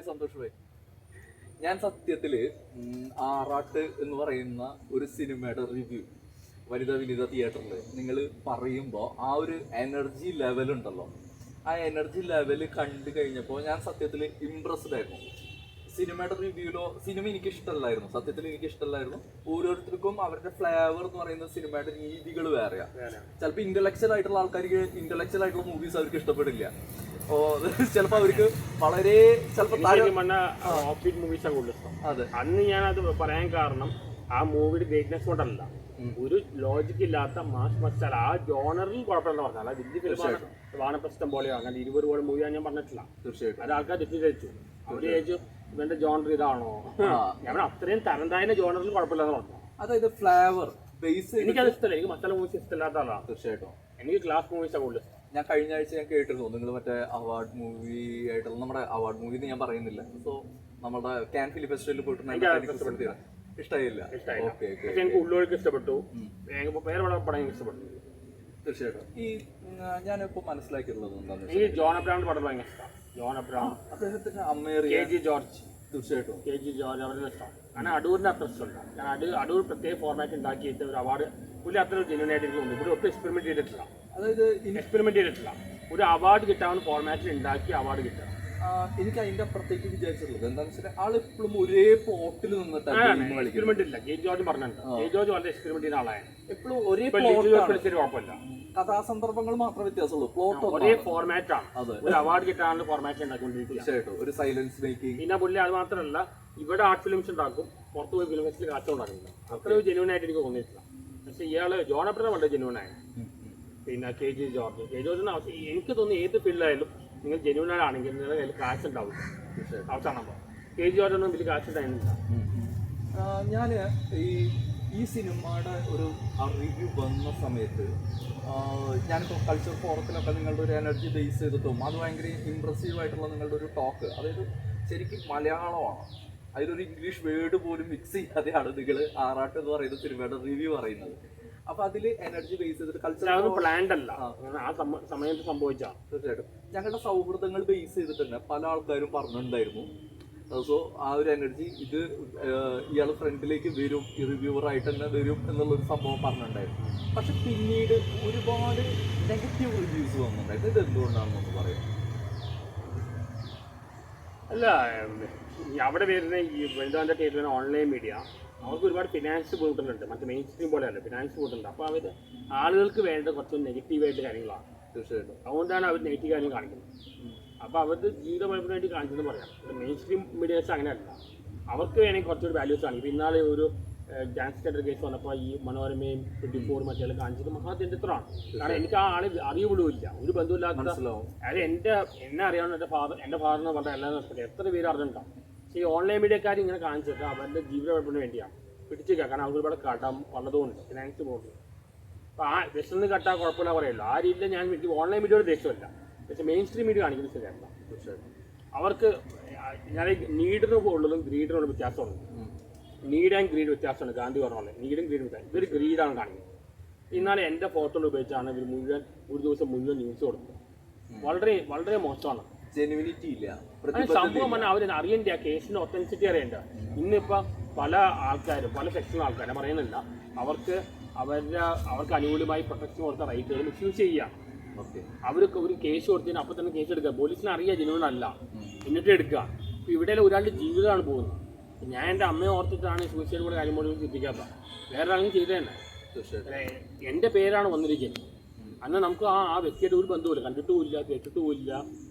സന്തോഷമായി. ഞാൻ സത്യത്തില് ആറാട്ട് എന്ന് പറയുന്ന ഒരു സിനിമയുടെ റിവ്യൂ വനിതാ വിനീത തിയേറ്ററിൽ നിങ്ങൾ പറയുമ്പോൾ ആ ഒരു എനർജി ലെവൽ ഉണ്ടല്ലോ, ആ എനർജി ലെവൽ കണ്ടു കഴിഞ്ഞപ്പോൾ ഞാൻ സത്യത്തിൽ ഇംപ്രസ്ഡ് ആയിരുന്നു. സിനിമയുടെ റിവ്യൂലോ സിനിമ എനിക്ക് ഇഷ്ടമല്ലായിരുന്നു, സത്യത്തിൽ എനിക്ക് ഇഷ്ടമല്ലായിരുന്നു. ഓരോരുത്തർക്കും അവരുടെ ഫ്ലേവർ എന്ന് പറയുന്ന സിനിമയുടെ രീതികൾ വേറെയാണ്. ചിലപ്പോൾ ഇന്റലക്ച്വൽ ആയിട്ടുള്ള ആൾക്കാർക്ക് ഇന്റലക്ച്വൽ ആയിട്ടുള്ള മൂവീസ് അവർക്ക് ഇഷ്ടപ്പെടില്ല. ഓ ചിലപ്പോൾ അവർക്ക് വളരെ അതെ. അന്ന് ഞാൻ അത് പറയാൻ കാരണം ആ മൂവിയുടെ ഗ്രേറ്റ്നെസ് കൊണ്ടല്ല, ഒരു ലോജിക് ഇല്ലാത്ത മാസ് മച്ചാൽ ആ ജോണറിൽ കുഴപ്പമില്ല പറഞ്ഞാൽ വലിയ ഫിലിമാണ് വാനപ്രസ്ഥം പോലെയോ അങ്ങനെ 20 പോലെ മൂവിയാണ് ഞാൻ പറഞ്ഞിട്ടില്ല. തീർച്ചയായിട്ടും അത് ആൾക്കാർ തെറ്റിദ്ധരിച്ചു. അവര് ചോദിച്ചു ഇവന്റെ ജോണർ ഇതാണോ, ഞാൻ അത്രയും തരം താഴ്ന്ന ജോണറിൽ കുഴപ്പമില്ലെന്ന് പറഞ്ഞു. അതായത് ഫ്ലേവർ ബേസ് എനിക്കത് ഇഷ്ടമല്ല, എനിക്ക് മസാല മൂവീസ് ഇഷ്ടമില്ലാത്ത ആളാണ്. തീർച്ചയായിട്ടും എനിക്ക് ക്ലാസ് മൂവീസാണ് കൂടുതൽ. ഞാൻ കഴിഞ്ഞ ആഴ്ച ഞാൻ കേട്ടിരുന്നു നിങ്ങൾ മറ്റേ അവാർഡ് മൂവി ആയിട്ടുള്ള, നമ്മുടെ അവാർഡ് മൂവി എന്ന് ഞാൻ പറയുന്നില്ല, സോ നമ്മുടെ ക്യാൻ ഫിലിം ഫെസ്റ്റിവലിൽ പോയിട്ടുണ്ടെങ്കിൽ ഇഷ്ടമായില്ല. എനിക്ക് ഉള്ളവർക്ക് ഇഷ്ടപ്പെട്ടു, വേറെ പടം എനിക്ക് ഇഷ്ടപ്പെട്ടു. തീർച്ചയായിട്ടും ഈ ഞാനിപ്പോ മനസ്സിലാക്കിയിട്ടുള്ളത് എന്താണെന്ന് എനിക്ക് ജോൺ അബ്രഹാമിന്റെ പടം ഭയങ്കര ഇഷ്ടമാണ്. ജോൺ അബ്രഹാം, അദ്ദേഹത്തിന്റെ അമ്മേറിയ, കെ ജി ജോർജ്. തീർച്ചയായിട്ടും കെ ജി ജോർജ് അവരുടെ ഇഷ്ടമാണ്. കാരണം അടൂരിന്റെ അത്ര ഇഷ്ടമല്ല. കാരണം അടൂർ പ്രത്യേക ഫോർമാറ്റ് ഉണ്ടാക്കിയിട്ട് ഒരു അവാർഡ് പുള്ളി അത്ര ജെന്യൂൻ ആയിട്ട് എനിക്ക് തോന്നുന്നു. ഇവിടെ ഒട്ടും എക്സ്പെരിമെന്റ് ചെയ്തിട്ടില്ല. അതായത് എക്സ്പെരിമെന്റ് ചെയ്തിട്ടില്ല. ഒരു അവാർഡ് കിട്ടാവുന്ന ഫോർമാറ്റിൽ ഉണ്ടാക്കി അവാർഡ് കിട്ടുക. എനിക്ക് അതിന്റെ അപ്പുറത്തേക്ക് വിചാരിച്ചിട്ടുള്ളത് എന്താണെന്ന് വെച്ചാൽ ആളെപ്പോഴും ഒരേ പ്ലോട്ടിൽ നിന്നിട്ട് എക്സ്പെരിമെന്റ് ഇല്ല. കെ ജോർജ് പറഞ്ഞിട്ടുണ്ട്. കെ ജോർജ് വളരെ എക്സ്പെരിമെന്റ് ചെയ്യുന്ന ആളാണ്. എപ്പോഴും ഒരേ കുഴപ്പമില്ല, കഥാസന്ദർഭങ്ങൾ മാത്രമേ വ്യത്യാസമുള്ളൂ, പ്ലോട്ട് ഒരേ ഫോർമാറ്റ് ആണ്. ഒരു അവാർഡ് കിട്ടാനുള്ള ഫോർമാറ്റ് ഉണ്ടാക്കിക്കൊണ്ടിരിക്കുക. ഒരു സൈലൻസ് മേക്കിംഗ്. പിന്നെ പുള്ളി അത് മാത്രമല്ല, ഇവിടെ ആർട്ട് ഫിലിംസ് ഉണ്ടാക്കും, പുറത്ത് പോയി ഫിലിം ഫെസ്റ്റിൽ കാശ് ഉണ്ടാക്കില്ല. അത്ര ജെന്യൂൻ ആയിട്ട് എനിക്ക് തോന്നിയിട്ടില്ല. പക്ഷെ ഇയാള് ജോൺ അബ്രഹാം വളരെ ജെന്യൂൻ ആയി. പിന്നെ കെ ജി ജോർജിന് ആവശ്യം എനിക്ക് തോന്നി ഏത് ഫീൽഡിലായാലും നിങ്ങൾ ജെന്യൂൻ ആണെങ്കിൽ നിങ്ങളുടെ കയ്യിൽ കാശ് ഉണ്ടാവില്ല. അവസാനം കെ ജി ജോർജൊന്നും വലിയ കാശ് ഉണ്ടായിരുന്നില്ല. ഞാൻ ഈ സിനിമയുടെ ഒരു റിവ്യൂ വന്ന സമയത്ത് ഞാനിപ്പോൾ കൾച്ചർ ഫോറത്തിലൊക്കെ നിങ്ങളുടെ ഒരു എനർജി ബേസ് ചെയ്തിട്ടും അത് ഭയങ്കര ഇമ്പ്രസീവ് ആയിട്ടുള്ള നിങ്ങളുടെ ഒരു ടോക്ക്, അതായത് ശരിക്കും മലയാളമാണ്, അതിലൊരു ഇംഗ്ലീഷ് വേർഡ് പോലും മിക്സ് ചെയ്യാതെയാണ് നിങ്ങൾ ആറാട്ട് എന്ന് പറയുന്ന സിനിമയുടെ റിവ്യൂ പറയുന്നത്. അപ്പൊ അതിൽ എനർജി ബേസ് ചെയ്തിട്ട് കൾച്ചർ പ്ലാൻഡ് അല്ല, ആ സമയത്ത് സംഭവിച്ചാണ്. തീർച്ചയായിട്ടും ഞങ്ങളുടെ സൗഹൃദങ്ങൾ ബേസ് ചെയ്തിട്ട് തന്നെ പല ആൾക്കാരും പറഞ്ഞിട്ടുണ്ടായിരുന്നു. സോ ആ ഒരു എനർജി ഇത് ഇയാൾ ഫ്രണ്ടിലേക്ക് വരും, ഈ റിവ്യൂവർ ആയിട്ട് തന്നെ വരും എന്നുള്ളൊരു സംഭവം പറഞ്ഞിട്ടുണ്ടായിരുന്നു. പക്ഷെ പിന്നീട് ഒരുപാട് നെഗറ്റീവ് റിവ്യൂസ് വന്നിട്ടുണ്ടായിരുന്നു. ഇത് എന്തുകൊണ്ടാണെന്നൊന്ന് പറയാം. അല്ല, അവിടെ വരുന്ന ഈ വനിതാന്റെ കേരള ഓൺലൈൻ മീഡിയ അവർക്ക് ഒരുപാട് ഫിനാൻസ് ബുദ്ധിമുട്ടുണ്ട്. മറ്റേ മെയിൻ സ്ട്രീം പോലെയല്ല, ഫിനാൻസ് ബുദ്ധിമുട്ടുണ്ട്. അപ്പോൾ അവർ ആളുകൾക്ക് വേണ്ട കുറച്ച് നെഗറ്റീവായിട്ട് കാര്യങ്ങളാണ്. തീർച്ചയായിട്ടും അതുകൊണ്ടാണ് അവർ നെഗറ്റീവ് കാര്യങ്ങൾ കാണിക്കുന്നത്. അപ്പോൾ അവർക്ക് ജീവിതപരത്തിന് വേണ്ടി കാണിച്ചെന്ന് പറയാം. മെയിൻ സ്ട്രീം മീഡിയസ് അങ്ങനെയല്ല, അവർക്ക് വേണമെങ്കിൽ കുറച്ചൊരു വാല്യൂസ് ആണ്. ഇപ്പോൾ ഇന്നാളെ ഒരു ട്രാൻസ്ജെൻഡർ കേസ് വന്നപ്പോൾ ഈ മനോരമയും 24 മറ്റേ കാണിച്ചത് മഹാചരിത്രമാണ്. കാരണം എനിക്ക് ആ ആളെ അറിയുപോലുമില്ല, ഒരു ബന്ധമില്ലാത്ത. അതായത് എന്നെ അറിയാവുന്ന എൻ്റെ ഫാദർ എന്ന് പറഞ്ഞാൽ എല്ലാ നഷ്ടപ്പെട്ടു, എത്ര പേര് അറിഞ്ഞിട്ടുണ്ടാവും. പക്ഷേ ഈ ഓൺലൈൻ മീഡിയക്കാർ ഇങ്ങനെ കാണിച്ചിട്ട് അവരുടെ ജീവിതപരത്തിന് വേണ്ടിയാണ് പിടിച്ചേക്കുക. കാരണം അവർ ഒരുപാട് കടം പലതുകൊണ്ട് ഫിനാൻസ് പോകുന്നത്. അപ്പോൾ ആ വിശന്ന് കട്ടാൽ കുഴപ്പമില്ല പറയുമല്ലോ, ആ രീതിയിൽ ഞാൻ ഓൺലൈൻ മീഡിയയുടെ ദേഷ്യമല്ല, പക്ഷേ മെയിൻ സ്ട്രീം മീഡിയ കാണിക്കുന്നത് ശരിയല്ല. അവർക്ക് ഞാൻ നീഡിന് ഉള്ളതും ഗ്രീഡിനുള്ള വ്യത്യാസമുണ്ട്. നീഡ് ആൻഡ് ഗ്രീഡ് വ്യത്യാസമുണ്ട്. ഗാന്ധി പറഞ്ഞ പോലെ നീഡും ഗ്രീഡും വ്യത്യാസം. ഇവർ ഗ്രീഡാണ് കാണിക്കുന്നത്. ഇന്നാളെ എൻ്റെ ഫോട്ടോ ഉപയോഗിച്ചാണ് ഇവർ ഒരു ദിവസം മുഴുവൻ ന്യൂസ് കൊടുത്തത്. വളരെ വളരെ മോശമാണ്. ജെനുവിനിറ്റി ഇല്ല, സംഭവം പറഞ്ഞാൽ അവർ അറിയണ്ട, ആ കേസിൻ്റെ ഒത്തൻസിറ്റി അറിയണ്ട. ഇന്നിപ്പോൾ പല ആൾക്കാരും, പല സെക്ഷൻ ആൾക്കാരും പറയുന്നില്ല, അവർക്ക് അനുകൂലമായി പ്രൊട്ടക്ഷൻ കൊടുത്ത റൈറ്റുകൾ മിസ്യൂസ് ചെയ്യുക. അവർക്ക് ഒരു കേസ് കൊടുത്തതിന് അപ്പോൾ തന്നെ കേസ് എടുക്കുക. പോലീസിന് അറിയാം ജെനുവിൻ അല്ല, എന്നിട്ട് എടുക്കുക. ഇപ്പോൾ ഇവിടെ ഒരാളുടെ ജീവിതമാണ് പോകുന്നത്. ഞാൻ എൻ്റെ അമ്മയെ ഓർത്തിട്ടാണ് സൂസൈഡ് കൂടെ കാര്യം പോലും ചിന്തിക്കാത്ത, വേറെ ആണെങ്കിലും ചെയ്തത് തന്നെ. എൻ്റെ പേരാണ് വന്നിരിക്കുന്നത്. അന്ന് നമുക്ക് ആ വ്യക്തിയുടെ ഒരു ബന്ധവുമില്ല, കണ്ടിട്ടുമില്ല, കേട്ടിട്ടുമില്ല,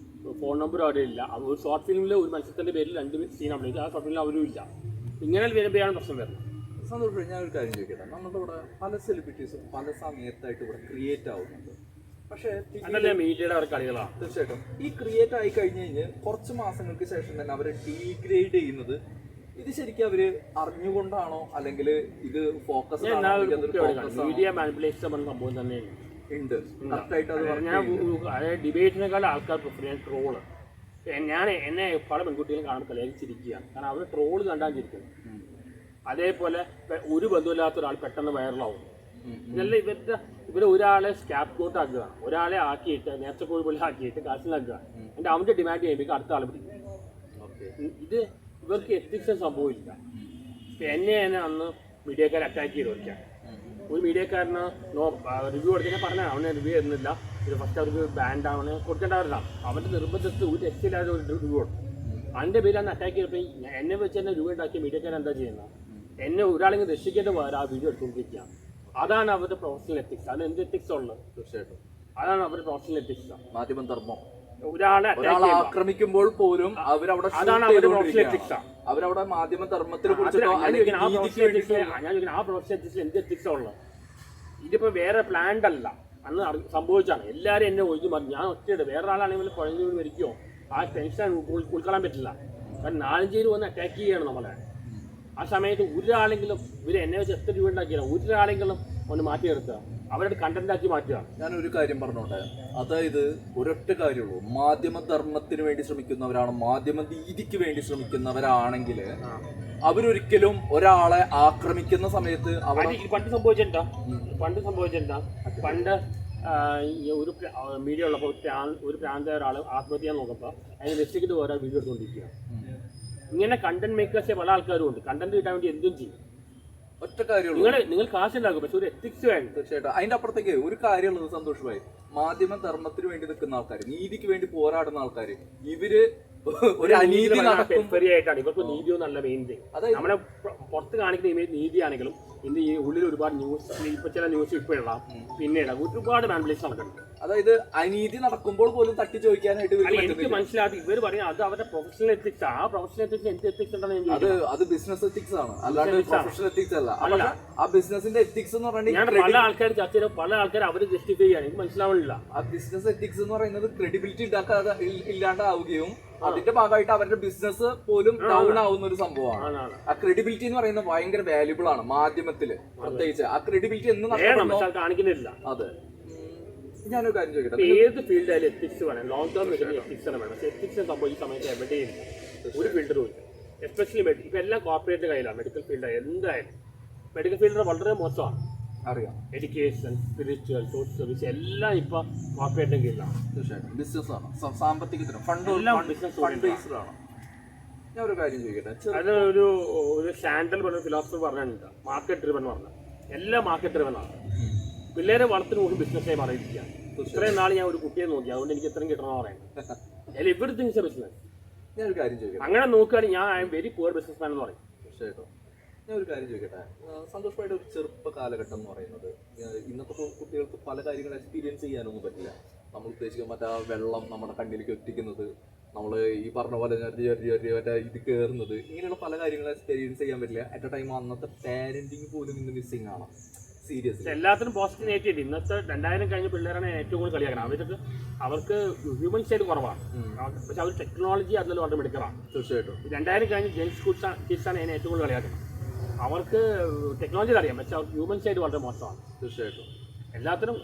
ഫോൺ നമ്പറും അവിടെ ഇല്ല. ഒരു ഷോർട്ട് ഫിലിമിൽ ഒരു മത്സരത്തിൻ്റെ പേരിൽ 2 സീൻ അഭിനയിച്ചു, ആ ഷോർട്ട് ഫിലിമിൽ അവരും ഇല്ല. ഇങ്ങനെ വരുമ്പോഴാണ് പ്രശ്നം വരുന്നത്. സന്തോഷം. ഞാനൊരു കാര്യം ചോദിക്കട്ടെ, നമ്മുടെ ഇവിടെ പല സെലിബ്രിറ്റീസും പല സമയത്തായിട്ട് ഇവിടെ ക്രിയേറ്റ് ആവുന്നുണ്ട്. പക്ഷേ അതല്ലേ മീഡിയയുടെ അവർക്ക് കളികളാണ്. തീർച്ചയായിട്ടും ഈ ക്രിയേറ്റ് ആയി കഴിഞ്ഞ് കുറച്ച് മാസങ്ങൾക്ക് ശേഷം തന്നെ അവരെ ഡീഗ്രേഡ് ചെയ്യുന്നത്, ഇത് ശരിക്കും അവര് അറിഞ്ഞുകൊണ്ടാണോ അല്ലെങ്കിൽ ഇത് ഫോക്കസ് മീഡിയ മാനിപ്പുലേഷൻ പറഞ്ഞ സംഭവം തന്നെ ഉണ്ട്. ഡിബേറ്റിനേക്കാൾ ആൾക്കാർ പ്രിഫർ ചെയ്യാൻ ട്രോള്. എന്നെ പല പെൺകുട്ടികളും കാണുമ്പോൾ കളിയാക്കിച്ചിരിക്കുകയാണ്. കാരണം അവർ ട്രോള് കണ്ടാൽ ചിരിക്കുന്നു. അതേപോലെ ഒരു ബന്ധമില്ലാത്ത ഒരാൾ പെട്ടെന്ന് വൈറലാവും. ഇതെല്ലാം ഇവരെ ഒരാളെ സ്കാപ്പ് കോട്ട് ആക്കുകയാണ്, ഒരാളെ ആക്കിയിട്ട് നേരത്തെ കോഴി പോലെ ആക്കിയിട്ട് കാശിലാക്കുകയാണ്. എൻ്റെ അവൻ്റെ ഡിമാൻഡ് ചെയ്യുമ്പോൾ അടുത്ത ആൾ പിടിക്കും. ഇത് ഇവർക്ക് എത്തിക്സ് സംഭവിച്ചില്ല. ഇപ്പം എന്നെ അന്ന് മീഡിയക്കാർ അറ്റാക്ക് ചെയ്ത് വെക്കാം. ഒരു മീഡിയക്കാരന് റിവ്യൂ കൊടുക്കാൻ പറഞ്ഞാൽ അവനെ റിവ്യൂ തരുന്നില്ല, ഇത് ഫസ്റ്റ് അവർക്ക് ബാൻഡ് അവന് കൊടുക്കേണ്ടവരാണ്. അവൻ്റെ നിർബന്ധത്തിൽ ഒരു ടെക്സ്റ്റില്ലാതെ ഒരു റിവ്യൂ കൊടുക്കും. അതിൻ്റെ പേരിലാണ് അറ്റാക്ക് ചെയ്തപ്പോൾ എന്നെ വെച്ച് തന്നെ റിവ്യൂ ഉണ്ടാക്കിയ മീഡിയക്കാരൻ എന്താ ചെയ്യുന്നത്? എന്നെ ഒരാളെങ്കിലും രക്ഷിക്കേണ്ട പോലെ ആ വീഡിയോ എടുത്തുകൊണ്ടിരിക്കുക. അതാണ് അവരുടെ പ്രൊഫഷണൽ എത്തിക്സ്. അതിന് എന്ത് എത്തിക്സ് ഉള്ളത്? തീർച്ചയായിട്ടും അതാണ് അവരുടെ പ്രൊഫഷണൽ എത്തിക്സ്. മാധ്യമ ധർമ്മം. ഒരാളെ ആക്രമിക്കുമ്പോൾ പോലും അവരവിടെ അതാണ് അവരുടെ പ്രൊഫഷണൽ എത്തിക്സ്. അവരവിടെ മാധ്യമ ധർമ്മത്തിനെ കുറിച്ച് ആ പ്രൊഫഷണൽ എത്തിക്സിൽ എന്ത് എത്തിക്സ് ഉള്ളത്? ഇതിപ്പോ വേറെ പ്ലാൻഡ് അല്ല, അന്ന് സംഭവിച്ചാണ്. എല്ലാവരും എന്നെ ഒഴിഞ്ഞു മാറി. ഞാൻ ഒറ്റയുടെ വേറെ ആളാണെങ്കിൽ കുഴഞ്ഞു മരിക്കുമോ ആ ടെൻഷൻ ഉൾക്കൊള്ളാൻ പറ്റില്ല. കാരണം 4-5 പേര് വന്ന് അറ്റാക്ക് ചെയ്യുകയാണ് നമ്മളെ. ആ സമയത്ത് ഒരാളെങ്കിലും ഇവർ എന്നെ വെച്ച് എത്ര രൂപ ഉണ്ടാക്കിയാലും ഒരാളെങ്കിലും ഒന്ന് മാറ്റിയെടുക്കുക, അവരുടെ കണ്ടന്റ് ആക്കി മാറ്റുക. ഞാനൊരു കാര്യം പറഞ്ഞോട്ടെ, അതായത് ഒരൊറ്റ കാര്യമുള്ളൂ. മാധ്യമധർമ്മത്തിന് വേണ്ടി ശ്രമിക്കുന്നവരാണ്, മാധ്യമ നീതിക്ക് വേണ്ടി ശ്രമിക്കുന്നവരാണെങ്കിൽ അവരൊരിക്കലും ഒരാളെ ആക്രമിക്കുന്ന സമയത്ത് പണ്ട് സംഭവിച്ചിട്ടുണ്ടാ പണ്ട് ഒരു മീഡിയ ഉള്ളപ്പോൾ ഒരു പ്രാന്ത ഒരാൾ ആത്മഹത്യ നോക്കുമ്പോൾ അതിന് രക്ഷിക്കുന്ന ഓരോ വീഡിയോ എടുത്തുകൊണ്ടിരിക്കുക. ഇങ്ങനെ കണ്ടന്റ് മേക്കേഴ്സ് പല ആൾക്കാരും ഉണ്ട്. കണ്ടന്റ് കിട്ടാൻ വേണ്ടി എന്തും ചെയ്യും. ഒറ്റ കാര്യമുള്ളൂ, നിങ്ങൾ കാശുണ്ടാക്കും, പക്ഷെ ഒരു എത്തിക്സ് വേണം. തീർച്ചയായിട്ടും. അതിന്റെ അപ്പുറത്തേക്ക് ഒരു കാര്യമുള്ളത് സന്തോഷമായി, മാധ്യമ ധർമ്മത്തിന് വേണ്ടി നിൽക്കുന്ന ആൾക്കാർ, നീതിക്ക് വേണ്ടി പോരാടുന്ന ആൾക്കാർ, ഇവര് ഒരു അനീതി ആയിട്ടാണ് ഇവർക്ക് നീതിയൊന്നല്ല മെയിൻ തിങ്. നമ്മളെ പുറത്ത് കാണിക്കുന്ന ഇമേജ് നീതിയാണെങ്കിലും ഇന്ന് ഈ ഉള്ളിൽ ഒരുപാട് ന്യൂസ്, ഇപ്പൊ ചില ന്യൂസ് ഇപ്പൊ ഇടാം, പിന്നീട് ഒരുപാട് മാനിപ്പുലേഷൻ നടക്കുന്നുണ്ട്. അതായത് അനീതി നടക്കുമ്പോൾ പോലും തട്ടി ചോദിക്കാനായിട്ട് എനിക്ക് മനസ്സിലാക്കി ഇവർ പറയും അത് അവരുടെ പ്രൊഫഷണൽ എത്തിക്സ്. ആ പ്രൊഫഷണൽ എത്തിക്സ് എന്ത് എത്തിക്സ് ഉണ്ടെന്ന് അത് ബിസിനസ് എത്തിക്സ് ആണ്, അല്ലാണ്ട് പ്രൊഫഷണൽ എത്തിക്സ് അല്ല. ആ ബിസിനസിന്റെ എത്തിക്സ് എന്ന് പറഞ്ഞാൽ പല ആൾക്കാർ ചർച്ച ചെയ്ത പല ആൾക്കാർ അവർ ജസ്റ്റിഫൈ ചെയ്യാൻ എനിക്ക് മനസ്സിലാവുന്നില്ല. ആ ബിസിനസ് എത്തിക്സ് എന്ന് പറയുന്നത് ക്രെഡിബിലിറ്റി ഇല്ലാണ്ടാവുകയും അതിന്റെ ഭാഗമായിട്ട് അവരുടെ ബിസിനസ് പോലും ഡൗൺ ആവുന്ന ഒരു സംഭവമാണ്. ആ ക്രെഡിബിലിറ്റി എന്ന് പറയുന്നത് ഭയങ്കര വാല്യുബിൾ ആണ് മാധ്യമത്തില്, പ്രത്യേകിച്ച് ആ ക്രെഡിബിലിറ്റി എന്ന് കാണിക്കുന്നില്ല. അതെ. ഞാനൊരു കാര്യം ചോദിക്കട്ടെ, ഏത് ഫീൽഡായാലും എത്തിക്സ് വേണം, ലോങ് ടേം എത്തിക്സ് വേണം. പക്ഷേ എത്തിക്സ് സംഭവം ഈ സമയത്ത് എവിടെയും ഒരു ഫീൽഡറും ഇല്ല. എസ്പെഷ്യലി ഇപ്പൊ എല്ലാം കോർപ്പറേറ്റ് കയ്യിലാണ്. മെഡിക്കൽ ഫീൽഡ് എന്തായാലും മെഡിക്കൽ ഫീൽഡ് വളരെ മോശമാണ്. അറിയാം. എഡ്യൂക്കേഷൻ, സ്പിരിച്വൽ, സോഷ്യൽ സർവീസ് എല്ലാം ഇപ്പൊ കോർപ്പറേറ്റ് കീഴിലാണ്. തീർച്ചയായിട്ടും ബിസിനസ് ആണ്, സാമ്പത്തികത്തിന് ഫണ്ട് ബേസ്ഡ് ആണ്. ഞാൻ ഒരു കാര്യം ചോദിക്കട്ടെ, അത് ഒരു ഷാൻഡൽ പറഞ്ഞ ഫിലോസഫർ പറഞ്ഞിട്ടുണ്ട്, മാർക്കറ്റ് ഡ്രിവൻ പറഞ്ഞ എല്ലാം മാർക്കറ്റ് ഡ്രിവൻ ആണ്. പിള്ളേരെ വളർത്തിന് പോലും ബിസിനസ്സായി മാറിയിരിക്കുക. ഇത്രയും നാൾ ഞാൻ ഒരു കുട്ടിയെ നോക്കി, അതുകൊണ്ട് എനിക്ക് ഇത്രയും കിട്ടണമെന്ന് പറയുന്നത് എവരിത്തിങ്സ് എ ബിസിനസ്. ഞാനൊരു കാര്യം ചോദിക്കട്ടെ, അങ്ങനെ നോക്കുകയാണെങ്കിൽ ഞാൻ I am very poor business man എന്ന് പറയും. തീർച്ചയായിട്ടും. ഞാൻ ഒരു കാര്യം ചോദിക്കട്ടെ, സന്തോഷമായിട്ട് ഒരു ചെറുപ്പ കാലഘട്ടം എന്ന് പറയുന്നത് ഇന്നത്തെ കുട്ടികൾക്ക് പല കാര്യങ്ങൾ എക്സ്പീരിയൻസ് ചെയ്യാനൊന്നും പറ്റില്ല. നമ്മൾ ഉദ്ദേശിക്കാൻ മറ്റേ വെള്ളം നമ്മുടെ കണ്ണിലേക്ക് എത്തിക്കുന്നത്, നമ്മൾ ഈ പറഞ്ഞ പോലെ മറ്റേ ഇത് കയറുന്നത്, ഇങ്ങനെയുള്ള പല കാര്യങ്ങളും എക്സ്പീരിയൻസ് ചെയ്യാൻ പറ്റില്ല. അറ്റ് എ ടൈം അന്നത്തെ പാരന്റിങ് പോലും ഇന്ന് മിസ്സിംഗ് ആണ്. സീരിയസ്ലി എല്ലാത്തിനും പോസിറ്റീവ് നെഗറ്റീവ്. ഇന്നത്തെ 2000 കഴിഞ്ഞ പിള്ളേരാണ് ഏറ്റവും കൂടുതൽ കളിയാക്കണം. അവർക്ക് ഹ്യൂമൻ സൈഡ് കുറവാണ്, പക്ഷെ അവർ ടെക്നോളജി അതിൽ വളരെ മിടുക്കറാണ്. തീർച്ചയായിട്ടും. 2000 കഴിഞ്ഞ് ജെൻസ് കിഡ്സാണ് അതിനെ ഏറ്റവും കൂടുതൽ കളിയാക്കുന്നത്. അവർക്ക് ടെക്നോളജി അറിയാം, പക്ഷെ അവർക്ക് ഹ്യൂമൻ സൈഡ് വളരെ മോശമാണ്. തീർച്ചയായിട്ടും. എല്ലാത്തിനും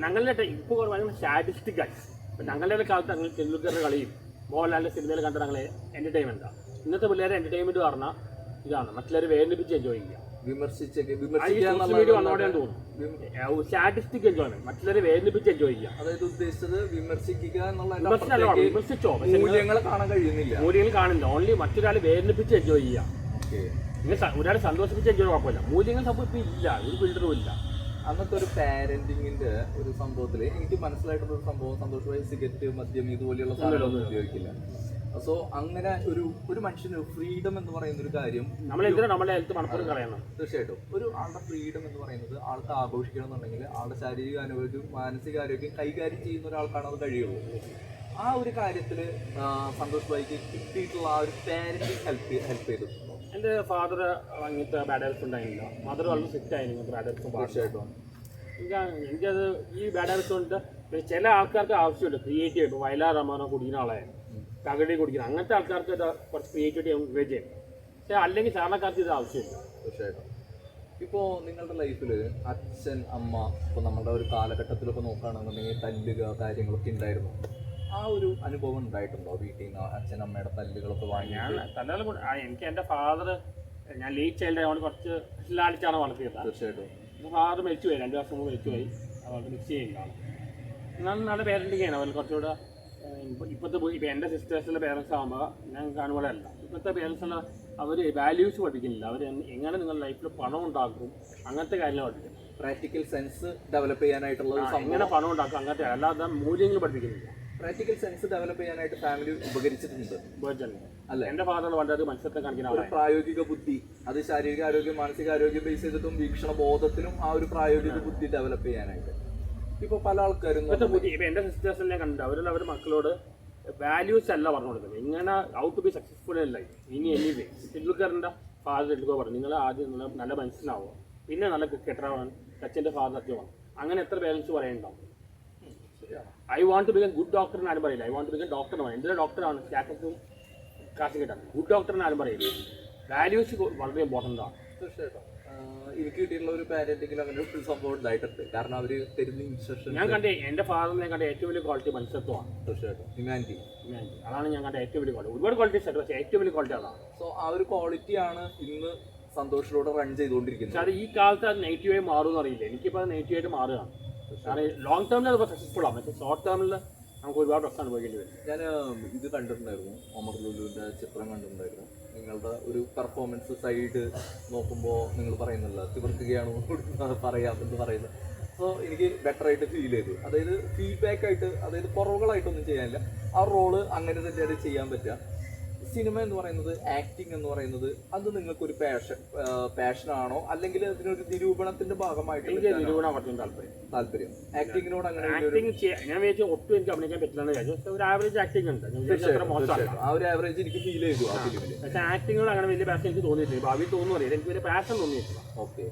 ഞങ്ങളുടെ ഇപ്പോൾ ഭയങ്കര സ്റ്റാറ്റിസ്റ്റിക് ആയി. ഇപ്പം ഞങ്ങളുടെ കാലത്ത് ഞങ്ങൾ തെലുങ്കരുടെ കളിയും മോഹൻലാലിൻ്റെ സിനിമയിൽ കണ്ട ഞങ്ങൾ എൻ്റർടൈൻമെൻറ്റാണ്. ഇന്നത്തെ പിള്ളേരെ എൻ്റർടൈൻമെൻറ്റ് പറഞ്ഞാൽ ഇതാണ്, മറ്റുള്ളവർ വേദനിപ്പിച്ച് എൻജോയ് ചെയ്യുക. സ്റ്റാറ്റിസ്റ്റിക് എൻജോയ്മെന്റ്, മറ്റുള്ളവരെ വേദനിപ്പിച്ച് എൻജോയ് ചെയ്യുക. അതായത് ഉദ്ദേശിച്ചത് വിമർശിക്കുക എന്നുള്ള വിമർശിച്ചോ, മൂല്യങ്ങൾ കാണാൻ കഴിയുന്നില്ല. മൂല്യങ്ങൾ കാണില്ല, ഓൺലി മറ്റൊരാളെ വേദനിപ്പിച്ച് എൻജോയ് ചെയ്യുക. പിന്നെ ഒരാളെ സന്തോഷിപ്പിച്ച് എൻജോയ് കുഴപ്പമില്ല. മൂല്യങ്ങൾ സംഭവം ഇപ്പം ഇല്ല, ഒരു ഫിൽറ്ററും ഇല്ല. അന്നത്തെ ഒരു പാരന്റിങ്ങിന്റെ ഒരു സംഭവത്തിൽ എനിക്ക് മനസ്സിലായിട്ടുള്ള ഒരു സംഭവം, സന്തോഷമായി സിഗരറ്റ്, മദ്യം ഇതുപോലെയുള്ള സാധനങ്ങളൊന്നും ഉപയോഗിക്കില്ല. സോ അങ്ങനെ ഒരു മനുഷ്യന് ഫ്രീഡം എന്ന് പറയുന്ന ഒരു കാര്യം തീർച്ചയായിട്ടും ഒരു ആളുടെ ഫ്രീഡം എന്ന് പറയുന്നത് ആൾക്ക് ആഘോഷിക്കണം എന്നുണ്ടെങ്കിൽ ആളുടെ ശാരീരിക ആരോഗ്യവും മാനസികാരോഗ്യം കൈകാര്യം ചെയ്യുന്ന ഒരാൾക്കാണ് അത് കഴിയുള്ളൂ. ആ ഒരു കാര്യത്തിൽ സന്തോഷ് ഭായിക്ക് കിട്ടിയിട്ടുള്ള ആ ഒരു പാരന്റിങ് ഹെൽപ്പ് ചെയ്തിട്ടുണ്ടോ? എൻ്റെ ഫാദർ അങ്ങനത്തെ ബാഡ് ഹാബിറ്റ്സ് ഉണ്ടായിരുന്നില്ല. മദർ വളരെ സ്ട്രിക്റ്റ് ആയിരുന്നു ബാഡ് ഹാബിറ്റ്സ്. തീർച്ചയായിട്ടും. എനിക്കത് ഈ ബാഡ് ഹാബിറ്റ്സ് കൊണ്ട് ചില ആൾക്കാർക്ക് ആവശ്യമില്ല ക്രിയേറ്റീവ്. ഇപ്പോൾ വയലാർ റഹ്മാനോ കുടിക്കുന്ന ആളെ തകടി കുടിക്കണം, അങ്ങനത്തെ ആൾക്കാർക്ക് കുറച്ച് ക്രിയേറ്റിവിറ്റി എൻകറേജ് ചെയ്യും. പക്ഷേ അല്ലെങ്കിൽ സാധാരണക്കാർക്ക് ഇത് ആവശ്യമില്ല. തീർച്ചയായിട്ടും. ഇപ്പോൾ നിങ്ങളുടെ ലൈഫിൽ അച്ഛൻ, അമ്മ, ഇപ്പോൾ നമ്മുടെ ഒരു കാലഘട്ടത്തിലൊക്കെ നോക്കുകയാണെന്നുണ്ടെങ്കിൽ തല്ലുക കാര്യങ്ങളൊക്കെ ഉണ്ടായിരുന്നു. ആ ഒരു അനുഭവം ഉണ്ടായിട്ടുണ്ടോ? വീട്ടിൽ നിന്ന് അച്ഛനമ്മയുടെ തല്ലുകളൊക്കെ വാങ്ങി? എനിക്ക് എൻ്റെ ഫാദർ, ഞാൻ ലേറ്റ് ചൈൽഡ് ആയതുകൊണ്ട് കുറച്ച് ലാളിച്ചാണ് വളർത്തിയത്. തീർച്ചയായിട്ടും. ഫാദർ മരിച്ചുപോയി, 2 വർഷം മുമ്പ് മരിച്ചുപോയി. അവർക്ക് മിക്സ് ചെയ്യുന്നതാണ്. എന്നാലും നല്ല പേരൻറ്റിങ് ആണ്. അവർ കുറച്ചുകൂടെ ഇപ്പോഴത്തെ ഇപ്പം എൻ്റെ സിസ്റ്റേഴ്സിൻ്റെ പേരൻസ് ആകുമ്പോൾ ഞാൻ കാണുമ്പോൾ അല്ല ഇപ്പോഴത്തെ പേരൻസിന് അവർ വാല്യൂസ് പഠിക്കുന്നില്ല. അവർ എങ്ങനെ നിങ്ങളുടെ ലൈഫിൽ പണം ഉണ്ടാക്കും അങ്ങനത്തെ കാര്യങ്ങൾ പഠിക്കും. പ്രാക്ടിക്കൽ സെൻസ് ഡെവലപ്പ് ചെയ്യാനായിട്ടുള്ള എങ്ങനെ പണം ഉണ്ടാക്കും അങ്ങനത്തെ അല്ലാതെ മൂല്യങ്ങൾ പഠിക്കുന്നില്ല. പ്രാക്ടിക്കൽ സെൻസ് ഡെവലപ്പ് ചെയ്യാനായിട്ട് ഫാമിലി ഉപകരിച്ചിട്ടുണ്ട് അല്ല. എൻ്റെ ഫാദർ വളരെ മത്സരത്തെ കാണിക്കുന്ന ഒരു പ്രായോഗിക ബുദ്ധി, അത് ശാരീരിക ആരോഗ്യം മാനസിക ആരോഗ്യം ബേസ് ചെയ്തിട്ടും വീക്ഷണ ബോധത്തിലും ആ ഒരു പ്രായോഗിക ബുദ്ധി ഡെവലപ്പ് ചെയ്യാനായിട്ട് ഇപ്പൊ പല ആൾക്കാരും ഇപ്പൊ എന്റെ സിസ്റ്റേഴ്സ് ഞാൻ കണ്ടിട്ട് അവരുടെ അവരുടെ മക്കളോട് വാല്യൂസ് അല്ല പറഞ്ഞു കൊടുക്കുന്നത്, ഇങ്ങനെ how to be successful in life. ഇനി എനിവേ ടെണ്ടുൽക്കറിന്റെ ഫാദർ ടെണ്ടുൽക്കർ പറഞ്ഞു, നിങ്ങൾ ആദ്യം നല്ല മനുഷ്യനാവുക, പിന്നെ നല്ല ക്രിക്കറ്ററാവാൻ സച്ചിന്റെ ഫാദർ സത്യമാണ്. അങ്ങനെ എത്ര പേരൻസ് പറയണ്ടാവും. I want to become good doctor എന്ന് ആരും പറയില്ല. ഐ വാണ്ട് ടു ബിക്കം ഡോക്ടറാണ്. എന്തൊരു ഡോക്ടറാണ് സ്റ്റാറ്റസും കാശും കിട്ടാണ്. ഗുഡ് ഡോക്ടർ എന്ന് ആരും പറയില്ല. വാല്യൂസ് വളരെ ഇമ്പോർട്ടൻ്റ് ആണ്. തീർച്ചയായിട്ടും എനിക്ക് കിട്ടിയിട്ടുള്ള ഒരു പാരന്റിങ്ങിൽ അങ്ങനെ ഒരു സംഭവം ഉണ്ടായിട്ടുണ്ട്. കാരണം അവർ തരുന്ന ഇൻസ്ട്രക്ഷൻ ഞാൻ കണ്ട എൻ്റെ ഫാദറിനെ കണ്ട ഏറ്റവും വലിയ ക്വാളിറ്റി മനുഷ്യത്വമാണ്. തീർച്ചയായിട്ടും ഹ്യൂമാനിറ്റി അതാണ് ഞാൻ കണ്ട ഏറ്റവും വലിയ ക്വാളിറ്റി. ഒരുപാട് ക്വാളിറ്റീസ് ഉണ്ട്, പക്ഷേ ഏറ്റവും വലിയ ക്വാളിറ്റി അതാണ്. സോ ആ ഒരു ക്വാളിറ്റിയാണ് ഇന്ന് സന്തോഷത്തോടെ റൺ ചെയ്തുകൊണ്ടിരിക്കുന്നത്. പക്ഷേ അത് ഈ കാലത്ത് അത് നെഗറ്റീവായി മാറുമെന്ന് അറിയില്ല. എനിക്കിപ്പോൾ അത് നെഗറ്റീവായിട്ട് മാറുകയാണ്. കാരണം ലോങ് ടേമിൽ അത് സക്സസ്ഫുൾ ആണ്, പക്ഷേ ഷോർട്ട് ടേമിൽ നമുക്ക് ഒരുപാട് പ്രശ്നം അനുഭവിക്കേണ്ടി വരും. ഞാൻ ഇത് കണ്ടിട്ടുണ്ടായിരുന്നു, ഒമർ ലുലുവിൻ്റെ ചിത്രം കണ്ടിട്ടുണ്ടായിരുന്നു. നിങ്ങളുടെ ഒരു പെർഫോമൻസ് സൈഡ് നോക്കുമ്പോൾ നിങ്ങൾ പറയുന്നില്ല തിവർക്കുകയാണ് പറയാമെന്ന് പറയുന്നത്. സോ എനിക്ക് ബെറ്റർ ആയിട്ട് ഫീൽ ചെയ്തു. അതായത് ഫീഡ്ബാക്ക് ആയിട്ട്, അതായത് കുറവുകളായിട്ടൊന്നും ചെയ്യാനില്ല. ആ റോള് അങ്ങനെ തന്നെയാണ് ചെയ്യാൻ പറ്റുക. സിനിമ എന്ന് പറയുന്നത്, ആക്ടിങ് എന്ന് പറയുന്നത് അത് നിങ്ങൾക്കൊരു പാഷനാണോ അല്ലെങ്കിൽ അതിനൊരു നിരൂപണത്തിന്റെ ഭാഗമായിട്ട് താല്പര്യം? ആക്ടിങ്ങിനോട് അങ്ങനെ ഞാൻ വിചാരിച്ചു ഒട്ടും എനിക്ക് അഭിനയിക്കാൻ പറ്റില്ലെന്ന് വിചാരിച്ചു. ഒരു ആവറേജ് ആക്ടിങ് ഉണ്ട്, ആ ഒരു ആവറേജ് എനിക്ക് ഫീൽ ചെയ്തു ആ ഫിലിമിൽ. പക്ഷേ ആക്ടിങ്ങിനോട് അങ്ങനെ വലിയ പാഷൻ എനിക്ക് തോന്നിയിട്ടില്ല. ഭാവി തോന്നുന്നു, എനിക്ക് വലിയ പാഷൻ തോന്നിയിട്ടില്ല. ഓക്കെ,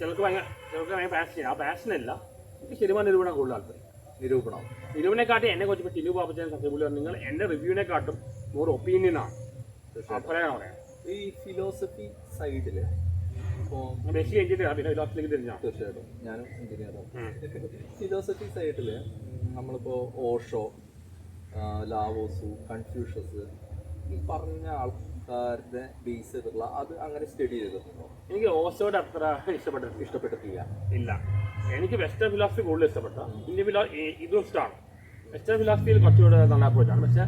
ചിലർക്ക് ഭയങ്കര പാഷൻ. ആ പാഷനല്ല, എനിക്ക് സിനിമ നിരൂപണം കൂടുതൽ താല്പര്യം. നിരൂപണയെക്കാട്ടും എന്നെ കുറച്ച് ടിനു ബാബുചാൻ സത്യപൂല നിങ്ങൾ എൻ്റെ റിവ്യൂവിനെക്കാട്ടും മോർ ഒപ്പീനിയനാണ്, അഭിപ്രായമാണ് പറയാം. ഈ ഫിലോസഫി സൈഡില് ബേസിക് എഞ്ചിനീയർ, പിന്നെ ഫിലോസഫിക്ക് തിരിഞ്ഞാണ്. തീർച്ചയായിട്ടും ഞാനും എഞ്ചിനീയറാണ്. ഫിലോസഫി സൈഡില് നമ്മളിപ്പോൾ ഓഷോ, ലാവോസു, കൺഫ്യൂഷ്യസ്, ഈ പറഞ്ഞ ആൾക്കാരുടെ ബേസ് ചെയ്തിട്ടുള്ള അത് അങ്ങനെ സ്റ്റഡി ചെയ്തിട്ടുണ്ടോ? എനിക്ക് ഓഷോയുടെ അത്ര ഇഷ്ടപ്പെട്ടിട്ടില്ല. ഇല്ല, എനിക്ക് വെസ്റ്റേൺ ഫിലോസഫി കൂടുതൽ ഇഷ്ടപ്പെട്ട. ഇന്ത്യൻ ഇതും ഇഷ്ടമാണ്. വെസ്റ്റേൺ ഫിലോസഫിയിൽ കുറച്ചുകൂടെ നല്ല അപ്രോച്ചാണ്. പക്ഷേ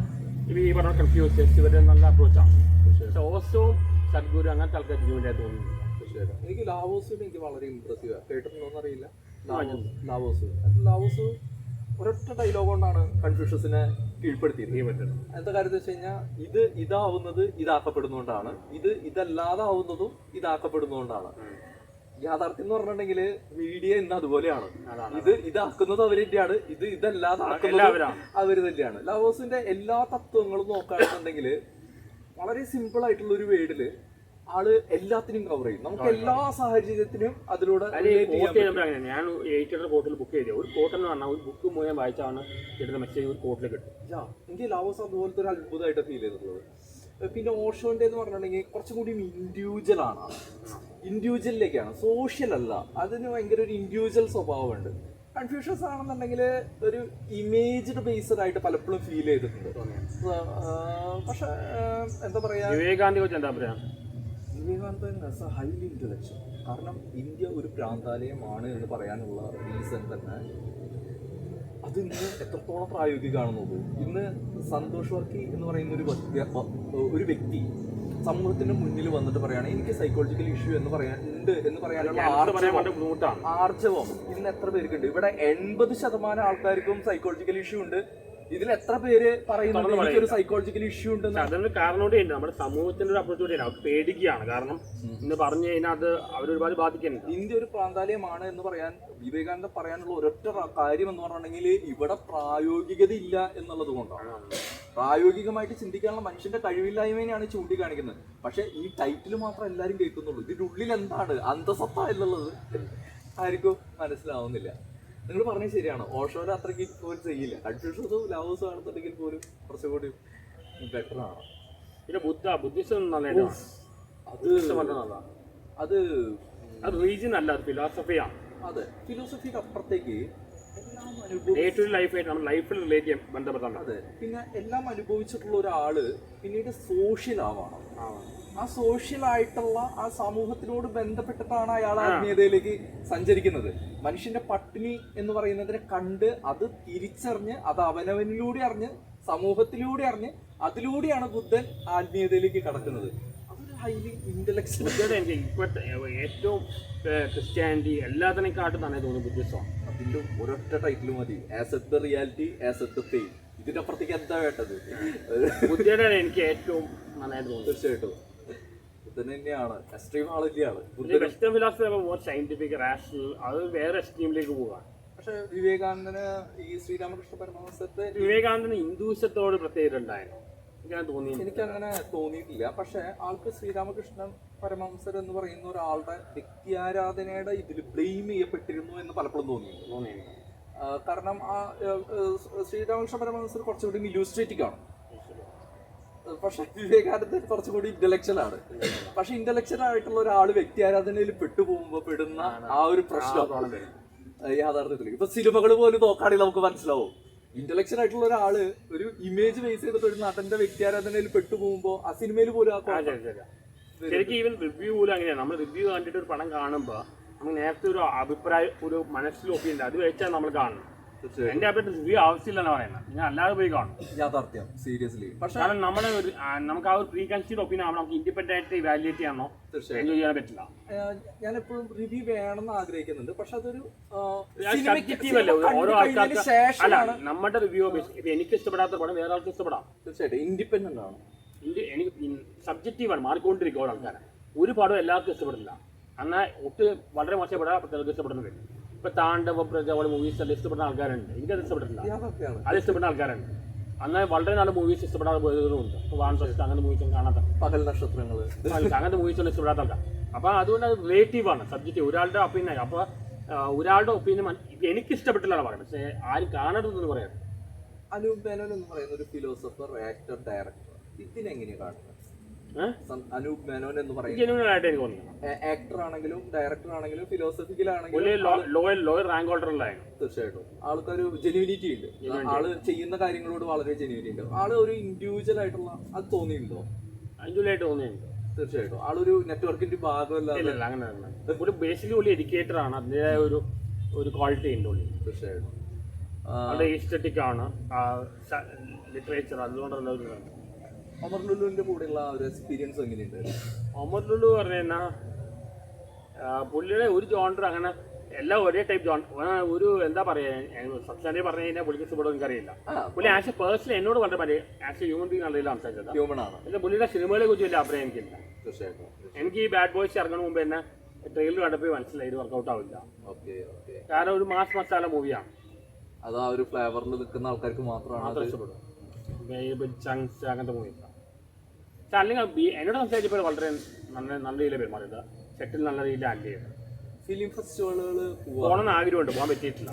ഈ പറഞ്ഞ കൺഫ്യൂഷ്യസ് ഇവരുടെ നല്ല അപ്രോച്ചാണ്. പക്ഷേ ഓഷോവും സദ്ഗുരു അങ്ങനത്തെ ആൾക്കാർ ജനുവിനായി തോന്നുന്നു. തീർച്ചയായിട്ടും എനിക്ക് ലാവോസിന് എനിക്ക് വളരെ ഇമ്പ്രസീവ്. കേട്ടിട്ടുണ്ടോന്ന് അറിയില്ല. ലാവോസ് ഒരൊറ്റ ഡയലോഗ് കൊണ്ടാണ് കൺഫ്യൂഷ്യസിനെ കീഴ്പ്പെടുത്തിയത്. എന്താ കാര്യത്തിൽ വെച്ച് കഴിഞ്ഞാൽ ഇത് ഇതാവുന്നത് ഇതാക്കപ്പെടുന്നതുകൊണ്ടാണ്, ഇതല്ലാതാവുന്നതും ഇതാക്കപ്പെടുന്നതുകൊണ്ടാണ്. യാഥാർത്ഥ്യം എന്ന് പറഞ്ഞിട്ടുണ്ടെങ്കിൽ മീഡിയ ഇന്ന് അതുപോലെയാണ്. ഇതാക്കുന്നത് അവര് തന്നെയാണ്, ഇതല്ലാതാക്കുന്നത് അവര് തന്നെയാണ്. ലാവോസിന്റെ എല്ലാ തത്വങ്ങളും നോക്കുകയാണെന്നുണ്ടെങ്കിൽ വളരെ സിമ്പിൾ ആയിട്ടുള്ള ഒരു വേർഡില് ആള് എല്ലാത്തിനും കവർ ചെയ്യും. നമുക്ക് എല്ലാ സാഹചര്യത്തിനും അതിലൂടെ ഞാൻ 800 കോട്ടിൽ ബുക്ക് ചെയ്തത് ഒരു കോട്ടെന്ന് പറഞ്ഞാൽ ഒരു ബുക്ക് മുഴുവൻ വായിച്ചാണ് കിട്ടുന്ന മെസ്സേജ് ഒരു കോട്ടിൽ കിട്ടും. എനിക്ക് ലാവോസ് അതുപോലത്തെ ഒരു അത്ഭുതമായിട്ട് ഫീൽ ചെയ്തിട്ടുള്ളത്. പിന്നെ ഓഷോന്റെ എന്ന് പറഞ്ഞിട്ടുണ്ടെങ്കിൽ കുറച്ചും കൂടി ഇൻഡിവിജ്വൽ ആണ്, ഇൻഡിവിജ്വലിലേക്കാണ്, സോഷ്യൽ അല്ല. അതിന് ഭയങ്കര ഒരു ഇൻഡിവിജ്വൽ സ്വഭാവമുണ്ട്. കൺഫ്യൂഷ്യസ് ആണെന്നുണ്ടെങ്കിൽ ഒരു ഇമേജ്ഡ് ബേസ്ഡ് ആയിട്ട് പലപ്പോഴും ഫീൽ ചെയ്തിട്ടുണ്ട്. പക്ഷെ എന്താ പറയാ, വിവേകാനന്ദൻ ഹൈലി ഇന്റലക്ച്വൽ. കാരണം ഇന്ത്യ ഒരു പ്രാന്താലയമാണ് എന്ന് പറയാനുള്ള റീസൺ തന്നെ അത് ഇന്ന് എത്രത്തോളം പ്രായോഗികമാണെന്നുള്ളൂ. ഇന്ന് സന്തോഷ് വർക്കി എന്ന് പറയുന്ന ഒരു വ്യക്തി സമൂഹത്തിന്റെ മുന്നിൽ വന്നിട്ട് പറയാണ് എനിക്ക് സൈക്കോളജിക്കൽ ഇഷ്യൂ എന്ന് പറയാനുള്ള ആർജവം ഇന്ന് എത്ര പേർക്കുണ്ട്? ഇവിടെ 80% ആൾക്കാർക്കും സൈക്കോളജിക്കൽ ഇഷ്യൂ ഉണ്ട്. ഇതിൽ എത്ര പേര് പറയുന്നത് എനിക്കൊരു സൈക്കോളജിക്കൽ ഇഷ്യൂ ഉണ്ടെന്ന്? അതിനൊരു കാരണം നമ്മുടെ സമൂഹത്തിന്റെ ഒരു അപ്രോച്ച് കൂടിയാണ്. അവർ പേടിക്കുകയാണ്. കാരണം ഇന്ന് പറഞ്ഞു കഴിഞ്ഞാൽ അത് അവരൊരുപാട് ബാധിക്കുന്നുണ്ട്. ഇന്ത്യ ഒരു പ്രാന്താലയമാണ് എന്ന് പറയാൻ വിവേകാനന്ദ പറയാനുള്ള ഒരൊറ്റ കാര്യം എന്ന് പറഞ്ഞിട്ടുണ്ടെങ്കിൽ ഇവിടെ പ്രായോഗികത ഇല്ല എന്നുള്ളത് കൊണ്ടാണ്. പ്രായോഗികമായിട്ട് ചിന്തിക്കാനുള്ള മനുഷ്യന്റെ കഴിവില്ലായ്മയാണ് ചൂണ്ടിക്കാണിക്കുന്നത്. പക്ഷെ ഈ ടൈറ്റിൽ മാത്രം എല്ലാവരും കേൾക്കുന്നുള്ളൂ. ഇതിന്റെ ഉള്ളിൽ എന്താണ് അന്തസത്ത എന്നുള്ളത് ആർക്കും മനസ്സിലാവുന്നില്ല. നിങ്ങൾ പറഞ്ഞത് ശരിയാണ്, ഓഷോയുടെ അത്രയ്ക്ക് പോലും ചെയ്യില്ല. കൺഫ്യൂഷൻസും ലാവോസും ആണെന്നുണ്ടെങ്കിൽ പോലും കുറച്ചുകൂടി ബെറ്റർ ആണ്. പിന്നെ ബുദ്ധിസം അത് റീജിയൻ അല്ല, ഫിലോസഫിയാണ്. അതെ, ഫിലോസഫിക്ക് അപ്പുറത്തേക്ക് എല്ലാം ഡേ ടു ലൈഫായിട്ട് നമ്മുടെ ലൈഫിൽ റിലേറ്റ് ചെയ്യാൻ ബന്ധപ്പെട്ടാണ്. അതെ, പിന്നെ എല്ലാം അനുഭവിച്ചിട്ടുള്ള ഒരാള് പിന്നീട് സോഷ്യൽ ആവണം. ആ സോഷ്യൽ ആയിട്ടുള്ള ആ സമൂഹത്തിനോട് ബന്ധപ്പെട്ടിട്ടാണ് അയാൾ ആത്മീയതയിലേക്ക് സഞ്ചരിക്കുന്നത്. മനുഷ്യന്റെ പട്ടിണി എന്ന് പറയുന്നതിനെ കണ്ട് അത് തിരിച്ചറിഞ്ഞ് അത് അവനവനിലൂടെ അറിഞ്ഞ് സമൂഹത്തിലൂടെ അറിഞ്ഞ് അതിലൂടെയാണ് ബുദ്ധൻ ആത്മീയതയിലേക്ക് കടക്കുന്നത്. അതൊരു ഹൈലി ഇന്റലക്ച്വൽ. എനിക്ക് ഇപ്പോഴത്തെ ഏറ്റവും ക്രിസ്ത്യാനിറ്റി എല്ലാത്തിനെക്കാട്ടും തന്നെ തോന്നുന്നു ബുദ്ധിസമാണ്. അതിന്റെ ഒരൊറ്റ ടൈറ്റിൽ മതി, ആസെപ്റ്റ് ദ റിയാലിറ്റി, ആസെപ്റ്റ് ദ ഫെയിം. ഇതിന്റെ അപ്പുറത്തേക്ക് എന്താ വേണ്ടത്? ബുദ്ധയുടെ എനിക്ക് ഏറ്റവും നന്നായിട്ട് തോന്നുന്നു. തീർച്ചയായിട്ടും ബുദ്ധൻ തന്നെയാണ് എക്സ്ട്രീം ആളൊക്കെയാണ്. Western philosophy more scientific rational, അത് വേറെ എക്സ്ട്രീമിലേക്ക് പോകാൻ. പക്ഷെ വിവേകാനന്ദന് ഈ ശ്രീരാമകൃഷ്ണ പരമഹംസത്തെ വിവേകാനന്ദന് ഹിന്ദുസത്തോട് പ്രത്യേകത ഉണ്ടായിരുന്നു. എനിക്കങ്ങനെ തോന്നിയിട്ടില്ല. പക്ഷെ ആൾക്ക് ശ്രീരാമകൃഷ്ണൻ പരമഹംസർ എന്ന് പറയുന്ന ഒരാളുടെ വ്യക്തിയാരാധനയുടെ ഇതിൽ ബ്ലെയിം ചെയ്യപ്പെട്ടിരുന്നു എന്ന് പലപ്പോഴും തോന്നി. കാരണം ആ ശ്രീരാമകൃഷ്ണ പരമഹംസർ കുറച്ചുകൂടി ഇല്യൂസ്ട്രേറ്റിക് ആണ്. പക്ഷെ വിവേകാനന്ദൻ കുറച്ചുകൂടി ഇന്റലക്ച്വൽ ആണ്. പക്ഷെ ഇന്റലക്ച്വൽ ആയിട്ടുള്ള ഒരാൾ വ്യക്തിയാരാധനയിൽ പെട്ടുപോകുമ്പോ പെടുന്ന ആ ഒരു പ്രശ്നം യാഥാർത്ഥ്യത്തിൽ ഇപ്പൊ സിനിമകൾ പോലും നോക്കുകയാണെങ്കിൽ നമുക്ക് മനസ്സിലാവും. ഇന്റലക്ച്വൽ ആയിട്ടുള്ള ഒരാള് ഒരു ഇമേജ് ബേസ് ചെയ്തിട്ട് ഒരു നടന്റെ വ്യക്തിയാരാധനയിൽ പെട്ടുപോകുമ്പോ ആ സിനിമയിൽ പോലും ശരിക്കും ഈവൻ റിവ്യൂ പോലും അങ്ങനെയാണ്. നമ്മൾ റിവ്യൂ കണ്ടിട്ട് ഒരു പടം കാണുമ്പോൾ നമുക്ക് നേരത്തെ ഒരു അഭിപ്രായം ഒരു മനസ്സിൽ ഒപ്പിയുണ്ട്, അത് വെച്ചാൽ നമ്മൾ കാണണം. എന്റെ അഭിപ്രായത്തിൽ റിവ്യൂ ആവശ്യമില്ലെന്ന് പറയുന്നത്, ഞാൻ അല്ലാതെ പോയി കാണും. യാഥാർത്ഥ്യം സീരിയസ്ലി. പക്ഷേ കാരണം നമ്മുടെ നമുക്ക് ആ ഒരു പ്രീ കൺസീഡ് ഒപ്പീനിയൻ ആവണം. നമുക്ക് ഇൻഡിപെൻഡന്റ് ആയിട്ട് ഇവാലുവേറ്റ് ചെയ്യാനോ എൻജോയ് ചെയ്യാൻ പറ്റില്ല. ഞാൻ എപ്പോഴും റിവ്യൂ വേണമെന്ന് ആഗ്രഹിക്കുന്നുണ്ട്. പക്ഷെ അതൊരു സബ്ജക്റ്റീവ് അല്ലേ, ഓരോ ആൾക്കാർക്ക് അല്ല. നമ്മുടെ റിവ്യൂ എനിക്ക് ഇഷ്ടപ്പെടാത്ത പടം വേറെ ആൾക്ക് ഇഷ്ടപ്പെടാം. തീർച്ചയായിട്ടും ഇൻഡിപെൻഡന്റ് ആണ്. എനിക്ക് സബ്ജക്റ്റീവാണ്, മാറിക്കൊണ്ടിരിക്കും ഓരോ ആൾക്കാരെ. ഒരു പടം എല്ലാവർക്കും ഇഷ്ടപ്പെടില്ല. എന്നാൽ ഒട്ട് വളരെ മോശപ്പെടാം, ചിലർക്ക് ഇഷ്ടപ്പെടുന്നത്. ഇപ്പൊ താണ്ഡവം പ്രജാപതി മൂവീസ് എല്ലാം ഇഷ്ടപ്പെടുന്ന ആൾക്കാരുണ്ട്, എനിക്കത് ഇഷ്ടപ്പെട്ടില്ല. അത് ഇഷ്ടപ്പെടുന്ന ആൾക്കാരുണ്ട്. എന്നാൽ വളരെ നല്ല മൂവീസ് ഇഷ്ടപ്പെടാതെ പോയതുകൊണ്ട് ഇപ്പൊ വാൺ ഫസ്റ്റ് അങ്ങനത്തെ മൂവീസും കാണാത്ത പകൽ നക്ഷത്രങ്ങൾ അങ്ങനത്തെ മൂവീസൊന്നും ഇഷ്ടപ്പെടാത്ത ആൾക്കാർ. അപ്പൊ അതുകൊണ്ട് അത് റിലേറ്റീവാണ് സബ്ജക്റ്റ്, ഒരാളുടെ ഒപ്പീനിയൻ. അപ്പൊ ഒരാളുടെ ഒപ്പീനിയൻ എനിക്ക് ഇഷ്ടപ്പെട്ടില്ലാണ് പറയുന്നത്, പക്ഷെ ആരും കാണരുതെന്ന് പറയാം. അനൂപ് മേനോൻ എന്ന് പറയുന്ന ഒരു ഫിലോസഫർ, ആക്ടർ, ഡയറക്ടർ, ഇതിനെങ്ങനെയാണ് കാണുന്നത്? അനൂപ് മേനോൻ എന്ന് പറയുന്നത് ആക്ടർ ആണെങ്കിലും ഡയറക്ടർ ആണെങ്കിലും ഫിലോസഫിക്കലാണെങ്കിലും ലോയർ റാങ്ക് ഹോൾഡറിലായിരുന്നു. തീർച്ചയായിട്ടും ആൾക്കൊരു ജെന്യൂനിറ്റി ഉണ്ട്. ആള് ചെയ്യുന്ന കാര്യങ്ങളോട് വളരെ ജെന്യൂനിറ്റി ഉണ്ട്. ആള് ഒരു ഇൻഡിവിജ്വൽ ആയിട്ടുള്ള അത് തോന്നിയിട്ടുണ്ടോ? ഇൻഡിവിജ്വലായിട്ട് തോന്നിയിട്ടുണ്ട്. തീർച്ചയായിട്ടും ആളൊരു നെറ്റ്വർക്കിന്റെ ഭാഗമല്ല. അങ്ങനെ ഒരു ബേസിക്കലി ഉള്ളി എഡ്യൂക്കേറ്റർ ആണ്. അതിൻ്റെതായ ഒരു ക്വാളിറ്റി ഉണ്ട് ഉള്ളി. തീർച്ചയായിട്ടും അത് എസ്തെറ്റിക് ആണ്, ലിറ്ററേച്ചർ. അതുകൊണ്ടുള്ള ഒരു ഒമർ ലുലുവിന്റെ കൂടെയുള്ള ഒരു എക്സ്പീരിയൻസ് എങ്ങനെയുണ്ട്? ഒമർ ലുലു പറഞ്ഞു കഴിഞ്ഞാൽ പുള്ളിയുടെ ഒരു ജോണ്ടർ അങ്ങനെ എല്ലാം ഒരേ ടൈപ്പ് ഒരു എന്താ പറയാ സബ്സ്റ്റാൻഡേ പറഞ്ഞു കഴിഞ്ഞാൽ പുള്ളിക്ക് ഇഷ്ടപ്പെടും എനിക്കറിയില്ല. പുള്ളി ആസ് എ പേഴ്സൺ എന്നോട് വളരെ മതി, ആസ് എ ഹ്യൂമൻ ബീങ് നല്ല സംസാരിച്ചത്. പക്ഷേ പുള്ളിയുടെ സിനിമകളെ കുറിച്ച് വലിയ അഭിപ്രായം എനിക്കില്ല. എനിക്ക് ഈ ബാഡ് ബോയ്സ് ഇറങ്ങുന്ന മുമ്പ് തന്നെ ട്രെയിലർ കണ്ടപ്പോൾ മനസ്സിലായി ഇത് വർക്കൗട്ട് ആവില്ല. കാരണം ഒരു മാസ് മസാല മൂവിയാണ്. അത് ആ ഒരു ഫ്ലേവറിൽ നിൽക്കുന്ന ആൾക്കാർക്ക് മാത്രമാണ് ഇഷ്ടപ്പെടും. ചങ്സ് അങ്ങനത്തെ മൂവീസ്. പക്ഷെ അല്ലെങ്കിൽ എന്നോട് സംസാരിച്ചപ്പോൾ വളരെ നല്ല രീതിയിൽ പെരുമാറിയത്, സെറ്റിൽ നല്ല രീതിയിൽ ആക്ട് ചെയ്തത്. ഫിലിം ഫെസ്റ്റിവലുകൾ പോകണമെന്ന് ആഗ്രഹമുണ്ട്, പോകാൻ പറ്റിയിട്ടില്ല.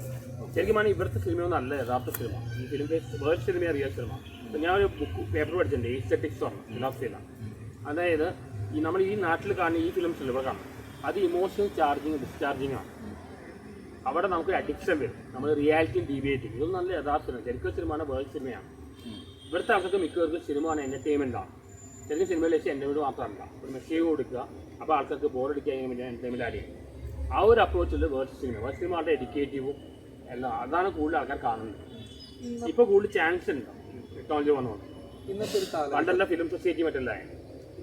ശരിക്കും പറഞ്ഞാൽ ഇവിടുത്തെ സിനിമയൊന്നും അല്ല യഥാർത്ഥ സിനിമ. ഈ ഫിലിം വേൾഡ് സിനിമയാണ് റിയൽ സിനിമ. അപ്പം ഞാനൊരു പേപ്പർ പഠിച്ചിട്ടുണ്ട്, ഈസ്റ്ററ്റിക്സ് പറഞ്ഞു ഫിലോസഫിയിലാണ്. അതായത് നമ്മൾ ഈ നാട്ടിൽ കാണുന്ന ഈ ഫിലിംസ് ഇവിടെ കാണും, അത് ഇമോഷണൽ ചാർജിങ് ഡിസ്ചാർജിങ് ആണ്. അവിടെ നമുക്ക് അഡിക്ഷൻ വരും, നമ്മൾ റിയാലിറ്റിയും ഡീവിയേറ്റിംഗ്. ഇതൊന്നും നല്ല യഥാർത്ഥ സിനിമ, ശരിക്കും സിനിമയാണ് വേൾഡ് സിനിമയാണ്. ഇവിടുത്തെ ആൾക്കാർക്ക് മിക്കവർക്കും സിനിമ എൻ്റർടൈൻമെൻ്റ് ആണ്. ശരിക്കും സിനിമയിൽ വെച്ച് എൻ്റർടൈൻമെൻറ്റ് മാത്രമല്ല, ഒരു മെസ്സേജ് കൊടുക്കുക, അപ്പോൾ ആൾക്കാർക്ക് ബോറടിക്കാൻ വേണ്ടി എൻ്റർടൈൻമെൻറ്റ് ആഡ് ചെയ്യും. ആ ഒരു അപ്രോച്ചിൽ വേൾഡ് സിനിമ വളരെ എഡ്യൂക്കേറ്റീവും എല്ലാം, അതാണ് കൂടുതൽ ആൾക്കാർ കാണുന്നത്. ഇപ്പോൾ കൂടുതൽ ചാൻസ് ഉണ്ട് ടെക്നോളജി വന്നുകൊണ്ട്. പണ്ടല്ല ഫിലിം സൊസൈറ്റി മറ്റല്ല.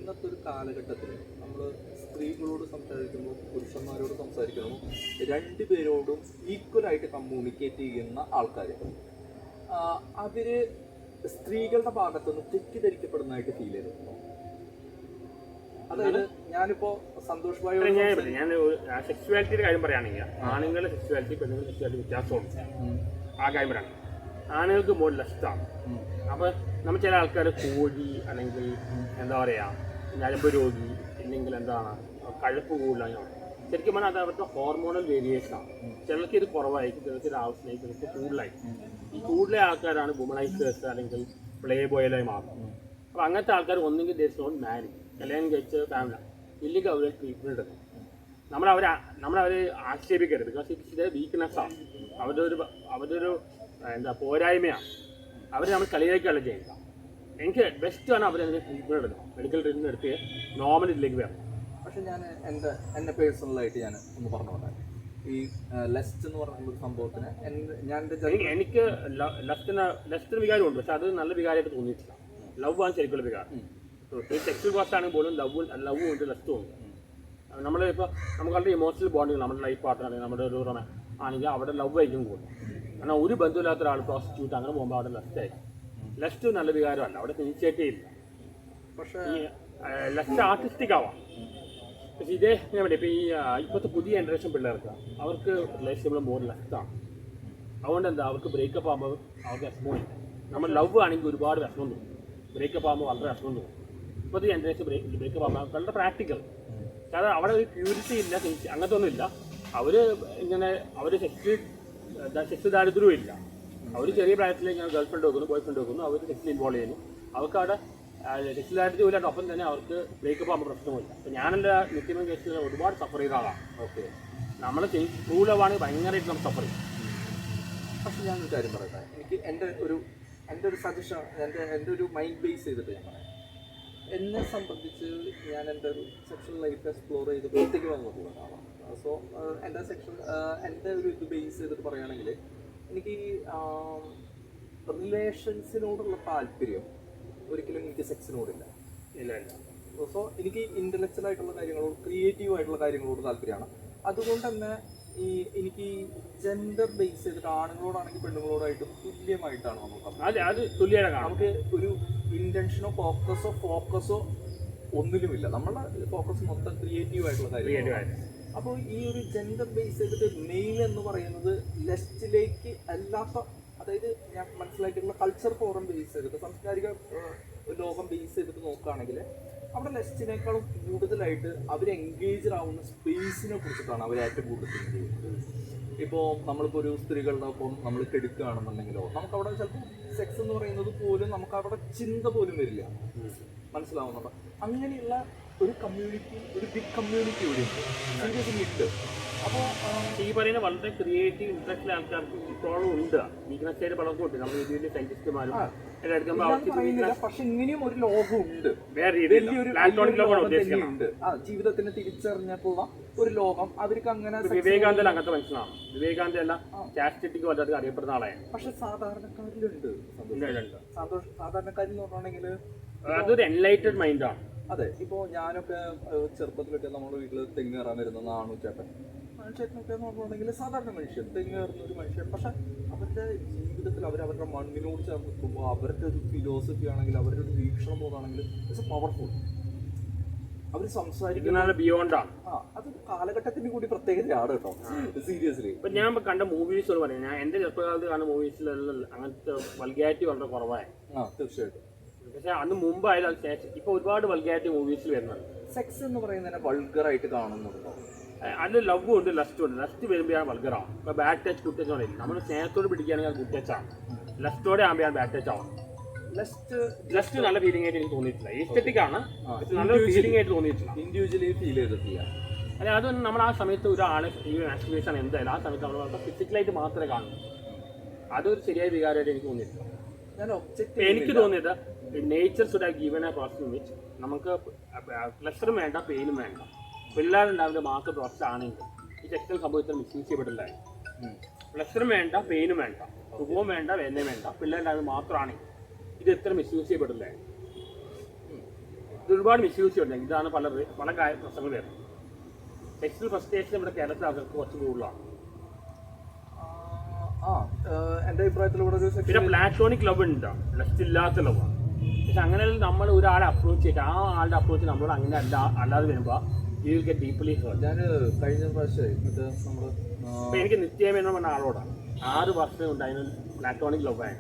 ഇന്നത്തെ ഒരു കാലഘട്ടത്തിൽ നമ്മൾ സ്ത്രീകളോട് സംസാരിക്കുമ്പോൾ പുരുഷന്മാരോട് സംസാരിക്കുമ്പോൾ രണ്ടുപേരോടും ഈക്വലായിട്ട് കമ്മ്യൂണിക്കേറ്റ് ചെയ്യുന്ന ആൾക്കാർ, അവര് സ്ത്രീകളുടെ ഭാഗത്തുനിന്ന് തെറ്റിദ്ധരിക്കപ്പെടുന്നതായിട്ട് ഫീൽ ചെയ്തിട്ടുണ്ടോ? അതായത് ഞാനിപ്പോ സന്തോഷ് ഭായി ഞാൻ സെക്സ്വാലിറ്റിയുടെ കാര്യം പറയുകയാണെങ്കിൽ ആണുങ്ങളുടെ സെക്സ്വാലിറ്റി പെണ്ണുങ്ങളുടെ സെക്സ്വാലിറ്റി വ്യത്യാസമുണ്ട്. ആ കാര്യം പറയുകയാണ്, ആണുങ്ങൾക്ക് മോർ ലസ്റ്റാണ്. അപ്പോൾ നമ്മൾ ചില ആൾക്കാർ കോഴി അല്ലെങ്കിൽ എന്താ പറയുക ഞരമ്പ് രോഗി അല്ലെങ്കിൽ എന്താണ് കഴുപ്പ് കൂടുതലാണ്. ശരിക്കും പറഞ്ഞാൽ അത് അവരുടെ ഹോർമോണൽ വേരിയേഷനാണ്. ചിലർക്ക് ഇത് കുറവായിരിക്കും, ചിലർക്ക് ഇത് ആവശ്യമായിരിക്കും, ചിലർക്ക് കൂടുതലായിരിക്കും. ഈ കൂടുതലെ ആൾക്കാരാണ് വുമണൈസേഴ്സ് അല്ലെങ്കിൽ പ്ലേ ബോയിലായി മാറും. അപ്പോൾ അങ്ങനത്തെ ആൾക്കാർ ഒന്നെങ്കിൽ ദേസ് നോട്ട് മാരി, കല്യാണം കഴിച്ച് ഫാമിലി ഇല്ലെങ്കിൽ അവരെ ട്രീറ്റ്മെൻറ്റ് എടുക്കും. നമ്മളവരെ ആക്ഷേപിക്കരുത്, ബിക്കോസ് ഇറ്റ്സ് ദ വീക്ക്നെസ്സാണ്. അവരുടെ ഒരു എന്താ പോരായ്മയാണ്. അവർ നമ്മൾ കളിയാക്കുകയല്ല ചെയ്യുക. എനിക്ക് ബെസ്റ്റാണ് അവരതിന് ട്രീറ്റ്മെൻറ്റ് എടുക്കണം, മെഡിക്കൽ ട്രീറ്റ്മെൻറ്റ് എടുത്ത് നോർമൽ ഇതിലേക്ക് വരണം. പക്ഷെ ഞാൻ എന്നെ പേഴ്സണലായിട്ട് ഞാൻ ഒന്ന് പറഞ്ഞു പറഞ്ഞാൽ ഈ ലെസ്റ്റ് എന്ന് പറഞ്ഞൊരു സംഭവത്തിന് എനിക്ക് ലെസ്റ്റിന് വികാരമുണ്ട്, പക്ഷെ അത് നല്ല വികാരമായിട്ട് തോന്നിയിട്ടില്ല. ലവ് ആണ് ശരിക്കുള്ള വികാരം. സെക്സ്വൽ കോസ്റ്റ് ആണെങ്കിൽ പോലും ലവും ഉണ്ട്, ലെസ്റ്റും ഉണ്ട്. നമ്മളിപ്പോൾ നമുക്കുള്ള ഇമോഷണൽ ബോണ്ടിങ്, നമ്മുടെ ലൈഫ് പാർട്ട്ണർ ആണെങ്കിൽ നമ്മുടെ ഒരു ആണെങ്കിൽ അവിടെ ലവ് ആയിരിക്കും കൂടുതൽ. കാരണം ഒരു ബന്ധമില്ലാത്ത ഒരാൾ പ്രോസ്റ്റിറ്റ്യൂട്ട് അങ്ങനെ പോകുമ്പോൾ അവിടെ ലെസ്റ്റ് ആയിരിക്കും. ലെസ്റ്റ് നല്ല വികാരമല്ല, അവിടെ ഇനിഷ്യേറ്റീവ് ഇല്ല. പക്ഷേ ഈ ലെസ്റ്റ് ആർട്ടിസ്റ്റിക് ആവാം. പക്ഷേ ഇതേ ഞാൻ പറയാം, ഇപ്പോൾ ഇപ്പോഴത്തെ പുതിയ ജനറേഷൻ പിള്ളേർക്ക് അവർക്ക് റിലേഷൻഷിപ്പിൽ മോർ ലെസ്റ്റാണ്. അതുകൊണ്ട് എന്താ അവർക്ക് ബ്രേക്കപ്പ് ആകുമ്പോൾ അവർക്ക് വിഷമമില്ല. നമ്മൾ ലവ് ആണെങ്കിൽ ഒരുപാട് വിഷമം തോന്നും, ബ്രേക്കപ്പ് ആകുമ്പോൾ വളരെ വിഷമം തോന്നും. ഇപ്പോഴത്തെ ജനറേഷൻ ബ്രേക്കപ്പ് ആകുമ്പോൾ വളരെ പ്രാക്ടിക്കൽ. കാരണം അവിടെ ഒരു പ്യൂരിറ്റി ഇല്ല, അങ്ങനത്തെ ഒന്നും ഇല്ല. അവർ ഇങ്ങനെ അവർ സെക്സ് ദാരിദ്ര്യവും ഇല്ല. അവർ ചെറിയ പ്രായത്തിലേക്ക് ഗേൾ ഫ്രണ്ട് വെക്കുന്നു, ബോയ് ഫ്രണ്ട് വെക്കുന്നു, അവർ സെക്സിൽ ഇൻവോൾവ് ചെയ്യുന്നു. അവർക്ക് അവിടെ സെക്സ് ദാരിദ്ര്യം ഇല്ലാണ്ട് ഒപ്പം തന്നെ അവർക്ക് ബ്രേക്കപ്പ് ആകുമ്പോൾ പ്രശ്നമില്ല. അപ്പോൾ ഞാനെൻ്റെ നിത്യമം കേസിൽ ഒരുപാട് സഫർ ചെയ്ത ആളാണ്. ഓക്കെ, നമ്മൾ ട്രൂ ലവ് ആണെങ്കിൽ ഭയങ്കരമായിട്ട് നമ്മൾ സഫർ ചെയ്യും. പക്ഷെ ഞാനൊരു കാര്യം പറയട്ടെ, എനിക്ക് എൻ്റെ ഒരു സജഷൻ, എൻ്റെ ഒരു മൈൻഡ് ബേസ് ചെയ്തിട്ട് ഞാൻ പറയാം. എന്നെ സംബന്ധിച്ച് ഞാൻ എൻ്റെ ഒരു സെക്ഷൽ ലൈഫ് എക്സ്പ്ലോർ ചെയ്ത് ഒറ്റയ്ക്ക് വന്നിട്ടുള്ള ഒരാളാണ്. സോ എൻ്റെ ഒരു ഇത് ബേസ് ചെയ്തിട്ട് പറയുകയാണെങ്കിൽ എനിക്ക് റിലേഷൻസിനോടുള്ള താല്പര്യം ഒരിക്കലും എനിക്ക് സെക്സിനോടില്ല. ഇല്ല. സോ എനിക്ക് ഇൻ്റലക്ച്വൽ ആയിട്ടുള്ള കാര്യങ്ങളോട്, ക്രിയേറ്റീവ് ആയിട്ടുള്ള കാര്യങ്ങളോട് താല്പര്യമാണ്. അതുകൊണ്ട് തന്നെ എനിക്ക് ജെൻഡർ ബേസ് ചെയ്തിട്ട് ആണുങ്ങളോടാണെങ്കിൽ പെണ്ണുങ്ങളോടായിട്ടും തുല്യമായിട്ടാണ് നമുക്ക് ഒരു ഇൻറ്റൻഷനോ ഫോക്കസോ ഒന്നിലുമില്ല. നമ്മളുടെ ഫോക്കസ് മൊത്തം ക്രിയേറ്റീവ് ആയിട്ടുള്ള കാര്യമാണ്. അപ്പോൾ ഈ ഒരു ജെൻഡർ ബേസ് ചെയ്തിട്ട് മെയിൽ എന്ന് പറയുന്നത് ലെസ്റ്റിലേക്ക് അല്ലാത്ത, അതായത് ഞാൻ മനസ്സിലാക്കിയിട്ടുള്ള കൾച്ചർ ഫോറം ബേസ് ചെയ്തിട്ട്, സാംസ്കാരിക ലോകം ബേസ് ചെയ്തിട്ട് നോക്കുകയാണെങ്കിൽ അവിടെ ലെസ്റ്റിനേക്കാളും കൂടുതലായിട്ട് അവർ എൻഗേജ്ഡ് ആവുന്ന സ്പേസിനെ കുറിച്ചിട്ടാണ് അവർ ഏറ്റവും കൂടുതൽ തിങ്ക് ചെയ്യുന്നത്. ഇപ്പോൾ നമ്മളിപ്പോൾ ഒരു സ്ത്രീകളുടെ ഒപ്പം നമ്മൾ കെടുക്കുകയാണെന്നുണ്ടെങ്കിലോ നമുക്കവിടെ ചിലപ്പോൾ സെക്സ് എന്ന് പറയുന്നത് പോലും നമുക്കവിടെ ചിന്ത പോലും വരില്ല. മനസ്സിലാവുന്നുണ്ടോ? അങ്ങനെയുള്ള ഒരു കമ്മ്യൂണിറ്റി, ഒരു ബിഗ് കമ്മ്യൂണിറ്റി ഇവിടെ ഉണ്ട്, സീരിയസ്ലി ഉണ്ട്. അപ്പോൾ ഈ പറയുന്ന വളരെ ക്രിയേറ്റീവ് ഇൻട്രസ്റ്റിലെ ആൾക്കാർക്ക് ഇപ്പോഴും ഉണ്ട്. വീക്ക്നെസ് ആയിട്ട് പലർക്കും ഉണ്ട്. നമ്മൾ വലിയ വലിയ സയന്റിസ്റ്റുമാരും പക്ഷെ ഇങ്ങനെയും ഒരു ലോകമുണ്ട്, ഉണ്ട്. ജീവിതത്തിന് തിരിച്ചറിഞ്ഞിട്ടുള്ള ഒരു ലോകം അവർക്ക് അങ്ങനെ. വിവേകാനന്ദ അങ്ങനത്തെ മനുഷ്യനാണ്. വിവേകാനന്ദ അല്ല ചാസ്റ്റിറ്റിക്ക് വളരെ അറിയപ്പെടുന്ന ആളാണ്. പക്ഷെ സാധാരണക്കാരിലുണ്ട്. സാധാരണക്കാരിൽ എന്ന് പറഞ്ഞിട്ടുണ്ടെങ്കിൽ അതൊരു എൻലൈറ്റഡ് മൈൻഡാണ്. അതെ, ഇപ്പോൾ ഞാനൊക്കെ ചെറുപ്പത്തിലൊക്കെ നമ്മുടെ വീട്ടിൽ തെങ്ങ് കയറാൻ വരുന്ന നാണു ചേട്ടനൊക്കെ എന്ന് പറഞ്ഞിട്ടുണ്ടെങ്കിൽ സാധാരണ മനുഷ്യൻ, തെങ്ങ് കയറുന്ന ഒരു മനുഷ്യൻ. പക്ഷെ അവരുടെ ജീവിതത്തിൽ അവരുടെ മണ്ണിനോട് ചേർന്ന് നിൽക്കുമ്പോൾ അവരുടെ ഒരു ഫിലോസഫി ആണെങ്കിൽ, അവരുടെ ഒരു വീക്ഷണം പോകാണെങ്കിൽ ഇറ്റ്സ് പവർഫുൾ. അവർ സംസാരിക്കുന്ന ബിയോണ്ടാണ്. അത് കാലഘട്ടത്തിന്റെ കൂടി പ്രത്യേകതയാണ് കേട്ടോ, സീരിയസ്ലി. ഇപ്പം ഞാൻ കണ്ട മൂവീസ് പറയാം, ഞാൻ എൻ്റെ ചെറുപ്പകാലത്ത് കാണുന്ന മൂവീസിലെല്ലാം അങ്ങനത്തെ വൾഗാരിറ്റി വളരെ കുറവായി. തീർച്ചയായിട്ടും. പക്ഷെ അന്ന് മുമ്പായാലും അത് ശേഷം ഇപ്പോൾ ഒരുപാട് വൾഗാരിറ്റി മൂവീസിൽ വരുന്നുണ്ട്. സെക്സ് എന്ന് പറയുന്നതിനെ വൾഗറായിട്ട് കാണുന്നുണ്ടോ? അതിൽ ലവ് ഉണ്ട്, ലസ്റ്റ് ഉണ്ട്. ലസ്റ്റ് വരുമ്പോഴാണ് വൾഗറാണ്. ഇപ്പോൾ ബാഡ് ടച്ച് ഗുഡ് ടച്ച് പറയില്ല. നമ്മൾ സ്നേഹത്തോട് പിടിക്കുകയാണെങ്കിൽ അത് ഗുഡ് ടച്ച് ആണ്. ലസ്റ്റോടെ ആകുമ്പോഴാണ് ബാഡ് ടച്ച് ആവും. ലസ്റ്റ് നല്ല ഫീലിംഗ് ആയിട്ട് എനിക്ക് തോന്നിയിട്ടില്ല. എസ്തെറ്റിക് ആണ്, നല്ല ഫീലിംഗ് ആയിട്ട് തോന്നിയിട്ടില്ല. ഇൻഡിവിജ്വലി ഫീൽ ചെയ്തിട്ടില്ല. അല്ല, അതൊന്നും നമ്മൾ ആ സമയത്ത് ഒരാളെ ഈ ആക്ടിവേഷൻ എന്തായാലും ആ സമയത്ത് നമ്മൾ ഫിസിക്കലായിട്ട് മാത്രമേ കാണൂ. അതൊരു ശരിയായ വികാരമായിട്ട് എനിക്ക് തോന്നിയിട്ടില്ല. എനിക്ക് തോന്നിയത് nature should have given A process in which നമുക്ക് പ്ലഷറും വേണ്ട, പെയിനും വേണ്ട. പിള്ളേരുണ്ടാവുന്ന മാത്രം പ്രോസസ് ആണെങ്കിൽ ഈ സെക്ഷൻ സംഭവത്തിൽ മിസ്യൂസ് ചെയ്യപ്പെട്ടില്ലായിരുന്നു. പ്ലഷറും വേണ്ട, പെയിനും വേണ്ട, സുഖവും വേണ്ട, വേദനയും വേണ്ട, പിള്ളേരുണ്ടാവുന്നത് മാത്രമാണെങ്കിൽ ഇത് എത്ര മിസ്യൂസ് ചെയ്യപ്പെട്ടില്ലായിരുന്നു. ഇത് ഒരുപാട് മിസ്യൂസ് ചെയ്യുന്നുണ്ട്. ഇതാണ് പല പ്രശ്നങ്ങൾ വരുന്നത്. സെക്സിൽ ഫ്രസ്ട്രേഷൻ നമ്മുടെ കേരളത്തിലെ ആൾക്കാർക്ക് കുറച്ച് കൂടുതലാണ്. എൻ്റെ അഭിപ്രായത്തിലൂടെ പിന്നെ പ്ലാറ്റോണിക് ലവ് ഉണ്ട്, ലസ്റ്റ് ഇല്ലാത്ത ലവാണ്. പക്ഷെ അങ്ങനെ നമ്മൾ ഒരാളെ അപ്രോച്ച് ചെയ്തിട്ട് ആ ആളുടെ അപ്രോച്ച് നമ്മളോട് അങ്ങനെ അല്ലാതെ വരുമ്പോൾ you will get deeply hurt. ഞാൻ കഴിഞ്ഞ പ്രാവശ്യം നമ്മൾ ഇപ്പം എനിക്ക് നിത്യമേനോ പറഞ്ഞ ആളോടാണ് 6 വർഷം ഉണ്ടായിരുന്ന പ്ലാറ്റോണിക് ലവാണ്.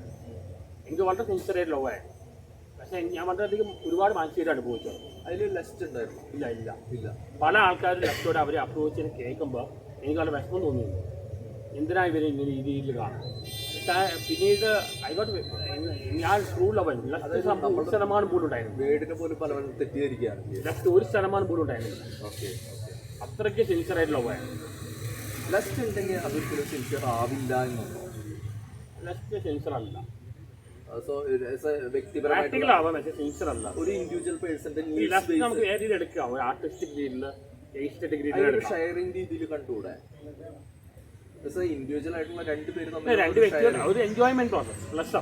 എനിക്ക് വളരെ സിൻസിയറായിട്ട് ലവാണ്. പക്ഷേ ഞാൻ വളരെയധികം ഒരുപാട് മാനസികമായിട്ട് അനുഭവിച്ചത്. അതിൽ ലെസ്റ്റ് ഉണ്ടായിരുന്നു? ഇല്ല. പല ആൾക്കാരും ലെസ്റ്റോടെ അവരെ അപ്രോച്ച് ചെയ്ത് കേൾക്കുമ്പോൾ എനിക്ക് വളരെ വിഷമം തോന്നിയിരുന്നു. എന്തിനാ ഇവർ ഇങ്ങനെ ഈ രീതിയിൽ കാണും. പിന്നീട് ഞാൻ ട്രൂ ലവ് 1% പോലും ഉണ്ടായിരുന്നു. വേടിനെ പോലും പല തെറ്റിദ്ധരിക്കുകയാണ്. 1% പോലും ഉണ്ടായിരുന്നില്ല. അത്രയ്ക്ക് സിൻസിയറായിട്ട് ലവായിരുന്നു. ലസ്റ്റ് ഉണ്ടെങ്കിൽ അതൊരിക്കലും സിൻസിയർ ആവില്ല എന്നുണ്ടോ? ലെസ്റ്റ് സെൻസർ അല്ല, സോ വ്യക്തിപരമായിട്ട് പ്രാക്ടിക്കൽ ആവാം, പക്ഷേ സെൻസർ അല്ല. ഒരു ഇൻഡിവിജ്വൽ പേഴ്സന്റെ ലെസ്റ്റ് നമുക്ക് ഏത് രീതിയിൽ എടുക്കാം, ഒരു ആർട്ടിസ്റ്റിക് രീതിയിൽ, എസ്തെറ്റിക് രീതിയിൽ ഒരു എടുക്കാം. ഷെയറിംഗ് രീതിയിൽ കണ്ടുകൂടെ? ഇൻഡിവിജ്വൽ ആയിട്ടുള്ള രണ്ടുപേരും രണ്ട് വ്യക്തികൾ ഒരു എൻജോയ്മെന്റ് പ്രോസസ്, പ്ലസ്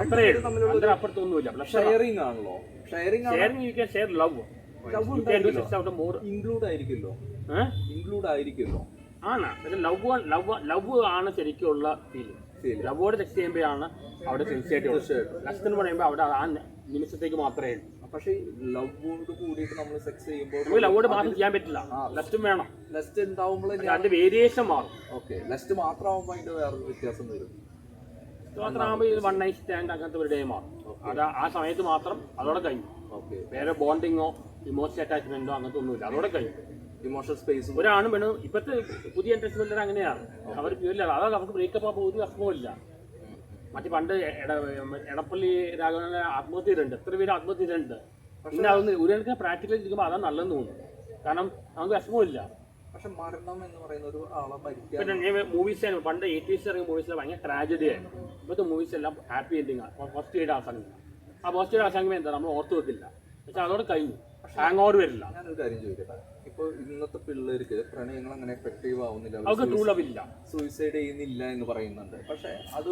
അത്രേ അതിന്റെ അപ്പുറത്തൊന്നുമില്ല. ഷെയറിംഗ് ആണല്ലോ. Sharing sharing you can share love, include ആയിരിക്കുമല്ലോ. ആണ് ലവ് ആണ് ശരിക്കുള്ള ഫീലിംഗ്. ലവോട് സെക്സ് ചെയ്യുമ്പോഴാണ് അവിടെ സിൻസിയറിറ്റി. ലസ്റ്റ് എന്ന് പറയുമ്പോൾ അവിടെ ആ നിമിഷത്തേക്ക് മാത്രമേ ഉള്ളൂ. പക്ഷേ ലവോട് കൂടിയിട്ട് നമ്മൾ സെക്സ് ചെയ്യുമ്പോൾ നമുക്ക് ലവോട് മാത്രം ചെയ്യാൻ പറ്റില്ല, ലസ്റ്റും വേണം. ലസ്റ്റ് ഉണ്ടാവുമ്പോൾ അതിന്റെ വേരിയേഷൻ മാറും. ഓക്കെ, ലസ്റ്റ് മാത്രമാകുമ്പോൾ അതിന്റെ വേറെ വ്യത്യാസം വരും. മാത്രമാകുമ്പോൾ ഇത് വൺ നൈറ്റ് സ്റ്റാൻഡ് അങ്ങനത്തെ ഒരു ഡേ മാറും. അത് ആ സമയത്ത് മാത്രം അതോടെ കഴിഞ്ഞു. ഓക്കെ, വേറെ ബോണ്ടിങ്ങോ ഇമോഷണൽ അറ്റാച്ച്മെന്റോ അങ്ങനത്തെ ഒന്നുമില്ല, അതോടെ കഴിഞ്ഞു. ഇമോഷണൽ സ്പേസ് ഒരാണും പെണ്ണും ഇപ്പോഴത്തെ പുതിയ ഇൻട്രസ്റ്റ് അങ്ങനെയാണ്. അവർ പ്യൂരില്ല, അതായത് അവർക്ക് ബ്രേക്കപ്പ് ആകുമ്പോൾ ഒരു അസുഖമില്ല. മറ്റേ പണ്ട് എടപ്പള്ളി രാഘവനെ ആത്മഹത്യ ചെയ്തിട്ടുണ്ട്, എത്ര പേര് ആത്മഹത്യ ചെയ്തിട്ടുണ്ട്. പിന്നെ അതൊന്ന് ഒരു കണക്കിന് പ്രാക്ടിക്കലി ഇരിക്കുമ്പോൾ അതാണ് നല്ലതെന്ന് തോന്നുന്നു. കാരണം നമുക്ക് വിഷമമില്ല. പക്ഷെ മരണം എന്ന് പറയുന്ന ഒരു ആളെ മരിക്കുക. പിന്നെ ഞാൻ മൂവീസ് പണ്ട് 80s ഇറങ്ങിയ മൂവീസിൽ ഭയങ്കര ട്രാജഡി ആയിരുന്നു. ഇപ്പോഴത്തെ മൂവീസ് എല്ലാം ഹാപ്പി എൻഡിങ് ആണ്, പോസിറ്റീവ് അവസാനിക്കുക. ആ പോസിറ്റീവ് അവസാനിക്കുമ്പോൾ എന്താ നമ്മൾ ഓർത്ത് വെക്കില്ല, പക്ഷെ അതോടെ കഴിഞ്ഞു, ഹാങ് ഓവർ വരില്ല. ഞാനൊരു കാര്യം ചോദിക്കട്ടെ, ഇപ്പോൾ ഇന്നത്തെ പിള്ളേർക്ക് പ്രണയങ്ങൾ അങ്ങനെ എഫക്റ്റീവ് ആവുന്നില്ല, അവർക്ക് ട്രൂ ലവ് ഇല്ല, സൂയിസൈഡ് ചെയ്യുന്നില്ല എന്ന് പറയുന്നുണ്ട്. പക്ഷെ അത്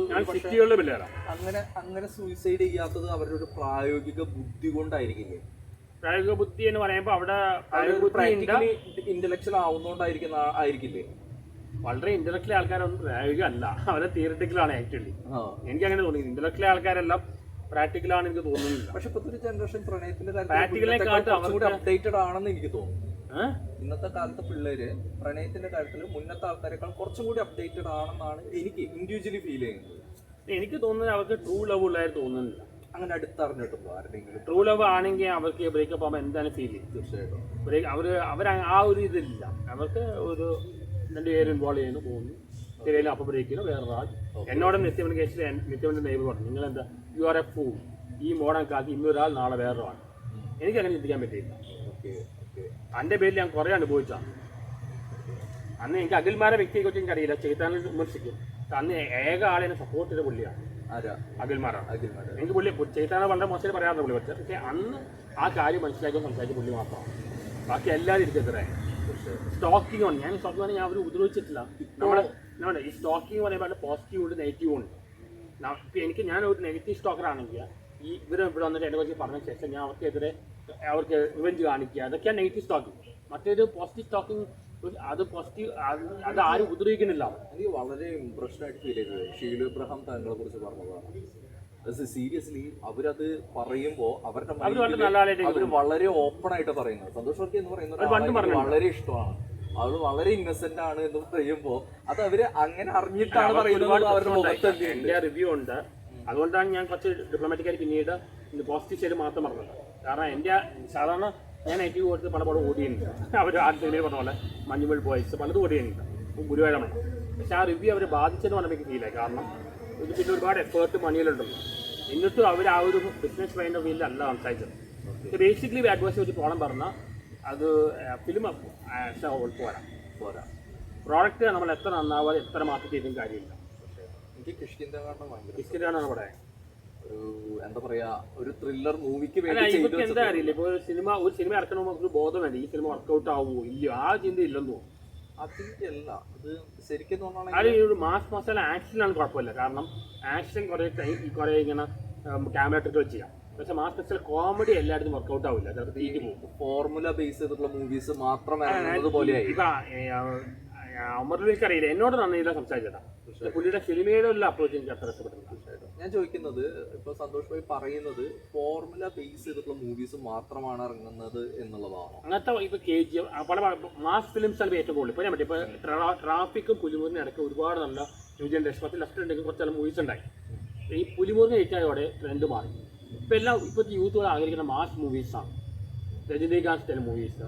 അങ്ങനെ സൂയിസൈഡ് ചെയ്യാത്തത് അവരുടെ ഒരു പ്രായോഗിക ബുദ്ധി കൊണ്ടായിരിക്കില്ലേ? പ്രായോഗിക ബുദ്ധി എന്ന് പറയുമ്പോൾ അവിടെ ഇന്റലക്ച്വൽ ആവുന്നോണ്ടായിരിക്കില്ലേ? വളരെ ഇന്റലക്ച്വൽ ആൾക്കാരൊന്നും പ്രായോഗിക അല്ല, അവരെ തിയറിറ്റിക്കലാണ് ആക്ച്വലി. എനിക്ക് അങ്ങനെ തോന്നി. ഇന്റലക്ച്വൽ ആൾക്കാരെല്ലാം പ്രാക്ടിക്കലാണ് എനിക്ക് തോന്നുന്നില്ല. പക്ഷെ ഇപ്പോഴത്തെ ഒരു ജനറേഷൻ പ്രണയത്തിന്റെ കാര്യത്തിൽ അപ്ഡേറ്റഡ് ആണെന്ന് എനിക്ക് തോന്നുന്നു. ഇന്നത്തെ കാലത്തെ പിള്ളേര് പ്രണയത്തിന്റെ കാര്യത്തിൽ മുന്നത്തെ ആൾക്കാരെക്കാൾ കുറച്ചും കൂടി അപ്ഡേറ്റഡ് ആണെന്നാണ് എനിക്ക് ഇൻഡിവിജ്വലി ഫീൽ ചെയ്യുന്നത്. എനിക്ക് തോന്നുന്നത് അവർക്ക് ട്രൂ ലവ് ഉള്ളതായിട്ട് തോന്നുന്നില്ല. അങ്ങനെ അടുത്തറിഞ്ഞിട്ടുണ്ടോ ആരുടെയെങ്കിലും? ട്രൂ ലവ് ആണെങ്കിൽ അവർക്ക് ബ്രേക്കപ്പ് ആകുമ്പോൾ എന്താണ് ഫീൽ ചെയ്യും? തീർച്ചയായിട്ടും അവർ ആ ഒരു ഇതില്ല. അവർക്ക് ഒരു രണ്ടുപേരും ഇൻവോൾവ് ചെയ്യുന്നു, പോകുന്നു, ശരിയല്ല, അപ്പോൾ ബ്രേക്ക് ചെയ്യുന്നു, വേറൊരാൾ. എന്നോട് നിത്യവന്റെ കേസിൽ നിത്യവന്റെ നെയ്ബർ പറഞ്ഞു, നിങ്ങളെന്താ യു ആർ എ ഫൂൾ, ഈ മോഡേൺ കാലത്ത് ഇന്നൊരാൾ നാളെ വേറൊരാൾ. എനിക്കങ്ങനെ ചിന്തിക്കാൻ പറ്റിയില്ല. എൻ്റെ പേരിൽ ഞാൻ കുറേ അനുഭവിച്ചാണ്. അന്ന് എനിക്ക് അഖിൽമാരെ വ്യക്തിയെ കുറിച്ച് എനിക്കറിയില്ല, ചെയ്താനും വിമർശിക്കും. അന്ന് ഏക ആളെന്നെ സപ്പോർട്ട് ചെയ്ത പുള്ളിയാണ് അഖിൽമാരാണ്. എനിക്ക് പുള്ളി ചെയ്താനെ വളരെ മോശം പറയാറുണ്ട് പുള്ളി, പക്ഷേ അന്ന് ആ കാര്യം മനസ്സിലാക്കി സംസാരിച്ച പുള്ളി മാത്രമാണ്. ബാക്കി എല്ലാവരും ഇരിക്കെതിരെ സ്റ്റോക്കിംഗ് ഉണ്ട്. ഞാൻ സ്റ്റോക്കിംഗ് ഞാൻ അവർ ഉപദ്രവിച്ചിട്ടില്ല. നമ്മുടെ ഈ സ്റ്റോക്കിംഗ് പറയുമ്പോൾ പോസിറ്റീവ് ഉണ്ട്, നെഗറ്റീവ് ഉണ്ട്. ഇപ്പം ഞാനൊരു നെഗറ്റീവ് സ്റ്റോക്കറാണെങ്കിൽ ഇവിടെ വന്നിട്ട് എന്നെ കുറിച്ച് പറഞ്ഞ ശേഷം ഞാൻ അവർക്ക് റിവെഞ്ച് കാണിക്കുക, അതൊക്കെയാണ് നെഗറ്റീവ് സ്റ്റോക്കിംഗ്. മറ്റേത് പോസിറ്റീവ് സ്റ്റോക്കിംഗ് അത് പോസിറ്റീവ്, അത് ആരും ഉപദ്രവിക്കുന്നില്ല. എനിക്ക് വളരെ ഇംപ്രഷനായിട്ട് ഫീൽ ചെയ്തത് ഷീലു ഇബ്രാഹിം താങ്കളെ കുറിച്ച് പറഞ്ഞതാണ്. സീരിയസ്ലി അവരത് പറയുമ്പോൾ അവരുടെ അവർ വളരെ ഓപ്പൺ ആയിട്ട് പറയുന്നത്. സന്തോഷ് വർക്കി എന്ന് പറയുന്നത് വളരെ ഇഷ്ടമാണ്, അവര് വളരെ ഇന്നസെന്റ് ആണ് എന്ന് പറയുമ്പോൾ അത് അവര് അങ്ങനെ അറിഞ്ഞിട്ടാണ് പറയുന്നത്. അവരുടെ മുഖത്ത് എൻ്റെ റിവ്യൂ ഉണ്ട്, അതുകൊണ്ടാണ് ഞാൻ കുറച്ച് ഡിപ്ലോമാറ്റിക്കായി പിന്നീട് പോസിറ്റീവ് സൈഡ് മാത്രം പറഞ്ഞത്. കാരണം എൻ്റെ സാധാരണ ഞാൻ നെഗറ്റീവ് കൊടുത്ത് പല പടം ഓടിയുണ്ട്. അവർ ആ സിനിമയിൽ പറഞ്ഞ പോലെ മഞ്ഞുമൽ ബോയ്സ് പലതും ഓടിയുണ്ട്, ഗുരുവായൂരമണം. പക്ഷെ ആ റിവ്യൂ അവർ ബാധിച്ചെന്ന് പറഞ്ഞാൽ എനിക്ക് ഫീലായി. കാരണം ഇത് പിന്നെ ഒരുപാട് എഫേർട്ട് മണിയിലുണ്ടല്ലോ, എന്നിട്ടും അവർ ആ ഒരു ബിസിനസ് മൈൻഡ് ഓഫ് ഫീൽഡിലല്ല സംസാരിച്ചത്. ബേസിക്കലി അഡ്വൈസ് വെച്ച് പ്രോബ്ലം പറഞ്ഞാൽ അത് ഫിലിം പോരാ. പ്രോഡക്റ്റ് നമ്മൾ എത്ര നന്നാവാതെ എത്ര മാറ്റി ചെയ്തും കാര്യമില്ല. എനിക്ക് കിഷ്കിന്താണ് നമ്മുടെ ഒരു എന്താ പറയാ, ഒരു ത്രില്ലർ മൂവിക്ക് വേണ്ടി എന്താ അറിയില്ല. ഇപ്പോൾ ഒരു സിനിമ ഇറക്കണമെങ്കിൽ നമുക്ക് ബോധം വേണ്ട, ഈ സിനിമ വർക്കൗട്ട് ആവുമോ ഇല്ലയോ, ആ ചിന്ത ഇല്ലെന്ന് തോന്നുന്നു. അതില്ല, അത് ശരിക്കും അത് ഈ ഒരു മാസ് മസാല ആക്ഷനാണ് കുഴപ്പമില്ല. കാരണം ആക്ഷൻ കുറേ ഇങ്ങനെ ക്യാമറ ട്രിക്ക് ചെയ്യാം. പക്ഷെ മാസ് മസാല കോമഡി എല്ലായിടത്തും വർക്കൗട്ട് ആവില്ല, ചിലപ്പോൾ തീറ്റി പോകും. ഫോർമുല ബേസ് ചെയ്തിട്ടുള്ള മൂവീസ് മാത്രം ഇപ്പൊ അമറിലേക്ക് അറിയില്ല, എന്നോട് നന്ദിയില്ല സംസാരിച്ചതാ. പുള്ളിയുടെ സിനിമയുടെ ഉള്ള അപ്രോച്ച് എനിക്ക് അത്ര ഇഷ്ടപ്പെട്ടില്ല. ഞാൻ ചോദിക്കുന്നത്, ഇപ്പൊ സന്തോഷ് ഭായി പറയുന്നത് ഫോർമുല ബേസ് ചെയ്തിട്ടുള്ള മൂവീസ് മാത്രമാണ് ഇറങ്ങുന്നത് എന്നുള്ളതാണോ? അങ്ങനത്തെ ഇപ്പൊ KGF പല മാസ് ഫിലിംസ് ആണ് ഏറ്റവും കൂടുതൽ. ഇപ്പൊ ഞാൻ പറ്റി ഇപ്പൊ ട്രാഫിക്കും പുലിമുറിനും ഇടയ്ക്ക് ഒരുപാട് നല്ല ന്യൂ ജനറേഷൻ 10 ലെഫ്റ്റ് ഉണ്ടെങ്കിൽ കുറച്ച് നല്ല മൂവീസ് ഉണ്ടായി. ഈ പുലിമുറിന് ഏറ്റവും ട്രെൻഡ് മാറി. ഇപ്പൊ എല്ലാം ഇപ്പോഴത്തെ യൂത്തുകൾ ആഗ്രഹിക്കുന്ന മാസ് മൂവീസാണ്. Rajinikanth style movies,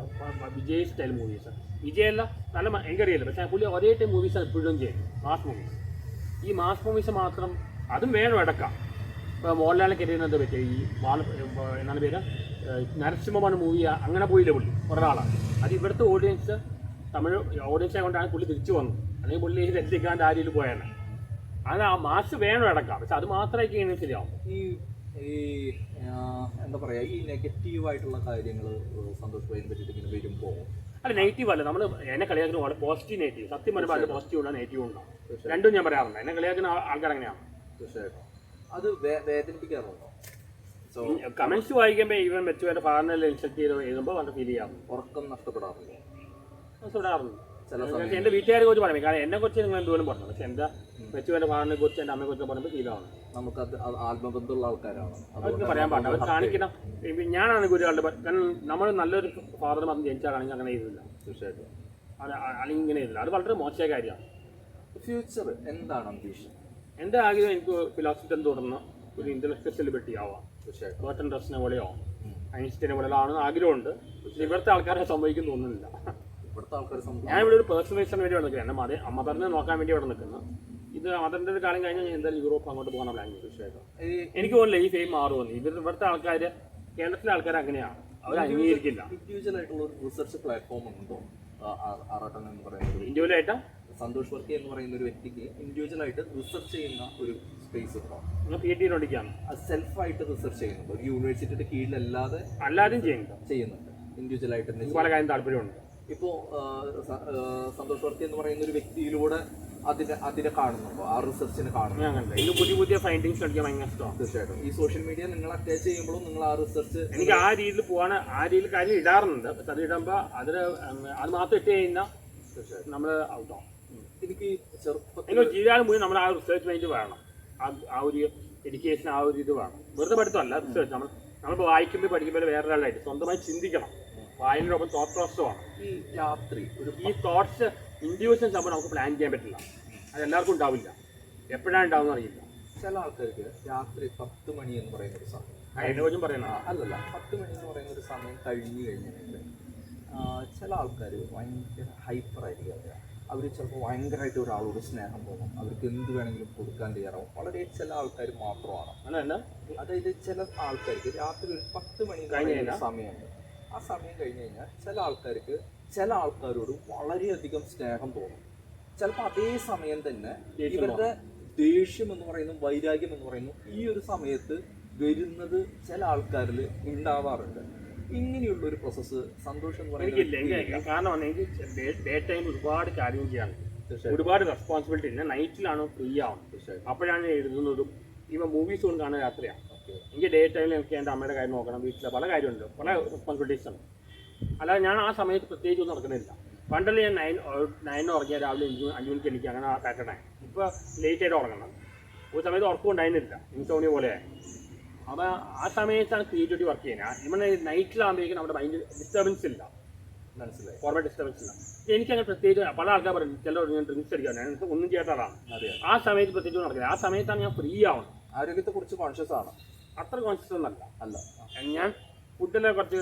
Vijay style movies. വിജയല്ല നല്ല എനിക്കറിയില്ല, പക്ഷേ പുള്ളി ഒരേ ടൈം മൂവീസാണ് എപ്പോഴും ചെയ്യുന്നത്, മാസ് മൂവീസ്. ഈ മാസ് മൂവീസ് മാത്രം അതും വേണം ഇടക്കാം. ഇപ്പോൾ മോഹൻലാലിനെ കരുതുന്നത് പറ്റും ഈ എന്താണ് പേര് നരസിംഹമാണ് മൂവി, അങ്ങനെ പോയില്ല പുള്ളി ഒരാളാണ്. അത് ഇവിടുത്തെ ഓഡിയൻസ് തമിഴ് ഓഡിയൻസ് ആയതുകൊണ്ടാണ് പുള്ളി തിരിച്ചു വന്നത്. അല്ലെങ്കിൽ പുള്ളി രഞ്ജിക്കാണ്ട് ആ രീതിയിൽ പോയാണ്. അത് ആ മാസ് വേണം ഇടക്കാം, പക്ഷെ അത് മാത്രമായി കഴിഞ്ഞാൽ ശരിയാവും. ഈ ഈ എന്താ പറയാ, ഈ നെഗറ്റീവായിട്ടുള്ള കാര്യങ്ങൾ സന്തോഷ് ഭായിനെ പറ്റിയിട്ട് ഇങ്ങനെ വരുമ്പോൾ അല്ല നെഗറ്റീവ് അല്ല, നമ്മൾ എന്നെ കളിയാക്കുന്ന പോലെ പോസിറ്റീവ് നെഗറ്റീവ്, സത്യം പറയുമ്പോൾ അത് പോസിറ്റീവ് ഉണ്ടാകും നെഗറ്റീവ് ഉണ്ടാകും, രണ്ടും ഞാൻ പറയാറുണ്ട്. എന്നെ കളിയാക്കുന്ന ആൾക്കാർ അങ്ങനെയാണ്. തീർച്ചയായിട്ടും അത് വേദനിപ്പിക്കാറുണ്ടോ? കമന്റ്സ് വായിക്കുമ്പോൾ ഇവൻ വെച്ചുകൊണ്ട് ഫാറിനെല്ലാം ഇൻസൾട്ട് ചെയ്ത് എഴുതുമ്പോൾ വളരെ ഫീൽ ചെയ്യാം. ഉറക്കം നഷ്ടപ്പെടാറില്ല? നഷ്ടപ്പെടാറുണ്ട്. ചില എൻ്റെ വീട്ടുകാരെ കുറിച്ച് പറയും, കാരണം എന്നെ കുറിച്ച് നിങ്ങൾ എന്തുപോലും പറഞ്ഞു, പക്ഷെ എൻ്റെ വെച്ചുകൊണ്ട് ഫാറിനെ കുറിച്ച് എൻ്റെ അമ്മയെ കുറിച്ച് പറയുമ്പോൾ ഫീൽ ആവണം. നമുക്ക് അത് ആത്മബന്ധമുള്ള ആൾക്കാരാണ്, അവർക്ക് പറയാൻ പാടില്ല, അവർ കാണിക്കണം. ഞാനാണ് ഗുരുക്കളുടെ, കാരണം നമ്മൾ നല്ലൊരു ഫാദർ പറഞ്ഞ് ജനിച്ചാണെങ്കിൽ അങ്ങനെ ചെയ്തില്ല. തീർച്ചയായിട്ടും. അല്ലെങ്കിൽ ഇങ്ങനെ ചെയ്തില്ല, അത് വളരെ മോശമായ കാര്യമാണ്. ഫ്യൂച്ചർ എന്താണ് അംബീഷൻ? എൻ്റെ ആഗ്രഹം എനിക്ക് ഫിലോസഫി തുടർന്ന് ഒരു ഇന്റലക്ച്വൽ സെലിബ്രിറ്റി ആവാം. ബർട്ടൺ റസ്റ്റിനെ പോലെയോ ഐൻസ്റ്റീനെ പോലെയോ ആണെന്ന് ആഗ്രഹമുണ്ട്. പക്ഷേ ഇവിടുത്തെ ആൾക്കാരെ സംഭവിക്കും തോന്നുന്നില്ല. ഞാൻ ഇവിടെ ഒരു പേഴ്സണലൈസേഷന് വേണ്ടി ഇവിടെ നിൽക്കുന്നത്, എൻ്റെ മദറിനെ നോക്കാൻ വേണ്ടി ഇവിടെ നിൽക്കുന്നു. ഇത് മദറിൻ്റെ ഒരു കാലം കഴിഞ്ഞാൽ ഞാൻ എന്തായാലും യൂറോപ്പ് അങ്ങോട്ട് പോകാൻ പ്ലാൻ ചെയ്തു. തീർച്ചയായിട്ടും എനിക്ക് തോന്നില്ല ഈ ഫെയിം മാറുമെന്ന്. ഇവിടുത്തെ ആൾക്കാർ, കേരളത്തിലെ ആൾക്കാർ അങ്ങനെയാണ്, അവർ അംഗീകരിക്കില്ല. ഇൻഡിവിജ്വൽ ആയിട്ടുള്ള ഒരു റിസർച്ച് പ്ലാറ്റ്ഫോം ഉണ്ടോ ആറാട്ടൻ എന്ന് പറയുന്നത്? ഇൻഡിവിജ്വലായിട്ടാ സന്തോഷ് വർക്കി എന്ന് പറയുന്ന ഒരു വ്യക്തിക്ക് ഇൻഡിവിജ്വൽ ആയിട്ട് റിസർച്ച് ചെയ്യുന്ന ഒരു സ്പേസ് ഉണ്ടോ? നിങ്ങൾ PhD നോടിക്കാണ്, അത് സെൽഫായിട്ട് റിസർച്ച് ചെയ്യുന്നുണ്ട്, ഒരു യൂണിവേഴ്സിറ്റിയുടെ കീഴിലല്ലാതെ അല്ലാതെയും ചെയ്യുന്നുണ്ട്. ഇൻഡിവിജ്വൽ ആയിട്ട് തന്നെ പല കാര്യം താല്പര്യമുണ്ട്. ഇപ്പോൾ സന്തോഷ് വർക്കി എന്ന് പറയുന്ന ഒരു വ്യക്തിയിലൂടെ അതിനെ കാണുന്നുണ്ടോ, ആ റിസർച്ചിനെ കാണുന്നുണ്ടോ? ഇതിന് പുതിയ പുതിയ ഫൈൻഡിങ്സ് അടിക്കാൻ ഭയങ്കര ഇഷ്ടമാണ്. തീർച്ചയായിട്ടും ഈ സോഷ്യൽ മീഡിയ നിങ്ങൾ അറ്റാച്ച് ചെയ്യുമ്പോഴും നിങ്ങൾ ആ റിസർച്ച്, എനിക്ക് ആ രീതിയിൽ പോകാൻ, ആ രീതിയിൽ കാര്യം ഇടാറുണ്ട്. പക്ഷെ അത് ഇടുമ്പോൾ അത് മാത്രം ഇട്ട് കഴിഞ്ഞാൽ നമ്മൾ ഔട്ടാവും. എനിക്ക് നിങ്ങൾ ജീവിതകാലം മുഴുവൻ നമ്മൾ ആ റിസർച്ച് മൈൻഡ് വേണം, ആ ഒരു എഡ്യൂക്കേഷൻ, ആ ഒരു ഇത് വേണം. വെറുതെ പഠിത്തമല്ല, റിസർച്ച്. നമ്മളിപ്പോൾ വായിക്കുമ്പോൾ പഠിക്കുമ്പോൾ വേറൊരാളായിട്ട് സ്വന്തമായി ചിന്തിക്കണം. വായനയോടൊപ്പം തോട്ട് പ്രോസസ്സുമാണ്. ഈ രാത്രി ഈ തോട്ട്സ് ഇൻഡിവിജ്വൽസ് ആകുമ്പോൾ നമുക്ക് പ്ലാൻ ചെയ്യാൻ പറ്റില്ല, അത് എല്ലാവർക്കും ഉണ്ടാവില്ല, എപ്പോഴാണ് ഉണ്ടാവുന്ന അറിയില്ല. ചില ആൾക്കാർക്ക് രാത്രി 10 മണി എന്ന് പറയുന്ന ഒരു സമയം, അതിനെക്കുറിച്ചും പറയണം. അല്ലല്ല, 10 മണി എന്ന് പറയുന്ന ഒരു സമയം കഴിഞ്ഞു കഴിഞ്ഞിട്ട് ചില ആൾക്കാർ ഭയങ്കര ഹൈപ്പറായിരിക്കും. അവർ ചിലപ്പോൾ ഭയങ്കരമായിട്ട് ഒരാളോട് സ്നേഹം തോന്നും, അവർക്ക് എന്ത് വേണമെങ്കിലും കൊടുക്കാൻ തയ്യാറാവും. വളരെ ചില ആൾക്കാർ മാത്രമാണ്. അതായത് ചില ആൾക്കാർക്ക് രാത്രി ഒരു 10 മണി കഴിഞ്ഞ സമയമുണ്ട്. ആ സമയം കഴിഞ്ഞ് കഴിഞ്ഞാൽ ചില ആൾക്കാർക്ക് ചില ആൾക്കാരോട് വളരെയധികം സ്നേഹം തോന്നും. ചിലപ്പോൾ അതേ സമയം തന്നെ ഇവരുടെ ദേഷ്യം എന്ന് പറയുന്നു, വൈരാഗ്യം എന്ന് പറയുന്നു, ഈ ഒരു സമയത്ത് വരുന്നത് ചില ആൾക്കാരിൽ ഉണ്ടാവാറുണ്ട്. ഇങ്ങനെയുള്ള ഒരു പ്രോസസ്സ് സന്തോഷം എന്ന് പറയുന്നത് കാരണം എനിക്ക് ഡേ ടൈം ഒരുപാട് കാര്യങ്ങൾ ചെയ്യാൻ, ഒരുപാട് റെസ്പോൺസിബിലിറ്റി ഇല്ല. നൈറ്റിലാണ് ഫ്രീ ആവുന്നത്, അപ്പോഴാണ് എഴുതുന്നതും. ഇവ മൂവീസ് കൊണ്ട് കാണാൻ രാത്രിയാണ്. എനിക്ക് ഡേ ടൈമിൽ എനിക്ക് എൻ്റെ അമ്മയുടെ കാര്യം നോക്കണം, വീട്ടിലെ പല കാര്യമുണ്ട്, പല റെസ്പോൺസിബിലിറ്റീസ് ഉണ്ട്. അല്ലാതെ ഞാൻ ആ സമയത്ത് പ്രത്യേകിച്ചൊന്നും നടക്കുന്നില്ല. പണ്ടല്ലേ ഞാൻ 9 ഉറങ്ങിയാൽ രാവിലെ 5 മണിക്ക് എനിക്ക് അങ്ങനെ പാറ്റേണായി. ഇപ്പോൾ ലേറ്റായിട്ട് ഉറങ്ങണം. ഒരു സമയത്ത് ഉറക്കം ഉണ്ടായിരുന്നില്ല, ഇൻസോണിയ പോലെയായി. അപ്പോൾ ആ സമയത്താണ് ക്രിയേറ്റിവിറ്റി വർക്ക് ചെയ്യുന്നത്. ഇവിടെ നൈറ്റിലാകുമ്പോഴേക്കും നമ്മുടെ മൈൻഡ് ഡിസ്റ്റർബൻസ് ഇല്ല, മനസ്സിലായി, ഫോർമാറ്റ് ഡിസ്റ്റർബൻസ് ഇല്ല. എനിക്കങ്ങനെ പ്രത്യേകിച്ച് പല ആൾക്കാർ പറയും, ചിലർ ഞാൻ ഡ്രിങ്ക്സ് അടിക്കാൻ, ഞാൻ ഒന്നും ചെയ്യാത്തതാണ്. ആ സമയത്ത് പ്രത്യേകിച്ച് നടക്കില്ല. ആ സമയത്താണ് ഞാൻ ഫ്രീ ആവുന്നത്. ആരോഗ്യത്തെക്കുറിച്ച് കോൺഷ്യസ് ആണ്? അത്ര കോൺഷ്യസ് ഒന്നല്ല. ഞാൻ ഫുഡിലെ കുറച്ച്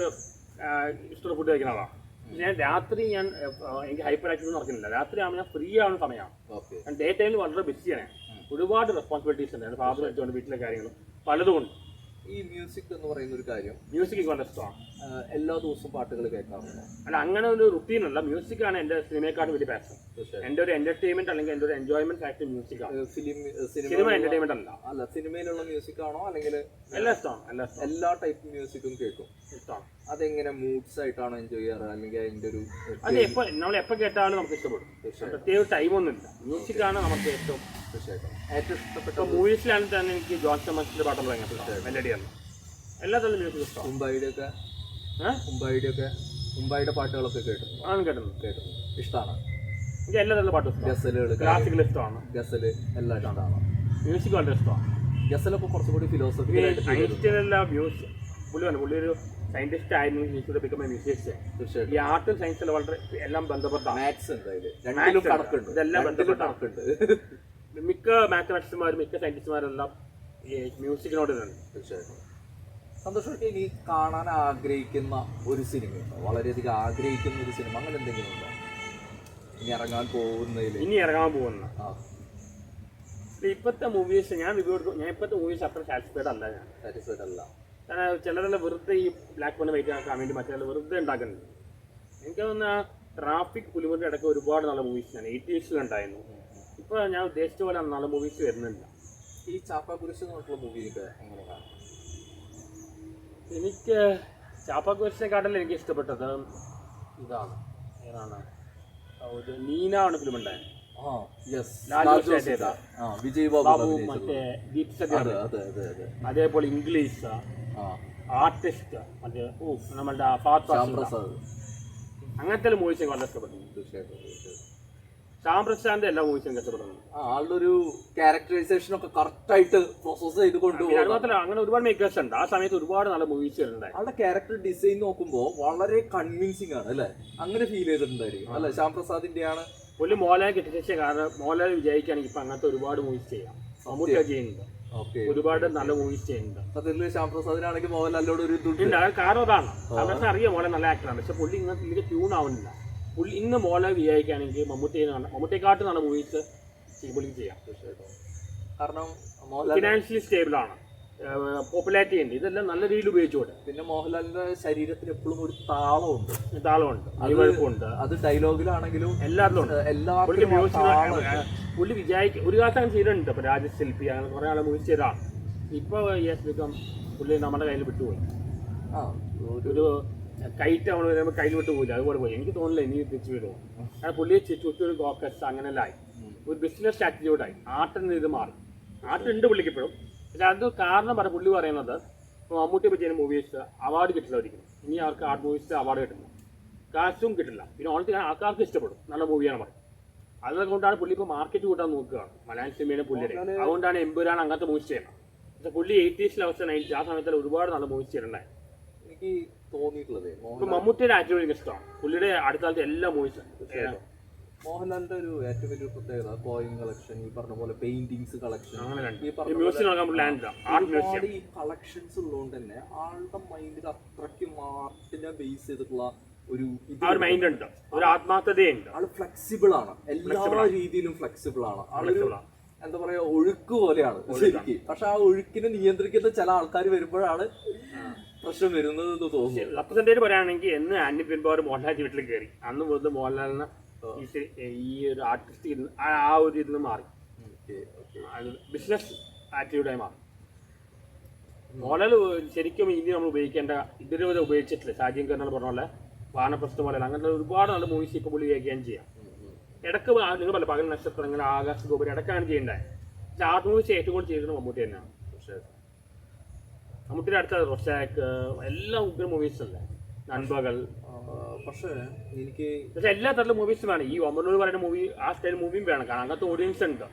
ഇഷ്ടമുള്ള ഫുഡ് കഴിക്കുന്നതാണ്. ഞാൻ രാത്രി എനിക്ക് ഹൈപ്പർ ആക്റ്റീവ് നടക്കുന്നില്ല. രാത്രി ആകുമ്പോൾ ഞാൻ ഫ്രീ ആവുന്ന സമയമാണ്. ഞാൻ ഡേ ടൈമിൽ വളരെ ബിസിയാണ്. ഒരുപാട് റെസ്പോൺസിബിലിറ്റീസ് ഉണ്ട്. ഫാദർ വെച്ചുകൊണ്ട് വീട്ടിലെ കാര്യങ്ങളും പലതും ഉണ്ട്. ഈ മ്യൂസിക് എന്ന് പറയുന്ന ഒരു കാര്യം, മ്യൂസിക് വളരെ ഇഷ്ടമാണ്. എല്ലാ ദിവസവും പാട്ടുകൾ കേൾക്കാറുണ്ട്? അല്ല, അങ്ങനെ ഒരു റുട്ടീനല്ല. മ്യൂസിക്കാണ് എൻ്റെ സിനിമയെക്കാട്ടും വലിയ പാഷൻ. എൻ്റെ ഒരു എന്റർടൈൻമെന്റ് അല്ലെങ്കിൽ എൻ്റെ ഒരു എൻജോയ്മെന്റ് ആക്ട് മ്യൂസിക്കാണ്. സിനിമ എന്റർടൈൻമെന്റ് അല്ല. സിനിമയിലുള്ള മ്യൂസിക് ആണോ അല്ലെങ്കിൽ എല്ലാം ഇഷ്ടമാണ്? എല്ലാ ടൈപ്പ് മ്യൂസിക്കും കേൾക്കും. ഇഷ്ടമാണ്. അതെങ്ങനെ മൂഡ്സ് ആയിട്ടാണോ എൻജോയ് ചെയ്യാറ്, അല്ലെങ്കിൽ അതിന്റെ ഒരു അത് നമ്മൾ എപ്പോൾ കേട്ടാലും നമുക്ക് ഇഷ്ടപ്പെടും. പ്രത്യേക ടൈമൊന്നുമില്ല. മ്യൂസിക്കാണ് നമുക്ക് ഏറ്റവും ഇഷ്ടപ്പെട്ട. മൂവീസിലാണെങ്കിൽ തന്നെ എനിക്ക് ജോൺ തോമസിന്റെ പാട്ട് ഭയങ്കര മെലഡിയാണ്. എല്ലാ തരം മ്യൂസിക് ഇഷ്ടമാണ്. മുംബൈയുടെ പാട്ടുകളൊക്കെ കേട്ടിട്ടുണ്ട്. ഇഷ്ടമാണ്. എനിക്ക് എല്ലാ തരം പാട്ടും ഇഷ്ടമാണ്. ഗസലുകൾ, ക്ലാസിക്കൽ ഇഷ്ടമാണ്. ഗസല് എല്ലാം ഇഷ്ടമാണ്. മ്യൂസിക് വളരെ ഇഷ്ടമാണ്. ഗസലൊക്കെ കുറച്ചുകൂടി ഫിലോസഫി. ഐൻസ്റ്റൈനല്ല മ്യൂസിക്. പുള്ളി ഒരു സയന്റിസ്റ്റ് ആയിരുന്നു. മ്യൂസിഷ്യൻ. ഈ ആർട്ടും സയൻസിലും വളരെ എല്ലാം ബന്ധപ്പെട്ടാണ്. ഇതെല്ലാം ബന്ധപ്പെട്ടാണ്. മിക്ക മാത്തമാറ്റിക്സുമാരും മിക്ക സയന്റിസ്റ്റുമാരെല്ലാം ഈ മ്യൂസിക്കിനോട് തന്നെ. തീർച്ചയായിട്ടും. സന്തോഷമായിട്ട് ഇനി കാണാൻ ആഗ്രഹിക്കുന്ന ഒരു സിനിമയുണ്ടോ? വളരെയധികം ആഗ്രഹിക്കുന്ന ഒരു സിനിമ, അങ്ങനെ എന്തെങ്കിലും ഉണ്ടോ? ഇനി ഇറങ്ങാൻ പോകുന്ന ഇപ്പോഴത്തെ മൂവീസ് ഞാൻ റിവ്യൂ എടുക്കും. ഞാൻ ഇപ്പോഴത്തെ മൂവീസ് അത്ര സാറ്റിസ്ഫൈഡ് അല്ല. കാരണം ചിലരെല്ലാം വെറുതെ ഈ ബ്ലാക്ക് മണി വൈറ്റ് ആക്കാൻ വേണ്ടി മറ്റേ വെറുതെ ഉണ്ടാക്കുന്നുണ്ട്. എനിക്ക് തോന്നുന്ന ട്രാഫിക് പുലിമുറിൻ്റെ ഇടയ്ക്ക് ഒരുപാട് നല്ല മൂവീസ് ഞാൻ 80s ഉണ്ടായിരുന്നു. ഇപ്പോൾ ഞാൻ ഉദ്ദേശിച്ച പോലെ നല്ല മൂവീസ് വരുന്നില്ല. ഈ ചാപ്പാക്കുരിശ് എന്നുള്ള മൂവിയൊക്കെ എങ്ങനെയാണ്? എനിക്ക് ചാപ്പാക്കുരിശിനെക്കാട്ടിലും എനിക്ക് ഇഷ്ടപ്പെട്ടത് ഇതാണ്, ഏതാണ്, ഒരു നീന ആണ് ഫിലിം ഉണ്ടായത്. വിജയ് ബാബു, മറ്റേ ദീപ് സത്യൻ, അതേപോലെ ഇംഗ്ലീഷ്, ആർട്ടിസ്റ്റ്, മറ്റേ നമ്മളുടെ പ്രസാദ്, അങ്ങനത്തെ മൂവീസ് എനിക്ക് വളരെ ഇഷ്ടപ്പെട്ടു. ശ്യാം പ്രസാദിന്റെ എല്ലാ മൂവീസും എനിക്ക് ഇഷ്ടപ്പെടുന്നു. ആളുടെ ഒരു ക്യാരക്ടറൈസേഷൻ ഒക്കെ കറക്റ്റ് ആയിട്ട് പ്രോസസ് ചെയ്ത് കൊണ്ടുപോകും. അതുമാത്രമല്ല, അങ്ങനെ ഒരുപാട് മേക്കേഴ്സ് ഉണ്ട്. ആ സമയത്ത് ഒരുപാട് നല്ല മൂവീസ് ഉണ്ടായി. ആളുടെ ക്യാരക്ടർ ഡിസൈൻ നോക്കുമ്പോൾ വളരെ കൺവിൻസിങ് ആണ് അല്ലെ, അങ്ങനെ ഫീൽ ചെയ്തിട്ടുണ്ടായിരിക്കും അല്ലെ. ശ്യാം പ്രസാദിന്റെ ആണ് പുള്ളി മോഹൻലാൽ കിട്ടിയ കാരണം മോഹൻലാൽ വിജയിക്കുകയാണെങ്കിൽ ഇപ്പൊ അങ്ങനത്തെ ഒരുപാട് മൂവീസ് ചെയ്യാം. മമ്മൂട്ടി ചെയ്യുന്നുണ്ട്, ഒരുപാട് നല്ല മൂവീസ് ചെയ്യുന്നുണ്ട്. സത്യത്തിൽ ശ്യാം പ്രസാദിനാണെങ്കിൽ മോഹൻലാലിനോട് ഒരു ഉണ്ട്. കാരണം അതാണ്, കാരണം അറിയാം മോഹൻലാൽ നല്ല ആക്ടറാണ്. പക്ഷെ പുള്ളി ഇങ്ങനത്തെ ഇതിലേക്ക് ട്യൂൺ ആവുന്നില്ല. പുള്ളി ഇന്ന് മോഹൻലാൽ വിജയിക്കുകയാണെങ്കിൽ മമ്മൂട്ടിയെക്കാട്ടും നല്ല മൂവീസ് പുള്ളിക്ക് ചെയ്യാം. കാരണം ഫിനാൻഷ്യലി സ്റ്റേബിൾ ആണ്, പോപ്പുലാരിറ്റി ഉണ്ട്, ഇതെല്ലാം നല്ല രീതിയിൽ ഉപയോഗിച്ചുകൊണ്ട്. പിന്നെ മോഹൻലാലിന്റെ ശരീരത്തിന് എപ്പോഴും ഒരു താളമുണ്ട്, അടിവഴുപ്പുണ്ട്. അത് ഡയലോഗിലാണെങ്കിലും എല്ലാത്തിലും ഉണ്ട്. പുള്ളി വിചാരിക്കും ഒരു കാലത്ത് അങ്ങനെ ചെയ്തിട്ടുണ്ട്. ഇപ്പൊ രാജശില്പി അങ്ങനെ കുറെ ആളെ മൂവീസ് ചെയ്തതാണ്. ഇപ്പൊ പുള്ളി നമ്മുടെ കയ്യിൽ വിട്ടുപോയി. ഒരു കൈറ്റ് അവൾ വരുമ്പോൾ കയ്യിൽ വിട്ട് പോയില്ല, അതുപോലെ പോയി. എനിക്ക് തോന്നില്ല ഇനി തിരിച്ചു വരുമോ. കാരണം പുള്ളിയെ ചുറ്റൊരു കോക്കസ് അങ്ങനെല്ലാം ആയി, ഒരു ബിസിനസ് ആറ്റിറ്റ്യൂഡായി. ആർട്ടിന് ഇത് മാറി. ആർട്ടുണ്ട് പുള്ളിക്ക് ഇപ്പോഴും. പക്ഷെ അത് കാരണം പുള്ളി പറയുന്നത് ഇപ്പോൾ മമ്മൂട്ടിയെ പറ്റിയ മൂവീസ് അവാർഡ് കിട്ടില്ല ഒരിക്കലും. ഇനി അവർക്ക് ആർട്ട് മൂവീസ് അവാർഡ് കിട്ടില്ല, കാശും കിട്ടില്ല. പിന്നെ ഓൾറെഡി ആൾക്കാർക്ക് ഇഷ്ടപ്പെടും, നല്ല മൂവിയാണ് പറയും. അതുകൊണ്ടാണ് പുള്ളി ഇപ്പോൾ മാർക്കറ്റ് കൂട്ടാൻ നോക്കുകയാണ് മലയാളം സിനിമയുടെ പുള്ളിയുടെ. അതുകൊണ്ടാണ് എമ്പുരാൻ അങ്ങനത്തെ മൂവീസ് ചെയ്യണം. പക്ഷെ പുള്ളി 80s അവസ്ഥ 90s ആ സമയത്ത് ഒരുപാട് നല്ല മൂവീസ് ചെയ്തിട്ടുണ്ടായി. എനിക്ക് തോന്നിയിട്ടുള്ളത് ഇപ്പൊ മമ്മൂട്ടിയുടെ ആറ്റിറ്റ്യൂഡ് എനിക്ക് ഇഷ്ടമാണ്. പുള്ളിയുടെ അടുത്ത കാലത്ത് എല്ലാ മൂവീസും. മോഹൻലാലിന്റെ ഒരു ഏറ്റവും വലിയ പ്രത്യേകത കോയിൻ കളക്ഷൻ, ഈ പറഞ്ഞ പോലെ പെയിന്റിങ്സ് കളക്ഷൻ, ഈ കളക്ഷൻസ് ഉള്ളതുകൊണ്ട് തന്നെ ആളുടെ മൈൻഡിൽ അത്രയ്ക്കും ആർട്ടിനെ ബേസ് ചെയ്തിട്ടുള്ള ഒരു മൈൻഡ് ഉണ്ട്, ഒരു ആത്മാർത്ഥതയുണ്ട്. ആള് ഫ്ലെക്സിബിൾ ആണ്, എല്ലാ രീതിയിലും ഫ്ലെക്സിബിൾ ആണ്. ആളൊരു എന്താ പറയാ ഒഴുക്ക് പോലെയാണ് ശരിക്കും. പക്ഷെ ആ ഒഴുക്കിനെ നിയന്ത്രിക്കുന്ന ചില ആൾക്കാർ വരുമ്പോഴാണ് പ്രശ്നം വരുന്നത് എന്ന് തോന്നുന്നു. റെപ്രസെന്റേറ്റ് പറയുകയാണെങ്കിൽ എന്ന് ആന്റി പെരുമ്പാവൂർ മോഹൻലാൽ വീട്ടിൽ കയറി അന്ന് മുതൽ മോഹൻലാലിന് ഈ ഒരു ആർട്ടിസ്റ്റ് ആ ഒരു ഇതിൽ മാറി, ബിസിനസ് ആറ്റിറ്റ്യൂഡായി മാറി. മോഹൻലാൽ ശരിക്കും ഇനി നമ്മൾ ഉപയോഗിക്കേണ്ട ഇതിനെ ഉപയോഗിച്ചിട്ടില്ല. ഷാജിയും കർണൽ പറഞ്ഞ പോലെ വാനപ്രസ്ഥം പോലെ അങ്ങനത്തെ ഒരുപാട് നല്ല മൂവീസ് ഇപ്പോൾ പുള്ളി ഉപയോഗിക്കുകയും ചെയ്യാം. ഇടയ്ക്ക് നിങ്ങൾ പല പകൽ നക്ഷത്രങ്ങൾ, ആകാശ ഗോപുരം ഇടയ്ക്കാണ് ചെയ്യേണ്ടത്. പക്ഷെ ആർട്ട് മൂവീസ് ഏറ്റവും കൂടുതൽ ചെയ്തിരുന്നത് മമ്മൂട്ടി തന്നെയാണ്. മമ്മൂട്ടിയുടെ അടുത്ത റൊസാക്ക് എല്ലാം ഉഗ്ര മൂവീസ് അല്ലേ, നൻപകൽ. പക്ഷേ എല്ലാ തരത്തിലും മൂവീസും വേണം. ഈ ഒമർലൂർ പറയുന്ന മൂവി ആ സ്റ്റൈൽ മൂവിയും വേണം. കാരണം അങ്ങനത്തെ ഓഡിയൻസ് ഉണ്ട്.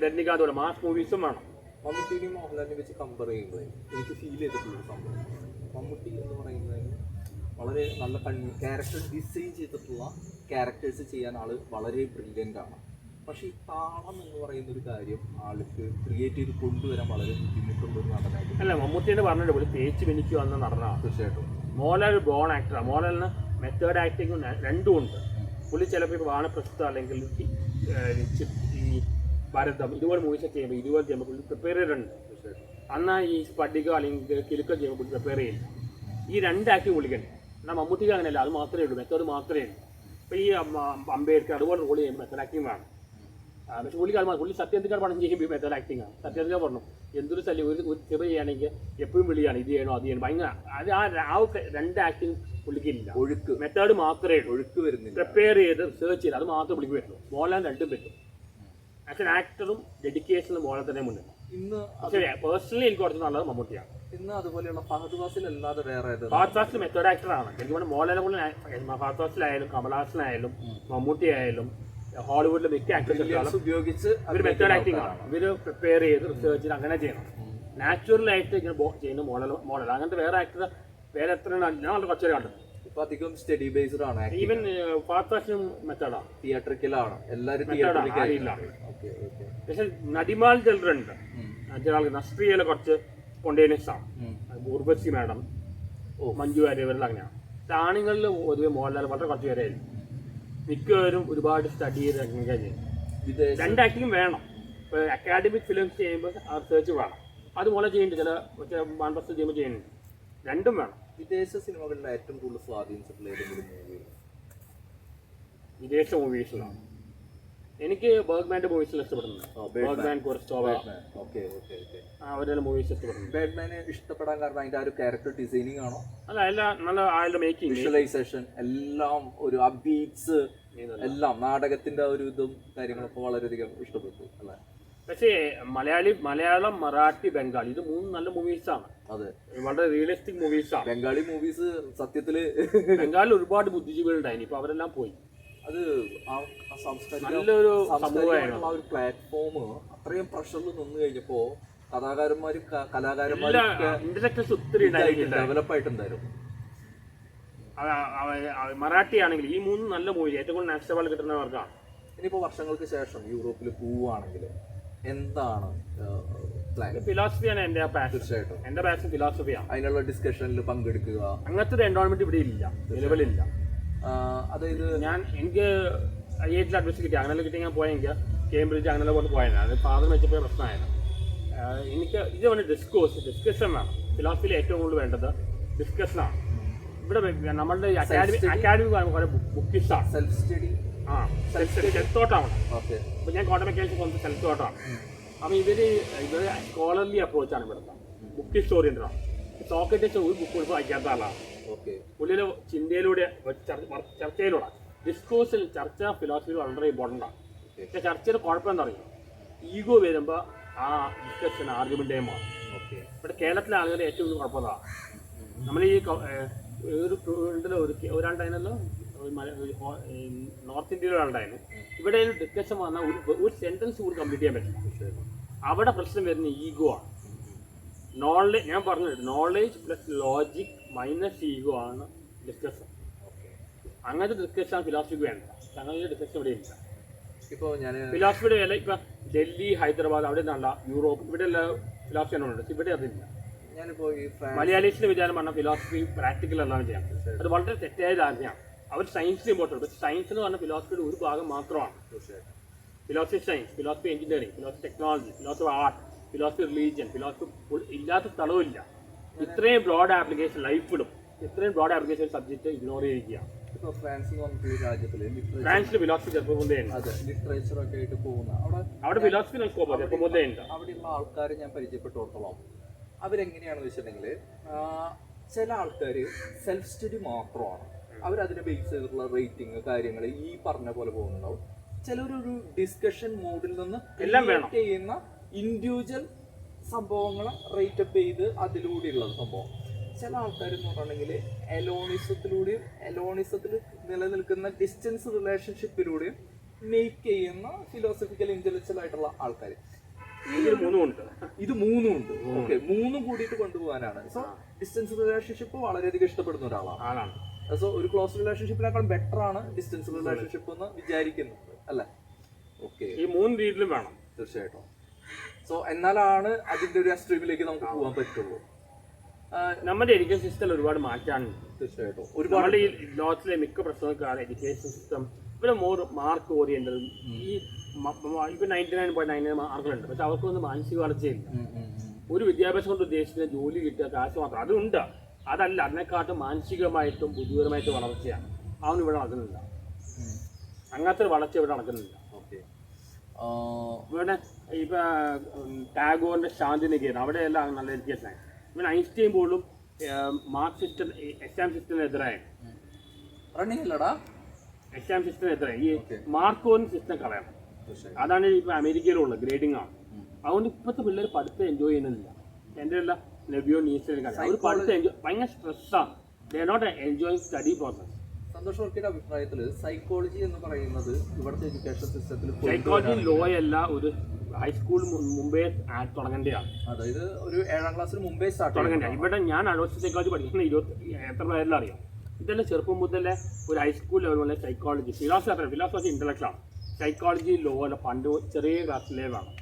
രജനികാന്തോടെ മാസ് മൂവീസും വേണം. മമ്മൂട്ടിയും മോഹൻലാലിനെ വെച്ച് കമ്പയർ ചെയ്യുമ്പോൾ എനിക്ക് ഫീൽ ചെയ്തിട്ടുള്ളൊരു സംഭവം, മമ്മൂട്ടി എന്ന് പറയുന്നതിന് വളരെ നല്ല ക്യാരക്ടർ ഡിസൈൻ ചെയ്തിട്ടുള്ള ക്യാരക്ടേഴ്സ് ചെയ്യാൻ ആള് വളരെ ബ്രില്യൻ്റ് ആണ്. പക്ഷേ ഈ താളം എന്ന് പറയുന്ന ഒരു കാര്യം ആൾക്ക് ക്രിയേറ്റ് ചെയ്ത് കൊണ്ടുവരാൻ വളരെ ബുദ്ധിമുട്ടുള്ള ഒരു നടനായിട്ട്. അല്ല, മമ്മൂട്ടിനെ പറഞ്ഞിട്ട് ഒരു തേച്ച് മിനിക്ക് വന്ന നടനാണ്. തീർച്ചയായിട്ടും മോഹൻലാൽ ഒരു ബോൺ ആക്ടറാണ്. മോഹൻലാലിന് മെത്തേഡ് ആക്ടിങ്ങും രണ്ടും ഉണ്ട്. പുള്ളി ചിലപ്പോൾ ഇപ്പോൾ വാനപ്രസ്ഥം അല്ലെങ്കിൽ ഈ ഭരതം ഇതുപോലെ മൂവീസൊക്കെ ചെയ്യുമ്പോൾ ഇതുപോലെ ചെയ്യുമ്പോൾ പുള്ളി പ്രിപ്പയർ ചെയ്തിട്ടുണ്ട്. അന്ന് ഈ സ്പടിക അല്ലെങ്കിൽ കിലുക്കം ചെയ്യുമ്പോൾ പുള്ളി പ്രിപ്പയർ ചെയ്യില്ല. ഈ രണ്ട് ആക്ടിങ് പുള്ളിക്കുണ്ട്. എന്നാൽ മമ്മൂട്ടിക്ക് അങ്ങനെയല്ല, അത് മാത്രമേ ഉള്ളൂ, മെത്തേഡ് മാത്രമേ ഉള്ളൂ. ഇപ്പോൾ ഈ അംബേദ്കർ അതുപോലെ റോൾ ചെയ്യുമ്പോൾ മെത്തേഡ് ആക്ടിങ് വേണം. പക്ഷെ പുള്ളിക്ക് അത് പുള്ളി സത്യന്തിക്കാർ പണം ചെയ്യുമ്പോൾ മെത്തേഡ് ആക്ടിങ് ആണ്. സത്യന്തിക്കാർ പറഞ്ഞു എന്തൊരു ശല്യം, ഒരു ചെറിയ ചെയ്യുകയാണെങ്കിൽ എപ്പോഴും വിളിയാണ് ഇത് ചെയ്യണോ അത് ചെയ്യണം ഭയങ്കര. അത് ആ രണ്ട് ആക്ടിങ് പുള്ളിക്ക് ഇല്ല. ഒഴുക്ക് മെത്തേഡ് മാത്രമേ ഉള്ളൂ. ഒഴുക്ക് വരുന്നില്ല. പ്രിപ്പയർ ചെയ്ത് റിസർച്ച് ചെയ്ത് അത് മാത്രമേ പുള്ളിക്ക് പറ്റുള്ളൂ. മോഹൻലാൽ രണ്ടും പറ്റും. ആസ് എൻ ആക്ടറും ഡെഡിക്കേഷനും മോഹൻലാൽ തന്നെ മുന്നിൽ. ഇന്ന് പക്ഷേ പേഴ്സണലി എനിക്ക് കുറച്ച് നല്ലത് മമ്മൂട്ടിയാണ്. ഇന്ന് അതുപോലെയുള്ള ഫഹദ് ഫാസിൽ അല്ലാതെ വേറെ ഫഹദ് ഫാസിൽ മെത്തേഡ് ആക്ടറാണ്. എനിക്ക് പറഞ്ഞാൽ മോഹൻലാലിനെ പോലെ ഫഹദ് ഫാസിലായാലും കമൽഹാസനായാലും മമ്മൂട്ടി ആയാലും ഹോളിവുഡിലെ മിക്ക ആക്ടേഴ്സ് ഉപയോഗിച്ച് ഇവർ മെത്തേഡ് ആക്ടിങ് ആണ്. ഇവർ പ്രിപ്പയർ ചെയ്ത് റിസർച്ച് ചെയ്ത് അങ്ങനെ ചെയ്യണം. നാച്ചുറലായിട്ട് ഇങ്ങനെ ചെയ്യുന്ന മോഡൽ അങ്ങനത്തെ വേറെ ആക്ടർ വേറെ എത്ര ഞാൻ കുറച്ചേരെ കണ്ടത്. ഇപ്പൊ അധികം സ്റ്റഡി ബേസ്ഡ് ആണ്. ഈവൻ ഫഹദ് ഫാസിലും മെത്തേഡാണ്, തിയേറ്ററിക്കലാണ് എല്ലാവരും. പക്ഷെ നടിമാൽ ചിലരുണ്ട്, ചില ആൾക്ക് നസ്രിയയിലെ കുറച്ച് സ്പോണ്ടേനിയസ് ആണ്. ഉർവശി മാഡം, മഞ്ജു വാര്യർ ഇവരെല്ലാം അങ്ങനെയാണ്. പക്ഷെ ആണുങ്ങളിൽ പൊതുവെ മോഹൻലാൽ വളരെ കുറച്ച് പേരായിരുന്നു. മിക്കവരും ഒരുപാട് സ്റ്റഡി ചെയ്ത് അങ്ങനെ ചെയ്യും. രണ്ട് ആക്ടിങ് വേണം. ഇപ്പോൾ അക്കാഡമിക് ഫിലിംസ് ചെയ്യുമ്പോൾ റിസർച്ച് വേണം. അതുപോലെ ചെയ്യുന്നുണ്ട്, ചില വാൻപസ് ചെയ്യുമ്പോൾ ചെയ്യുന്നുണ്ട്. രണ്ടും വേണം. വിദേശ സിനിമകളിൽ ഏറ്റവും കൂടുതൽ സ്വാധീനിച്ചിട്ടുള്ള ഏതെങ്കിലും മൂവി? വിദേശ മൂവീസിലാണ്. എനിക്ക് ബർഗ്മാൻ്റെ മൂവീസിൽ ഇഷ്ടപ്പെടുന്നത്. ബർഗ്മാൻ, കുർസ്റ്റോവ, അവരുടെ മൂവീസ് ഇഷ്ടപ്പെടുന്നു. ബാറ്റ്മാനെ ഇഷ്ടപ്പെടാൻ കാരണം അതിന്റെ ആ ഒരു ക്യാരക്ടർ ഡിസൈനിങ് ആണോ? അല്ല, എല്ലാം നല്ല ആളുടെ മേക്കിംഗ്, വിഷ്വലൈസേഷൻ എല്ലാം, ഒരു ആ ബീറ്റ്സ് എല്ലാം, നാടകത്തിന്റെ ആ ഒരു ഇതും കാര്യങ്ങളൊക്കെ വളരെയധികം ഇഷ്ടപ്പെട്ടു അല്ലേ? പക്ഷേ മലയാളം, മറാഠി, ബംഗാളി ഇത് മൂന്നും നല്ല മൂവീസാണ്. അതെ, വളരെ റിയലിസ്റ്റിക് മൂവീസാണ്. ബംഗാളി മൂവീസ് സത്യത്തില് ബംഗാളിൽ ഒരുപാട് ബുദ്ധിജീവികളുണ്ടായിരുന്നു, ഇപ്പൊ അവരെല്ലാം പോയി. അത് നല്ലൊരു സമൂഹമായിരുന്നു. ആ ഒരു പ്ലാറ്റ്ഫോം അത്രയും പ്രഷറിൽ നിന്ന് കഴിഞ്ഞപ്പോ കലാകാരന്മാരും ഇന്റലക്ച്വൽസ് ഒത്തിരി ഡെവലപ്പ് ആയിട്ടുണ്ടായിരുന്നു. മറാഠി ആണെങ്കിൽ ഈ മൂന്ന് നല്ല മൂവി ഏറ്റവും കൂടുതൽ നാഷണൽ അവാർഡ് കിട്ടുന്നവർക്കാണ്. ഇനിയിപ്പോ വർഷങ്ങൾക്ക് ശേഷം യൂറോപ്പിൽ പോവുകയാണെങ്കിൽ എന്താണ് ഫിലോസഫിയാണ് എന്റെ പാഷൻ. തീർച്ചയായിട്ടും എന്റെ പാഷൻ ഫിലോസഫിയാണ്. അതിനുള്ള ഡിസ്കഷനിൽ പങ്കെടുക്കുക, അങ്ങനത്തെ ഒരു എൻവയോൺമെന്റ് ഇവിടെ ഇല്ല, നിലവിലില്ല. അതായത് എനിക്ക് IIT അഡ്മിഷൻ കിട്ടി, അങ്ങനെ കിട്ടി ഞാൻ പോയെങ്കിൽ കേംബ്രിഡ്ജ് അങ്ങനെ കൊണ്ട് പോയത്. അത് ഫാദർ വെച്ചപ്പോൾ പ്രശ്നമായിരുന്നു. എനിക്ക് ഇത് വേണ്ട ഡിസ്കഷൻ വേണം. ഫിലോസഫിയിൽ ഏറ്റവും കൂടുതൽ വേണ്ടത് ഡിസ്കഷനാണ്. ഇവിടെ നമ്മളുടെ അക്കാഡമിക് കുറെ ബുക്കിസാണ്, സെൽഫ് സ്റ്റഡി, സെൽഫ് തോട്ടാണ്. അപ്പോൾ ഞാൻ ക്വാണ്ടം മെക്കാനിക്സ് കൊണ്ട് സെൽഫ് തോട്ടാണ്. അപ്പോൾ ഇവര് സ്കോളർലി അപ്രോച്ചാണ് ഇവിടുത്തെ. ബുക്ക് ഹിസ്റ്റോറിയൻ്റാണ്. സോക്രട്ടീസ് ഒരു ബുക്ക് കൊടുത്ത് വായിക്കാത്ത ആളാണ്. പുള്ളിയുടെ ചിന്തയിലൂടെ ചർച്ചയിലൂടെ ഡിസ്കോഴ്സിൽ ചർച്ച ഫിലോസഫി വളരെ ഇമ്പോർട്ടൻ്റ് ആണ്. പക്ഷേ ചർച്ചയുടെ കുഴപ്പം എന്താ പറയുക, ഈഗോ വരുമ്പോൾ ആ ഡിസ്കഷൻ ആർഗ്യുമെൻ്റേ മാറും. ഇവിടെ കേരളത്തിലെ ആളുകളുടെ ഏറ്റവും വലിയ കുഴപ്പം അതാണ്. നമ്മൾ ഈ ഒരാളുണ്ടായിരുന്നല്ലോ, നോർത്ത് ഇന്ത്യയിലെ ഒരാളുണ്ടായിരുന്നു. ഇവിടെ ഒരു ഡിസ്കഷൻ വന്നാൽ ഒരു സെൻറ്റൻസ് കൂടി കംപ്ലീറ്റ് ചെയ്യാൻ പറ്റില്ല. അവിടെ പ്രശ്നം വരുന്ന ഈഗോ ആണ്. ഞാൻ പറഞ്ഞത് knowledge plus logic minus ego ആണ് ഡിസ്കഷൻ. അങ്ങനത്തെ ഡിസ്കഷൻ ഫിലോസഫിക്ക് വേണ്ട. അങ്ങനത്തെ ഡിസ്കഷൻ ഇവിടെ ഇല്ല. ഇപ്പോൾ ഞാൻ ഫിലോസഫിയുടെ വില ഇപ്പം ഡൽഹി, ഹൈദരാബാദ് അവിടെ നിന്നല്ല, യൂറോപ്പ് ഇവിടെ എല്ലാം ഫിലോസഫി ഉണ്ട്. ഇവിടെ അതില്ല. ഞാനിപ്പോൾ ഈ മലയാളീസിന്റെ വിചാരം പറഞ്ഞാൽ ഫിലോസഫി പ്രാക്ടിക്കൽ എല്ലാം ചെയ്യാം. അത് വളരെ തെറ്റായ ധാരണയാണ്. അവർ സയൻസിന് ഇമ്പോർട്ടൻ്റ്. പക്ഷേ സയൻസ് എന്ന് പറഞ്ഞാൽ ഫിലോസഫിയുടെ ഒരു ഭാഗം മാത്രമാണ്. Philosophy science, philosophy engineering, philosophy technology, philosophy art, philosophy religion, philosophy ഇല്ലാത്ത സ്ഥലവുമില്ല. ഇത്രയും ബ്രോഡ് ആപ്ലിക്കേഷൻ ലൈഫിലും ഇത്രയും ബ്രോഡ് ആപ്ലിക്കേഷൻ സബ്ജക്റ്റ് ഇഗ്നോർ ചെയ്യുകയാണ്. ഇപ്പോൾ ഫ്രാൻസ് രാജ്യത്തില് ഫ്രാൻസിൽ ഫിലോസഫി ചെറുപ്പം മുതലേ ഉണ്ട്. ലിറ്ററേച്ചർ ഒക്കെ ആയിട്ട് പോകുന്ന അവിടെ ഫിലോസഫി സ്കോപ്പ് ചെറുപ്പം മുതലേ ഉണ്ട്. അവിടെയുള്ള ആൾക്കാർ ഞാൻ പരിചയപ്പെട്ടിടത്തോളം അവരെങ്ങനെയാണെന്ന് വെച്ചിട്ടുണ്ടെങ്കിൽ ചില ആൾക്കാർ സെൽഫ് സ്റ്റഡി മാത്രമാണ്, അവരതിനെ ബേസ് ചെയ്തിട്ടുള്ള റേറ്റിംഗ് കാര്യങ്ങൾ ഈ പറഞ്ഞ പോലെ പോകുന്നുണ്ടാവും. ചിലരൊരു ഡിസ്കഷൻ മോഡിൽ നിന്ന് എല്ലാം വേണം ചെയ്യുന്ന ഇൻഡിവിജ്വൽ സംഭവങ്ങളെ റേറ്റ് അപ്പ് ചെയ്ത് അതിലൂടെയുള്ള സംഭവം. ചില ആൾക്കാരെന്ന് പറഞ്ഞിട്ടുണ്ടെങ്കിൽ എലോണിസത്തിൽ നിലനിൽക്കുന്ന ഡിസ്റ്റൻസ് റിലേഷൻഷിപ്പിലൂടെയും മേക്ക് ചെയ്യുന്ന ഫിലോസഫിക്കൽ ഇന്റലക്ച്വൽ ആയിട്ടുള്ള ആൾക്കാർ. ഇത് മൂന്നും ഉണ്ട്. ഓക്കെ, മൂന്നും കൂടിയിട്ട് കൊണ്ടുപോകാനാണ്. സോ ഡിസ്റ്റൻസ് റിലേഷൻഷിപ്പ് വളരെയധികം ഇഷ്ടപ്പെടുന്ന ഒരാളാണ്. സോ ഒരു ക്ലോസ് റിലേഷൻഷിപ്പിനേക്കാൾ ബെറ്റർ ആണ് ഡിസ്റ്റൻസ് റിലേഷൻഷിപ്പ് എന്ന് വിചാരിക്കുന്നത് അല്ലേ? ഓക്കെ, ഈ മൂന്ന് രീതിയിലും വേണം തീർച്ചയായിട്ടും. സോ എന്നാലാണ് അതിന്റെ ഒരു സ്ട്രീമിലേക്ക് നമുക്ക് പോകാൻ പറ്റുള്ളൂ. നമ്മുടെ എഡ്യൂക്കേഷൻ സിസ്റ്റം ഒരുപാട് മാറ്റാനുണ്ട്. തീർച്ചയായിട്ടും ഒരുപാട് ഈ ലോകത്തിലെ മിക്ക പ്രശ്നങ്ങൾക്കാണ് എഡ്യൂക്കേഷൻ സിസ്റ്റം ഇവിടെ മാർക്ക് ഓറിയന്റഡ്. ഈ ഇപ്പൊ 99.99 മാർക്കുകളുണ്ട്, പക്ഷെ അവർക്കൊന്നും മാനസിക വളർച്ചയില്ല. ഒരു വിദ്യാഭ്യാസം കൊണ്ട് ഉദ്ദേശിക്കുന്ന ജോലി കിട്ടുക, കാശ് മാത്രം അതുണ്ട്. അതല്ല, അതിനെക്കാട്ടും മാനസികമായിട്ടും ബുദ്ധിപരമായിട്ടും വളർച്ചയാണ്. അതൊന്നും ഇവിടെ നടക്കുന്നില്ല. അങ്ങനത്തെ വളർച്ച ഇവിടെ നടക്കുന്നില്ല. ഇവിടെ ഇപ്പൊ ടാഗോറിന്റെ ശാന്തിനികേതൻ അവിടെയെല്ലാം നല്ല എഡ്യൂക്കേഷനായി. ഇവൻ ഐൻസ്റ്റീൻ പോലും മാർക്ക് സിസ്റ്റം, എക്സാം സിസ്റ്റത്തിനെതിരായി. എക്സാം സിസ്റ്റത്തിനെതിരായി ഈ മാർക്കോൺ സിസ്റ്റം കളയണം. അതാണ് ഇപ്പൊ അമേരിക്കയിലുള്ള ഗ്രേഡിംഗ് ആണ്. അതുകൊണ്ട് ഇപ്പോഴത്തെ പിള്ളേർ പഠിത്തം എൻജോയ് ചെയ്യുന്നില്ല. എൻ്റെ എല്ലാം നെബിയോ നീസിലും അവർ പഠിത്തം എൻജോയ് ഭയങ്കര സ്ട്രെസ്സാണ്. They are not enjoying study process. Santhosh വർക്കിയുടെ അഭിപ്രായത്തിൽ സൈക്കോളജി എന്ന് പറയുന്നത് ഇവിടുത്തെ എഡ്യൂക്കേഷൻ സിസ്റ്റത്തിൽ സൈക്കോളജി ലോ അല്ല, ഒരു ഹൈസ്കൂൾ മുമ്പേ തുടങ്ങേണ്ടതാണ്. അതായത് ഒരു 7ാം ക്ലാസ്സിന് മുമ്പേ സ്റ്റാർട്ട് തുടങ്ങേണ്ട. ഇവിടെ ഞാൻ അഡ്വാൻസ് സൈക്കോളജി പഠിക്കുന്ന എത്ര പേരെല്ലാം അറിയാം. ഇതെല്ലാം ചെറുപ്പം മുതലേ ഒരു ഹൈസ്കൂൾ ലെവൽ പോലെ സൈക്കോളജി, ഫിലോസഫി ഇന്റലക്ച്വലാണ്. സൈക്കോളജി ലോ അല്ല, പണ്ട് ചെറിയ ക്ലാസ്സിലേ വേണം,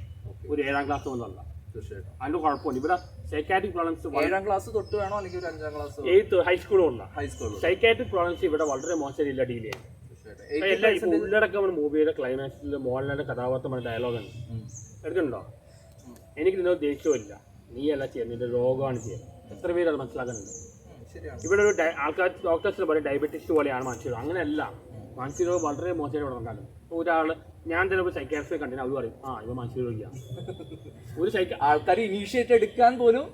ഒരു 7ാം ക്ലാസ് മുതലല്ല. തീർച്ചയായിട്ടും അതിന്റെ കുഴപ്പമില്ല. ഇവിടെ സൈക്കാട്രിക് പ്രോബ്ലംസ് 7ാം ക്ലാസ് തൊട്ട് വേണോ അല്ലെങ്കിൽ ഒരു 5ാം ക്ലാസ് 8th ഹൈസ്കൂളും സൈക്കാട്രിക് പ്രോബ്ലംസ് ഇവിടെ വളരെ മോശമില്ല ഡീൽ ചെയ്യാൻ. എല്ലാം ഇപ്പൊ ഉള്ളടക്കം മൂവിയുടെ ക്ലൈമാക്സിൽ മോഹൻലാലിന്റെ കഥാപാത്രമായ ഡയലോഗാണ്. എടുക്കുന്നുണ്ടോ? എനിക്ക് നിന്നോ ദേഷ്യമില്ല, നീ അല്ല ചെയ്യുന്നത്, നിന്റെ രോഗമാണ് ചെയ്യുന്നത്. എത്ര പേര് അത് മനസ്സിലാക്കുന്നുണ്ട്? ഇവിടെ ഒരു ആൾക്കാർ ഡോക്ടേഴ്സിന് പറയും ഡയബറ്റീസ് പോലെയാണ് മനുഷ്യർ. അങ്ങനെയല്ല, മാനസിക രോഗം വളരെ മോശമായിട്ട് ഇവിടെ ഉണ്ടാക്കും. ഇപ്പോൾ ഒരാൾ ഞാൻ ചിലപ്പോൾ സൈക്കാട്രിസ്റ്റ് കണ്ടിട്ട് അവർ പറയും ഇവ മാനസിക രോഗിയാണ്. ഒരു ആൾക്കാർ ഇനീഷ്യേറ്റ് എടുക്കാൻ പോലും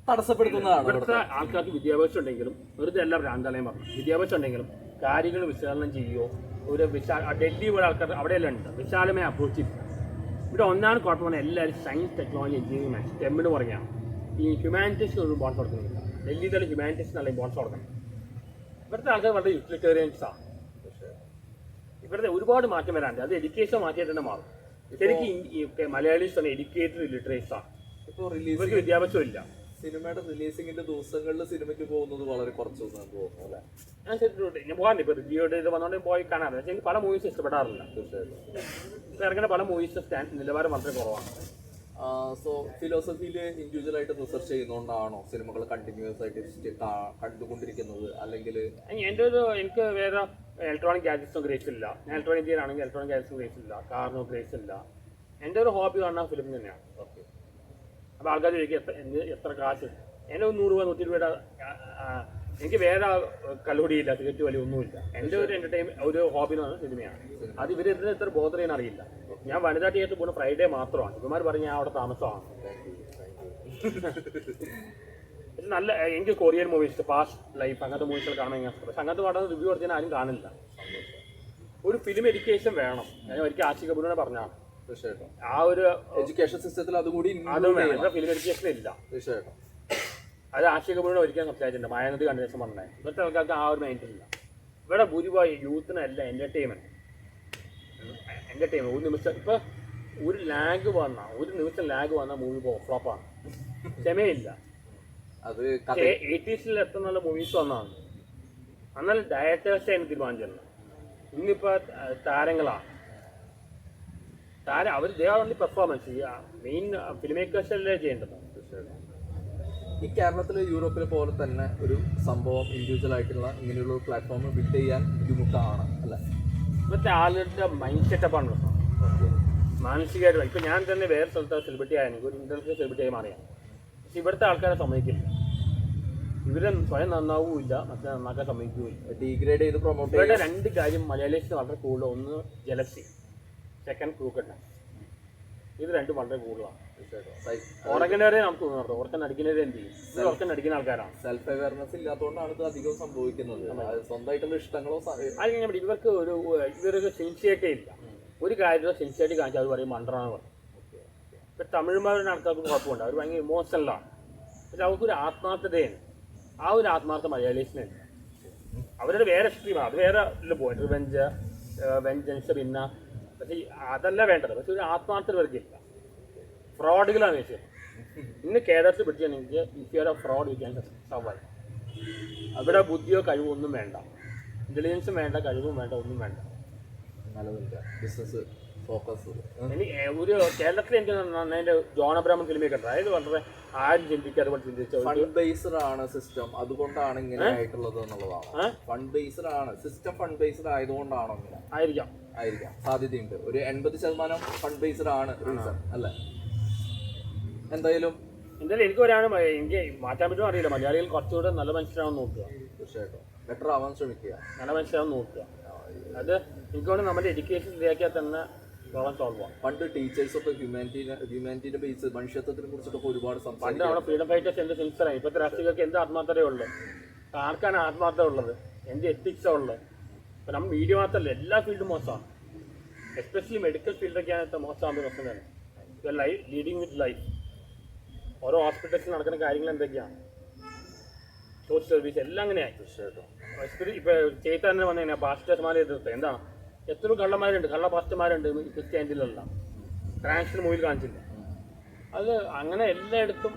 തടസ്സപ്പെടുത്തുന്നതാണ്. ഇവിടുത്തെ ആൾക്കാർക്ക് വിദ്യാഭ്യാസം ഉണ്ടെങ്കിലും വെറുതെ എല്ലാം ഭ്രാന്താലയം പറഞ്ഞു, വിദ്യാഭ്യാസം ഉണ്ടെങ്കിലും കാര്യങ്ങൾ വിശകലനം ചെയ്യുമോ ഒരു ഡൽഹി പോലെ ആൾക്കാർ അവിടെയെല്ലാം ഉണ്ട്, വിശാലമായ അപ്രോച്ച് ഇല്ല. ഇവിടെ ഒന്നാണ് കുഴപ്പമാണ്, എല്ലാവരും സയൻസ് ടെക്നോളജി എഞ്ചിനീയറിംഗ് മാത്സ് ടെമ്മിന് പറഞ്ഞാണ്. ഈ ഹ്യൂമാനിറ്റീസിന് ഒരു ഇമ്പോർട്ടൻസ് കൊടുക്കുന്നില്ല. ഡൽഹിയിൽ തന്നെ ഹ്യൂമാനിറ്റീസിന് നല്ല ഇമ്പോർട്ടൻസ് കൊടുക്കണം. ഇവിടുത്തെ ആൾക്കാർ വളരെ യൂട്ടിലിറ്റേറിയൻസാണ്. ഇവിടുത്തെ ഒരുപാട് മാറ്റം വരാണ്ട്, അത് എഡ്യൂക്കേഷൻ മാറ്റിയിട്ട് തന്നെ മാറും. ശരിക്കും മലയാളീസ് തന്നെ എഡ്യൂക്കേറ്റഡ് ലിറ്ററേറ്റ്സാണ്. ഇപ്പോൾ ഇവർക്ക് വിദ്യാഭ്യാസം ഇല്ല. സിനിമയുടെ റിലീസിങ്ങിന്റെ ദിവസങ്ങളിൽ സിനിമയ്ക്ക് പോകുന്നത് വളരെ കുറച്ച് തോന്നുന്നു അല്ലേ? ഞാൻ ശരിക്കും ഞാൻ പോകാറുണ്ട്. ഇപ്പോൾ റിവ്യൂയുടെ ഇത് വന്നുകൊണ്ട് പോയി കാണാറില്ല. പക്ഷേ എനിക്ക് പല മൂവീസ് ഇഷ്ടപ്പെടാറില്ല. തീർച്ചയായിട്ടും. ഇപ്പോൾ ഇറങ്ങുന്ന പല മൂവീസ് നിലവാരം വളരെ കുറവാണ്. സോ ഫിലോസഫിയിൽ ഇൻഡിവിജ്വലായിട്ട് റിസർച്ച് ചെയ്യുന്നതുകൊണ്ടാണോ സിനിമകൾ കണ്ടിന്യൂസ് ആയിട്ട് കണ്ടുകൊണ്ടിരിക്കുന്നത്? അല്ലെങ്കിൽ എനിക്ക് വേറെ ഇലക്ട്രോണിക് ഗാഡ്ജറ്റ്സും ഗ്രേസ് ഇല്ല. ഞാൻ ഇലക്ട്രോണിക് എഞ്ചിനീയർ ആണെങ്കിൽ ഇലക്ട്രോണിക് ഗാഡ്ജറ്റ്സും ഗ്രേസ് ഇല്ല, കാറിനോ ഗ്രേസ് ഇല്ല. എൻ്റെ ഒരു ഹോബി കാണാൻ ഫിലിം തന്നെയാണ്. ഓക്കെ. അപ്പോൾ ആൾക്കാർ ചോദിക്കും എത്ര കാശ്? എൻ്റെ 100 രൂപ 120 രൂപയുടെ എനിക്ക് വേറെ കല്ലുകൂടിയില്ല, ടിക്കറ്റ് വലിയ ഒന്നുമില്ല. എൻ്റെ ഒരു ഒരു ഹോബി എന്ന് പറഞ്ഞാൽ സിനിമയാണ്. അത് ഇവരെന്തിന് എത്ര ബോധർ ചെയ്യാൻ അറിയില്ല. ഞാൻ വനിതാ തിയേറ്ററിൽ പോകുന്ന ഫ്രൈഡേ മാത്രമാണ്. ഇവന്മാർ പറഞ്ഞ് ഞാൻ അവിടെ താമസമാണ്. ഇത് നല്ല എനിക്ക് കൊറിയൻ മൂവീസ് പാസ്റ്റ് ലൈഫ് അങ്ങനത്തെ മൂവീസുകൾ കാണാൻ ഞാൻ ഇഷ്ടം. പക്ഷെ അങ്ങനത്തെ പടം റിവ്യൂ കൊടുത്താൽ ആരും കാണില്ല. ഒരു ഫിലിം എഡ്യൂക്കേഷൻ വേണം. ഞാൻ ഒരിക്കൽ ആശിക കപൂറിനെ പറഞ്ഞാണ്. തീർച്ചയായിട്ടും ആ ഒരു എഡ്യൂക്കേഷൻ സിസ്റ്റത്തിൽ അതുകൂടി ഫിലിം എഡ്യൂക്കേഷൻ ഇല്ല. തീർച്ചയായിട്ടും അത് ആശിക കപൂറിനെ ഒരിക്കലും സംസാരിച്ചിട്ടുണ്ട്. മായാനദി കണ്ട ശേഷം പറഞ്ഞത് ഇവിടുത്തെ ആൾക്കാർക്ക് ആ ഒരു മൈൻഡ് ഇല്ല. ഇവിടെ ഭൂരിഭാഗം യൂത്തിനല്ല എന്റർടൈൻമെന്റ്. ഒരു നിമിഷം ഇപ്പൊ ഒരു നിമിഷം ലാഗ് വന്നാൽ മൂവി ഫ്ലോപ്പാണ്. ക്ഷമയില്ല. അത് 80s എത്തുന്നുള്ള മൂവീസ് വന്നതാണ്. എന്നാൽ ഡയറക്ടേഴ്സ് എനിക്ക് തീരുമാനിച്ചിരുന്നത്. ഇന്നിപ്പോ താരങ്ങളാണ് അവർ ഓൺലി പെർഫോമൻസ്. മെയിൻ ഫിലിം മേക്കേഴ്സല്ലേ ചെയ്യേണ്ടത്. ഈ കേരളത്തിലെ യൂറോപ്പിലെ പോലെ തന്നെ ഒരു സംഭവം ഇൻഡിവിജ്വൽ ആയിട്ടുള്ള ഇങ്ങനെയുള്ള ഒരു പ്ലാറ്റ്ഫോം ബിൽഡ് ചെയ്യാൻ ബുദ്ധിമുട്ടാണ് അല്ലേ? ഇവിടുത്തെ ആളുകളുടെ മൈൻഡ് സെറ്റപ്പാണ് പ്രശ്നം. മാനസികമായിട്ട് ഇപ്പം ഞാൻ തന്നെ വേറെ സ്ഥലത്ത് സെലിബ്രിറ്റി ആയെങ്കിൽ ഒരു ഇന്റർനാഷണൽ സെലിബ്രിറ്റി ആയി മാറിയാണ്. പക്ഷെ ഇവിടുത്തെ ആൾക്കാരെ സമ്മതിക്കില്ല. ഇവരെ സ്വയം നന്നാവുമില്ല, മറ്റേ നന്നാക്കാൻ സമ്മതിക്കുകയില്ല. ഡീഗ്രേഡ് ചെയ്ത് പ്രൊമോട്ട് ഇവരുടെ 2 കാര്യം മലയാളീസിന് വളരെ കൂടുതൽ. ഒന്ന് ജലസി, സെക്കൻഡ് ക്രൂക്കഡ്നെസ്. ഇത് 2 വളരെ കൂടുതലാണ്. ഉറങ്ങുന്നവരെ നമുക്ക് തോന്നുന്നത് ഉറക്കം അടിക്കുന്നവരെ എന്ത് ചെയ്യും? ഇത് ഉറക്കം അടിക്കുന്ന ആൾക്കാരാണ്. സെൽഫ് അവയർനെസ് ഇല്ലാത്തതുകൊണ്ടാണ് ഇത് അധികം സംഭവിക്കുന്നത്. സ്വന്തമായിട്ടുള്ള ഇഷ്ടങ്ങളോ അല്ലെങ്കിൽ ഇവർക്ക് സിൻസിയറിറ്റി ഇല്ല. ഒരു കാര്യത്തിലോ സിൻസിയറിറ്റി കാണിച്ചാൽ അവർ പറയും മണ്ടറാണ് പറയും. ഇപ്പം തമിഴ്മാരുടെ ആൾക്കാർക്ക് കുഴപ്പമുണ്ട്, അവർ ഭയങ്കര ഇമോഷണലാണ്. പക്ഷെ അവർക്കൊരു ആത്മാർത്ഥതയാണ്. ആ ഒരു ആത്മാർത്ഥ മലയാളീസിനുണ്ട്. അവരുടെ വേറെ സ്ട്രീമാണ്, അത് വേറെ പോയിട്ട് വെഞ്ചൻസ് പിന്നെ. പക്ഷേ അതല്ല വേണ്ടത്. പക്ഷെ ഒരു ആത്മാർത്ഥത ഇവർക്കില്ല. ഫ്രോഡുകളാണ് വെച്ചത്. ഇന്ന് കേരളത്തിൽ പിടിച്ചിട്ടുണ്ടെങ്കിൽ if you are a fraud you can survive. അവിടെ ബുദ്ധിയോ കഴിവോ ഒന്നും വേണ്ട, ഇന്റലിജൻസും വേണ്ട, കഴിവും വേണ്ട, ഒന്നും വേണ്ട. Business focus. ഒരു കേരളത്തിൽ എനിക്ക് നന്നായിട്ട് ജോൺ അബ്രാഹ്മൺ ഫിലിമൊക്കെ ഉണ്ട്. അതായത് വളരെ ആരും ചിന്തിക്കാതെ പോലെ ചിന്തിച്ച ഫണ്ട് ബേസ്ഡ് ആണ് സിസ്റ്റം, അതുകൊണ്ടാണ് ഇങ്ങനെ ആയിട്ടുള്ളത് എന്നുള്ളതാണ്. ഫണ്ട് ബേസ്ഡ് ആണ് സിസ്റ്റം, ഫണ്ട് ബേസ്ഡ് ആയതുകൊണ്ടാണോ ഇങ്ങനെ? ആയിരിക്കാം സാധ്യതയുണ്ട്. ഒരു 80% ഫണ്ട് ബേസ്ഡ് ആണ് റീസൺ അല്ലേ? എന്തായാലും എനിക്ക് ഒരാണ് എനിക്ക് മാറ്റാൻ പറ്റുമോ അറിയില്ല. മലയാളികൾ കുറച്ചുകൂടെ നല്ല മനുഷ്യരാണെന്ന് നോക്കുക. തീർച്ചയായിട്ടും ബെറ്റർ ആവാൻ ശ്രമിക്കുക, നല്ല മനുഷ്യരാണെന്ന് നോക്കുക. അത് എനിക്കോട് നമ്മുടെ എഡ്യൂക്കേഷൻ ശരിയാക്കിയാൽ തന്നെ സോൾവ് ആവും. പണ്ട് ടീച്ചേഴ്സൊക്കെ ഹ്യൂമാനിറ്റിയുടെ ബേസ് മനുഷ്യത്വത്തിനെ കുറിച്ചിട്ടൊക്കെ ഒരുപാട് പണ്ട് നമ്മുടെ ഫ്രീഡം ഫൈറ്റേഴ്സ് എന്ത് സിൻസിയറായി. ഇപ്പോഴത്തെ രാഷ്ട്രീയക്കാർക്ക് എന്ത് ആത്മാർത്ഥതയുള്ളത്? ആർക്കാണ് ആത്മാർത്ഥത ഉള്ളത്? എന്ത് എത്തിക്സാണ് ഉള്ളത്? ഇപ്പം നമ്മൾ മീഡിയ മാത്രമല്ല, എല്ലാ ഫീൽഡും മോശമാണ്. എസ്പെഷ്യലി മെഡിക്കൽ ഫീൽഡൊക്കെയാണ് മോശമാകുമ്പോൾ പ്രശ്നം തന്നെ. Leading with life. ഓരോ ഹോസ്പിറ്റൽസിൽ നടക്കുന്ന കാര്യങ്ങൾ എന്തൊക്കെയാണ്? സോഷ്യൽ സർവീസ് എല്ലാം അങ്ങനെയായി. ഇപ്പോൾ ചെയ്താൻ വന്നു കഴിഞ്ഞാൽ പാസ്റ്റർമാരെ എതിർത്ത് എന്താണ്? എത്ര കള്ളന്മാരുണ്ട്, കള്ള പാസ്റ്റർമാരുണ്ട് ക്രിസ്ത്യാനിറ്റിയിലെല്ലാം. ട്രാൻസ്ഫർ മൂവിൽ കാണിച്ചില്ല. അത് അങ്ങനെ എല്ലായിടത്തും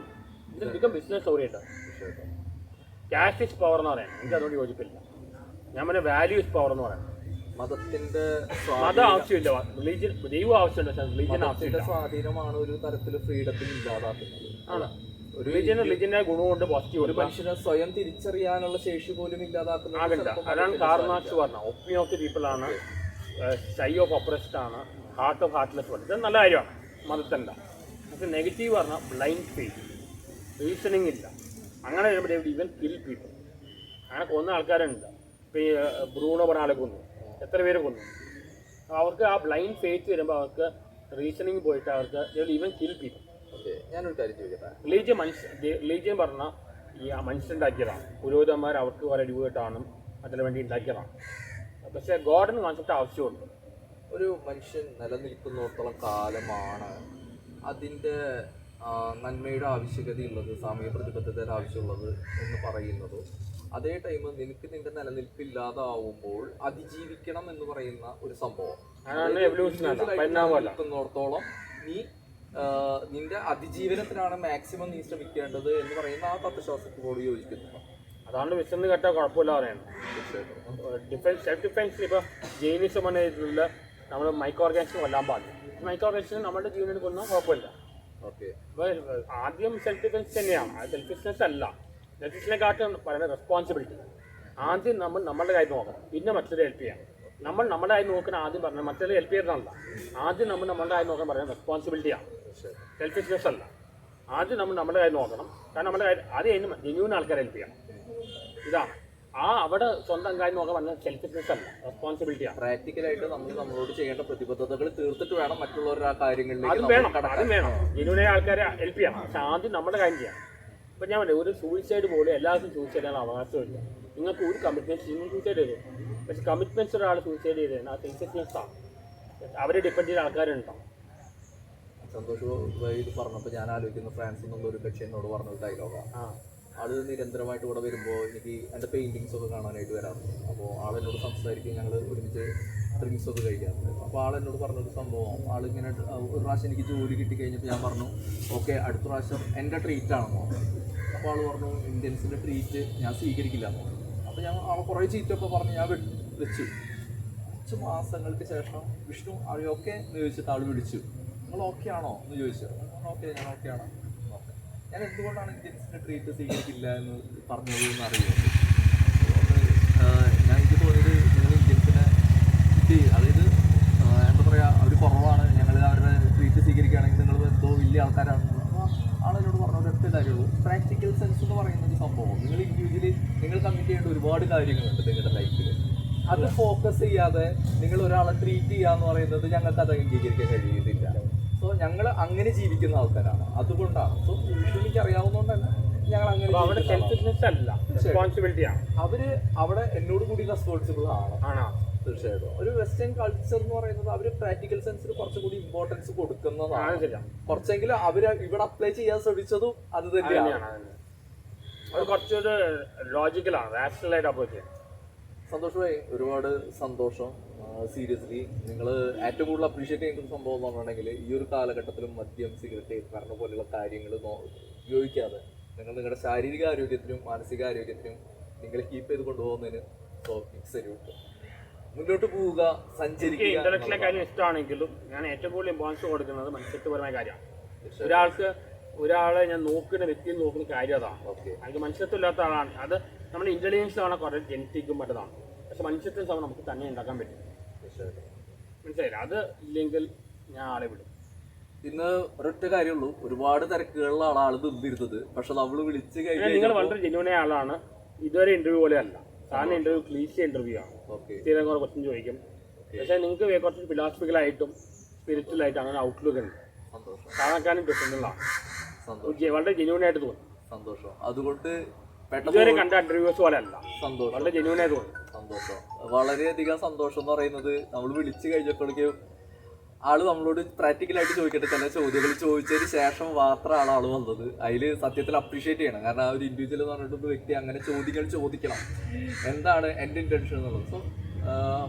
ഇതിലധികം ബിസിനസ് ഓറിയന്റാണ്. ക്യാഷ് ഇസ് പവർ എന്ന് പറയാൻ എനിക്ക് അതുകൊണ്ട് യോജിപ്പില്ല. ഞാൻ പറഞ്ഞ വാല്യൂ ഇസ് പവർ എന്ന് പറയാം. മതം ആവശ്യമില്ല, റിലീജിയൻ ദൈവം ആവശ്യമുണ്ട്, റിലീജിയൻ ആവശ്യമില്ല. സ്വാധീനമാണ് ഒരു തരത്തിൽ ഫ്രീഡത്തിൽ ഇല്ലാതാക്കുന്നത്. റിലീജിയന്റെ ഗുണമുണ്ട്, പോസിറ്റീവ്. ഒരു മനുഷ്യനെ സ്വയം തിരിച്ചറിയാനുള്ള ശേഷി പോലും ഇല്ലാതാക്കുന്നത്. അതാണ് കാർൽ മാർക്സ് പറഞ്ഞത്. ഒപ്പീനിയൻ ഓഫ് ദി പീപ്പിൾ ആണ്, ഷൈ ഓഫ് ഒപ്രസ്ഡ് ആണ്, ഹാർട്ട് ഓഫ് ഹാർട്ട്ലെസ് ആണ്. ഇത് നല്ല കാര്യമാണ് മതത്തിൻ്റെ. പക്ഷെ നെഗറ്റീവ് പറഞ്ഞാൽ ബ്ലൈൻഡ് ഫെയ്ത്ത്, റീസണിങ് ഇല്ല. അങ്ങനെ വരുമ്പോൾ ഈവൻ കിൽ പീപ്പിൾ. അങ്ങനെ കൊന്ന ആൾക്കാരുണ്ട്. ഇപ്പോൾ ഈ ബ്രൂണോ പറഞ്ഞ ആളെ കൊന്നു. എത്ര പേര് കൊന്നു. അവർക്ക് ആ ബ്ലൈൻഡ് ഫെയ്ത്ത് വരുമ്പോൾ അവർക്ക് റീസണിങ് പോയിട്ട് അവർക്ക് ഈവൻ കിൽ പീപ്പിൾ. ഓക്കെ, ഞാനൊരു കാര്യം ചോദിക്കട്ടെ. റിലീജിയൻ പറഞ്ഞാൽ ഈ മനുഷ്യരുണ്ടാക്കിയതാണ്. പുരോഹിതന്മാർ അവർക്ക് കുറെ അടിവുകെട്ടാണ് അതിനു വേണ്ടി ഉണ്ടാക്കിയതാണ്. പക്ഷേ ഗോഡിന് കോൺസെപ്റ്റ് ആവശ്യമുണ്ട്. ഒരു മനുഷ്യൻ നിലനിൽക്കുന്നിടത്തോളം കാലമാണ് അതിൻ്റെ നന്മയുടെ ആവശ്യകതയുള്ളത്, സാമൂഹ്യ പ്രതിബദ്ധതയുടെ ആവശ്യമുള്ളത് എന്ന് പറയുന്നത്. അതേ ടൈം നിനക്ക് നിന്റെ നിലനിൽപ്പില്ലാതാവുമ്പോൾ അതിജീവിക്കണം എന്ന് പറയുന്ന ഒരു സംഭവം നിൽക്കുന്നിടത്തോളം നീ നിന്റെ അതിജീവനത്തിനാണ് മാക്സിമം നീ ശ്രമിക്കേണ്ടത് എന്ന് പറയുന്ന ആ തത്വശാസ്ത്രത്തോട് യോജിക്കുന്നു. അതാണ് വിശന്ന് കേട്ടാൽ കുഴപ്പമില്ല പറയുന്നത്. ഡിഫൻസ്, സെൽഫ് ഡിഫൻസിൽ ഇപ്പോൾ ജൈനിസം പറഞ്ഞിട്ടുള്ള നമ്മൾ മൈക്രോ ഓർഗാനിസം കൊല്ലാൻ പാടില്ല. മൈക്രോ ഓർഗാനിസം നമ്മുടെ ജീവനിൽ കൊന്നാൽ കുഴപ്പമില്ല. ഓക്കെ, അപ്പോൾ ആദ്യം സെൽഫ് ഡിഫൻസ് തന്നെയാണ്. അത് സെൽഫിഷ്നെസ് അല്ല. സെൽഫിഷ്നെക്കാട്ടും പറയുന്നത് റെസ്പോൺസിബിലിറ്റി. ആദ്യം നമ്മൾ നമ്മളുടെ കാര്യം നോക്കണം, പിന്നെ മറ്റൊരു ഹെൽപ്പ് ചെയ്യാം. നമ്മൾ നമ്മുടെ കാര്യം നോക്കണം ആദ്യം പറഞ്ഞാൽ മറ്റൊരു ഹെൽപ്പ് ചെയ്യുന്നതല്ല. ആദ്യം നമ്മൾ നമ്മളുടെ കാര്യം നോക്കാൻ പറയുന്നത് റെസ്പോൺസിബിലിറ്റിയാണ്, സെൽഫിഷ്നെസ് അല്ല. ആദ്യം നമ്മൾ നമ്മുടെ കാര്യം നോക്കണം. കാരണം നമ്മുടെ കാര്യം ആദ്യം അതിന് ജെന്യൂൻ ആൾക്കാരെ ഹെൽപ്പ് ചെയ്യണം. ഇതാണ് അവിടെ സ്വന്തം കാര്യം നോക്കാൻ പറഞ്ഞാൽ സെൽഫിഷ്നെസ് അല്ല, റെസ്പോൺസിബിലിറ്റിയാണ്. പ്രാക്ടിക്കലായിട്ട് നമ്മൾ നമ്മളോട് ചെയ്യേണ്ട പ്രതിബദ്ധതകൾ തീർത്തിട്ട് വേണം മറ്റുള്ളവരുടെ ആ കാര്യങ്ങളിലേക്ക് അതും വേണം. ജെന്യൂനായ ആൾക്കാരെ ഹെൽപ്പ് ചെയ്യണം. പക്ഷെ ആദ്യം നമ്മുടെ കാര്യം ചെയ്യാം. ഇപ്പം ഞാൻ പറയാം, ഒരു സൂയിസൈഡ് പോലെ എല്ലാവർക്കും സൂയിസൈഡ് ചെയ്യാൻ അവകാശമില്ല. നിങ്ങൾക്ക് ഒരു കമ്മിറ്റ്മെൻറ്റ്സ് നിങ്ങൾ സൂയിസൈഡ് ചെയ്തു. പക്ഷേ കമ്മിറ്റ്മെൻറ്റ്സ് ഒരാൾ സൂയിസൈഡ് ചെയ്ത് കഴിഞ്ഞാൽ ആ സെൽഫിഷ്നെസ് ആണ്. അവരെ ഡിപ്പെൻഡ് ചെയ്ത ആൾക്കാരുണ്ടാവും. സന്തോഷ് ഇത് പറഞ്ഞപ്പോൾ ഞാൻ ആലോചിക്കുന്ന ഫ്രാൻസ് എന്നുള്ള ഒരു കക്ഷി എന്നോട് പറഞ്ഞൊരു ഡയലോഗാണ്. ആള് നിരന്തരമായിട്ട് ഇവിടെ വരുമ്പോൾ എനിക്ക് എൻ്റെ പെയിൻറ്റിങ്സ് ഒക്കെ കാണാനായിട്ട് വരാറുണ്ട്. അപ്പോൾ ആളെന്നോട് സംസാരിക്കും, ഞങ്ങൾ ഒരുമിച്ച് ഡ്രിങ്ക്സ് ഒക്കെ കഴിക്കാറുണ്ട്. അപ്പോൾ ആളെന്നോട് പറഞ്ഞൊരു സംഭവം, ആളിങ്ങനെ ഒരു പ്രാവശ്യം എനിക്ക് ജോലി കിട്ടിക്കഴിഞ്ഞപ്പോൾ ഞാൻ പറഞ്ഞു ഓക്കെ അടുത്ത പ്രാവശ്യം എൻ്റെ ട്രീറ്റ് ആണെന്നോ. അപ്പോൾ ആൾ പറഞ്ഞു ഇന്ത്യൻസിൻ്റെ ട്രീറ്റ് ഞാൻ സ്വീകരിക്കില്ല. അപ്പോൾ ഞാൻ ആൾ കുറേ ചീറ്റൊക്കെ പറഞ്ഞ് ഞാൻ വെച്ചു. 5 മാസങ്ങൾക്ക് ശേഷം വിഷ്ണു ഓക്കെ എന്ന് ചോദിച്ചിട്ട് ആൾ വിളിച്ചു. നിങ്ങൾ ഓക്കെ ആണോ എന്ന് ചോദിച്ചു. ഓക്കെ, ഞാൻ ഓക്കെ ആണ്. ഞാൻ എന്തുകൊണ്ടാണ് ഇന്ത്യൻസിൻ്റെ ട്രീറ്റ് സ്വീകരിക്കില്ല എന്ന് പറഞ്ഞത് എന്ന് അറിയുന്നത്. ഞാൻ എനിക്ക് തോന്നിയത് നിങ്ങൾ ഇന്ത്യൻസിനെ അതായത് എന്താ പറയുക, അവർ കുറവാണ്, ഞങ്ങൾ അവരുടെ ട്രീറ്റ് സ്വീകരിക്കുകയാണെങ്കിൽ നിങ്ങൾ എന്തോ വലിയ ആൾക്കാരാണെന്ന് ആളെന്നോട് പറഞ്ഞ ഒരൊറ്റ കാര്യമുള്ളൂ. പ്രാക്ടിക്കൽ സെൻസ് എന്ന് പറയുന്ന ഒരു സംഭവം നിങ്ങൾ ഇൻഡിവിജ്വലി നിങ്ങൾ കമ്മിറ്റ് ചെയ്യേണ്ട ഒരുപാട് കാര്യങ്ങളുണ്ട് നിങ്ങളുടെ ലൈഫിൽ. അത് ഫോക്കസ് ചെയ്യാതെ നിങ്ങൾ ഒരാളെ ട്രീറ്റ് ചെയ്യുക എന്ന് പറയുന്നത് ഞങ്ങൾക്ക് അത് അംഗീകരിക്കാൻ കഴിയുന്നില്ല. സോ ഞങ്ങൾ അങ്ങനെ ജീവിക്കുന്ന ആൾക്കാരാണ്, അതുകൊണ്ടാണ്. സോ എനിക്ക് അറിയാവുന്നതുകൊണ്ടല്ല ഞങ്ങൾ അങ്ങനെ അവര് അവിടെ എന്നോട് കൂടി റെസ്പോൺസിബിൾ ആണ്. തീർച്ചയായിട്ടും ഒരു വെസ്റ്റേൺ കൾച്ചർ എന്ന് പറയുന്നത് അവർ പ്രാക്ടിക്കൽ സെൻസിന് കുറച്ചുകൂടി ഇമ്പോർട്ടൻസ് കൊടുക്കുന്നതാണ്. കുറച്ചെങ്കിലും അവർ ഇവിടെ അപ്ലൈ ചെയ്യാൻ ശ്രമിച്ചതും അത് തന്നെയാണ്. അത് കുറച്ചൊരു ലോജിക്കലാണ്, റാഷണലായിട്ട് അപ്രോച്ച് ചെയ്യാം. സന്തോഷമായി, ഒരുപാട് സന്തോഷം. സീരിയസ്ലി നിങ്ങൾ ഏറ്റവും കൂടുതൽ അപ്രീഷിയേറ്റ് ചെയ്യുന്ന സംഭവം എന്ന് പറഞ്ഞിട്ടുണ്ടെങ്കിൽ ഈ ഒരു കാലഘട്ടത്തിലും മദ്യം, സിഗരറ്റ് പറഞ്ഞ പോലെയുള്ള കാര്യങ്ങൾ ഉപയോഗിക്കാതെ നിങ്ങൾ നിങ്ങളുടെ ശാരീരിക ആരോഗ്യത്തിനും മാനസിക ആരോഗ്യത്തിനും നിങ്ങൾ കീപ്പ് ചെയ്ത് കൊണ്ടുപോകുന്നതിന് സല്യൂട്ട്. മുന്നോട്ട് പോവുക, സഞ്ചരിക്കുക. ഇന്റലക്ച്വൽ കാര്യം ഇഷ്ടമാണെങ്കിലും ഞാൻ ഏറ്റവും കൂടുതൽ ഇമ്പോർട്ടൻസ് കൊടുക്കുന്നത് മനുഷ്യത്വപരമായ കാര്യമാണ്. ഒരാളെ ഞാൻ നോക്കുന്ന വ്യക്തിയെ നോക്കുന്ന കാര്യം അതാണ്. അത് മനുഷ്യത്വം ഇല്ലാത്ത ആളാണ്. അത് നമ്മുടെ ഇന്റലിജൻസ് ആണ്, കുറേ ജനറ്റിക്കും മറ്റതാണ്. പക്ഷെ മനുഷ്യത്വം സമയം നമുക്ക് തന്നെ ഉണ്ടാക്കാൻ പറ്റും. മനസ്സിലായില്ല? അത് ഇല്ലെങ്കിൽ ഞാൻ ആളെ വിടും. ഇന്ന് ഒരൊറ്റ കാര്യമുള്ളൂ, ഒരുപാട് തിരക്കുകളിലാണ് ആൾ നിന്നിരുന്നത്. പക്ഷെ നമ്മൾ വിളിച്ച് കഴിഞ്ഞാൽ നിങ്ങൾ വളരെ ജെന്യൂനായ ആളാണ്. ഇതുവരെ ഇന്റർവ്യൂ പോലെ അല്ല. സാറിന് ഇന്റർവ്യൂ ക്ലീശ ഇന്റർവ്യൂ ആണ്. സ്ഥിരം കുറെ ക്വസ്റ്റ്യൻ ചോദിക്കും. പക്ഷെ നിങ്ങൾക്ക് കുറച്ച് ഫിലോസഫിക്കലായിട്ടും സ്പിരിച്വലായിട്ടും അങ്ങനെ ഔട്ട്ലുക്ക് ഉണ്ട്. കാണാനും പ്രശ്നങ്ങളാണ്. വളരെ ജെന്യൂനായിട്ട് തോന്നും. സന്തോഷം. അതുകൊണ്ട് ഇതുവരെ കണ്ട ഇന്റർവ്യൂസ് പോലെ അല്ല. സന്തോഷം. വളരെ ജെന്യൂനായിട്ട് തോന്നും. സന്തോഷം, വളരെയധികം സന്തോഷം എന്ന് പറയുന്നത് നമ്മൾ വിളിച്ചു കഴിഞ്ഞപ്പോഴേക്കും ആള് നമ്മളോട് പ്രാക്ടിക്കലായിട്ട് ചോദിക്കട്ടെ ചില ചോദ്യങ്ങൾ ചോദിച്ചതിന് ശേഷം മാത്രമാണ് ആള് വന്നത്. അതിൽ സത്യത്തിൽ അപ്രീഷിയേറ്റ് ചെയ്യണം. കാരണം ആ ഒരു ഇൻഡിവിജ്വൽ എന്ന് പറഞ്ഞിട്ട് വ്യക്തി അങ്ങനെ ചോദ്യങ്ങൾ ചോദിക്കണം, എന്താണ് എൻ്റെ ഇൻറ്റൻഷൻ എന്നുള്ളത്. സോ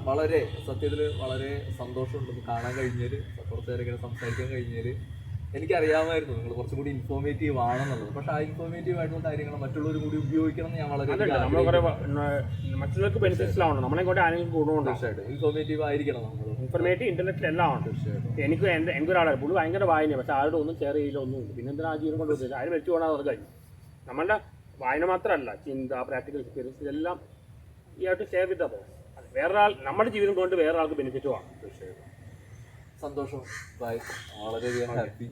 വളരെ സത്യത്തിൽ വളരെ സന്തോഷമുണ്ടെന്ന് കാണാൻ കഴിഞ്ഞാൽ, കുറച്ച് നേരം ഇങ്ങനെ സംസാരിക്കാൻ കഴിഞ്ഞാൽ. എനിക്കറിയാമായിരുന്നു നിങ്ങൾ കുറച്ചും കൂടി ഇൻഫോർമേറ്റീവ് ആണെന്നുള്ളത്. പക്ഷെ ആ ഇൻഫോർമേറ്റീവ് ആയിട്ടുള്ള കാര്യങ്ങൾ മറ്റുള്ളവരും കൂടി ഉപയോഗിക്കണം എന്ന് ഞാൻ വളരെ മറ്റുള്ളവർക്ക് ബെനിഫിറ്റ്സിലാണ്. നമ്മളെ കൊണ്ട് ആരെങ്കിലും ഗുണമുണ്ട്. തീർച്ചയായിട്ടും ഇൻഫോർമേറ്റീവ് ആയിരിക്കണം നമ്മൾ. ഇൻഫോർമേറ്റീവ് ഇന്റർനെറ്റിൽ എല്ലാം ഉണ്ട്. തീർച്ചയായിട്ടും എനിക്കൊരാളെ പുള്ളി ഭയങ്കര വായന, പക്ഷെ ആരുടെ ഒന്നും ഷെയർ ചെയ്യില്ല, ഒന്നുമില്ല. പിന്നെ എന്തിനാ ആ ജീവൻ കൊണ്ട് വെച്ചില്ല ആരും വെച്ചു പോകണം. അത് കഴിഞ്ഞു. നമ്മളുടെ വായന മാത്രമല്ല, ചിന്ത, പ്രാക്ടിക്കൽ എക്സ്പീരിയൻസ് ഇതെല്ലാം ഈ ആയിട്ട് ഷെയർ ചെയ്താൽ പോകും. വേറൊരാൾ നമ്മുടെ ജീവിതം കൊണ്ട് വേറൊരാൾക്ക് ബെനിഫിറ്റ് ആണ്. തീർച്ചയായിട്ടും സന്തോഷം. ബൈ. വളരെയധികം ഹാപ്പി.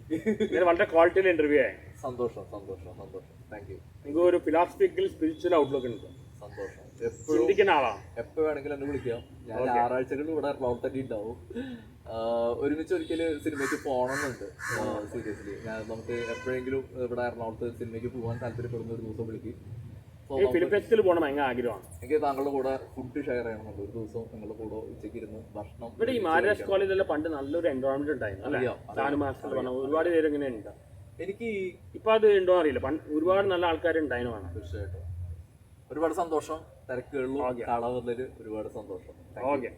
വളരെ ക്വാളിറ്റിയിൽ ഇന്റർവ്യൂ ആയി. സന്തോഷം. Thank you. നിങ്ങൾക്ക് ഒരു ഫിലോസഫിക്കൽ സ്പിരിച്വൽ ഔട്ട്ലുക്ക് ഉണ്ട്. സന്തോഷം. എപ്പോഴും ചിന്തിക്കുന്ന ആളാണ്. എപ്പോ വേണമെങ്കിലും എന്നെ വിളിക്കാം. ഞാൻ ഞായറാഴ്ചകളിൽ ഇവിടെ എറണാകുളത്ത് തന്നെ ഉണ്ടാവും. ഒരുമിച്ച് ഒരിക്കല് സിനിമയ്ക്ക് പോകണമെന്നുണ്ട്. സീരിയസ്ലി നമുക്ക് എപ്പോഴെങ്കിലും ഇവിടെ എറണാകുളത്ത് സിനിമയ്ക്ക് പോകാൻ താല്പര്യപ്പെടുന്ന ഒരു ദിവസം വിളിക്കും. ഈ ഫിലിം ഫെസ്റ്റിവൽ പോകണം ഭയങ്കര ആഗ്രഹമാണ്. എനിക്ക് താങ്കളുടെ കൂടെ ഫുഡ് ഷെയർ ചെയ്യണമെന്നുണ്ട്. ഒരു ദിവസം നിങ്ങളുടെ കൂടെ ഉച്ചയ്ക്ക് ഇരുന്ന് ഭക്ഷണം. ഇവിടെ ഈ മഹാരാജ് കോളേജിലെല്ലാം പണ്ട് നല്ലൊരു എൻവയോൺമെന്റ് ഉണ്ടായിരുന്നു അല്ലേ? മാസ്റ്റർ പറഞ്ഞ ഒരുപാട് പേര് ഇങ്ങനെ ഉണ്ട്. എനിക്ക് ഇപ്പൊ അത് ഉണ്ടോ അറിയില്ല. ഒരുപാട് നല്ല ആൾക്കാർ ഉണ്ടായിരുന്നു. തീർച്ചയായിട്ടും ഒരുപാട് സന്തോഷം. തിരക്കുകളിലും കാണാൻ വന്നതിൽ ഒരുപാട് സന്തോഷം. ഓക്കെ.